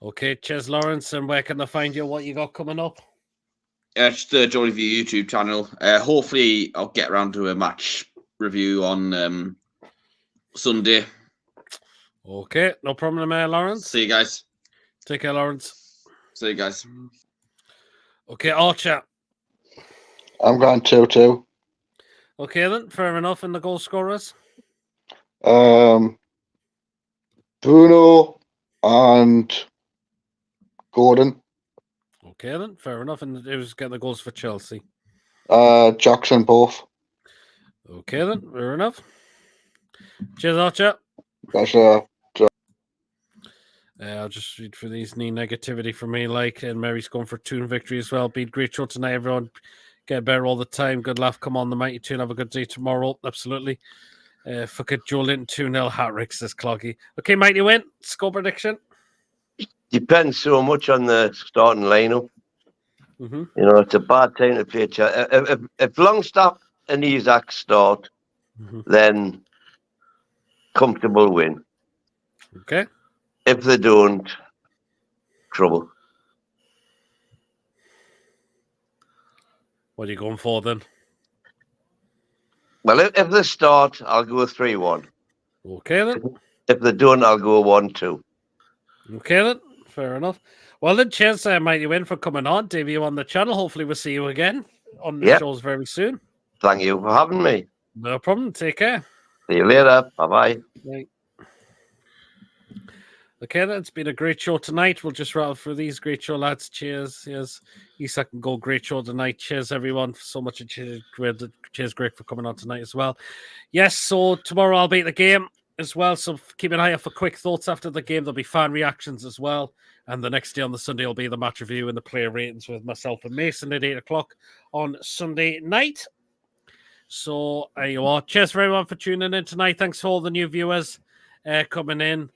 Okay, cheers, Lawrence. And where can I find you? What you got coming up? Just the Joy Review YouTube channel. Hopefully, I'll get around to a match review on Sunday. Okay, no problem, Lawrence. See you guys. Take care, Lawrence. See you guys. Okay, Archer. I'm going 2-2. Okay, then, fair enough. And the goal scorers? Bruno and Gordon. Okay, then, fair enough. And who's getting the goals for Chelsea? Jackson both. Okay, then, fair enough. Cheers, Archer. That's I'll just read for these knee negativity for me, and Mary's going for 2 victory as well. Beat great show tonight, everyone. Get better all the time. Good laugh. Come on, the mighty tune. Have a good day tomorrow. Absolutely. Fuck it, Joe Linton 2-0 hat-trick, says Cloggy. Okay, mighty win. Score prediction. Depends so much on the starting lineup. It's a bad time to play. If Longstaff an Isaac start, Mhm. then comfortable win. Okay. If they don't, trouble. What are you going for then? Well, if they start, I'll go 3-1. Okay then. If they don't, I'll go 1-2. Okay then. Fair enough. Well then, cheers, Mighty Win, for coming on, debut on the channel. Hopefully we'll see you again on the Yep. shows very soon. Thank you for having me. No problem. Take care. See you later. Bye-bye. Right. Okay, then. It's been a great show tonight. We'll just rattle through these. Great show, lads. Cheers. Yes. Isak and Go. Great show tonight. Cheers, everyone. So much. Cheers, Greg, for coming on tonight as well. Yes, so tomorrow I'll be at the game as well. So keep an eye out for quick thoughts after the game. There'll be fan reactions as well. And the next day on the Sunday will be the match review and the player ratings with myself and Mason at 8 o'clock on Sunday night. So there you are. Cheers for everyone for tuning in tonight. Thanks for all the new viewers coming in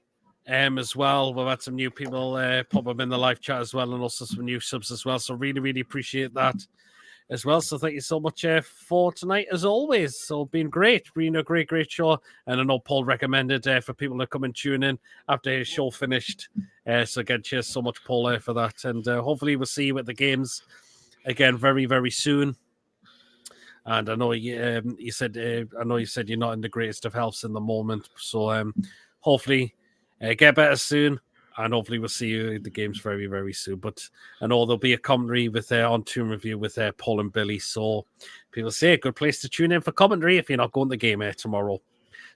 as well. We've had some new people pop up in the live chat as well, and also some new subs as well. So really, really appreciate that as well. So thank you so much for tonight as always. So been great. Been a great show. And I know Paul recommended for people to come and tune in after his show finished. So again, cheers so much, Paul, for that. And hopefully we'll see you at the games again very, very soon. And I know you said you're not in the greatest of healths in the moment. So hopefully get better soon. And hopefully we'll see you at the games very, very soon. But I know there'll be a commentary with on Toon Review with Paul and Billy. So people say a good place to tune in for commentary if you're not going to the game tomorrow.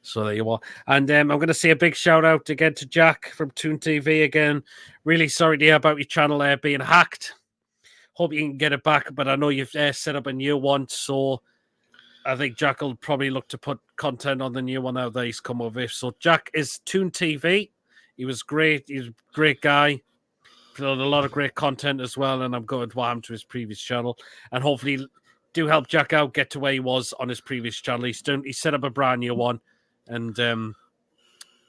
So there you are. And I'm going to say a big shout out again to Jack from Toon TV again. Really sorry to hear about your channel being hacked. Hope you can get it back. But I know you've set up a new one. So I think Jack will probably look to put content on the new one out there he's come up with. So Jack is Toon TV. He was great. He's a great guy. Did a lot of great content as well. And I'm going to him to his previous channel. And hopefully do help Jack out get to where he was on his previous channel. He set up a brand new one. And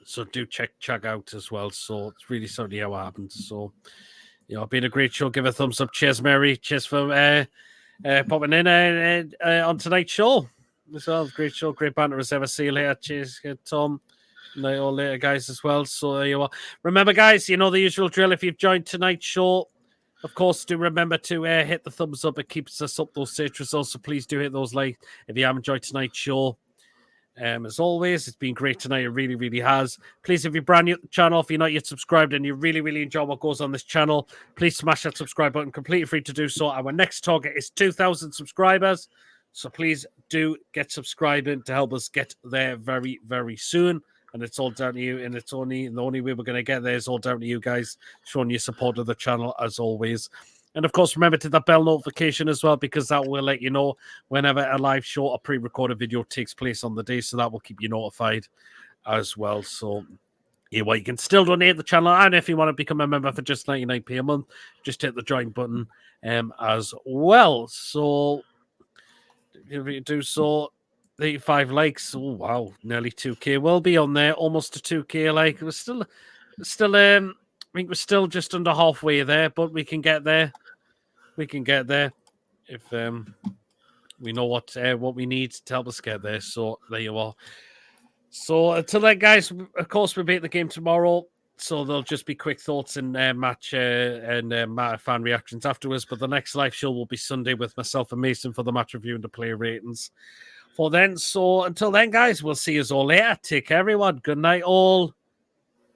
so do check out as well. So it's really sorry to hear what happened. So, been a great show. Give a thumbs up. Cheers, Mary. Cheers for popping in on tonight's show. As well, great show. Great banter as ever. See you later. Cheers, Tom. Night all later, guys, as well. So there you are. Remember, guys, you know the usual drill. If you've joined tonight's show, of course, do remember to hit the thumbs up. It keeps us up those search results. So please do hit those likes if you haven't enjoyed tonight's show. As always, it's been great tonight. It really, really has. Please, if you're brand new to the channel, if you're not yet subscribed and you really, really enjoy what goes on this channel, please smash that subscribe button. Completely free to do so. Our next target is 2,000 subscribers. So please do get subscribing to help us get there very, very soon. And it's all down to you. And the only way we're going to get there is all down to you guys showing your support of the channel as always. And of course, remember to hit that bell notification as well, because that will let you know whenever a live show or pre-recorded video takes place on the day. So that will keep you notified as well. So you can still donate the channel. And if you want to become a member for just 99p a month, just hit the join button as well. So if you do so, 85 likes. Oh wow, nearly 2k. We'll be on there, almost to 2k. Like we're still I think we're still just under halfway there, but we can get there. We can get there if we know what we need to help us get there. So there you are. So until then, guys, of course we'll be at the game tomorrow. So there'll just be quick thoughts and match and fan reactions afterwards. But the next live show will be Sunday with myself and Mason for the match review and the player ratings. For then, so until then, guys, we'll see you all later. Take care, everyone. Good night, all.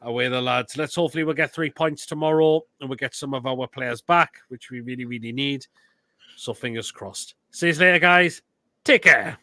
Away the lads. Hopefully we'll get 3 points tomorrow and we'll get some of our players back, which we really, really need. So fingers crossed. See you later, guys. Take care.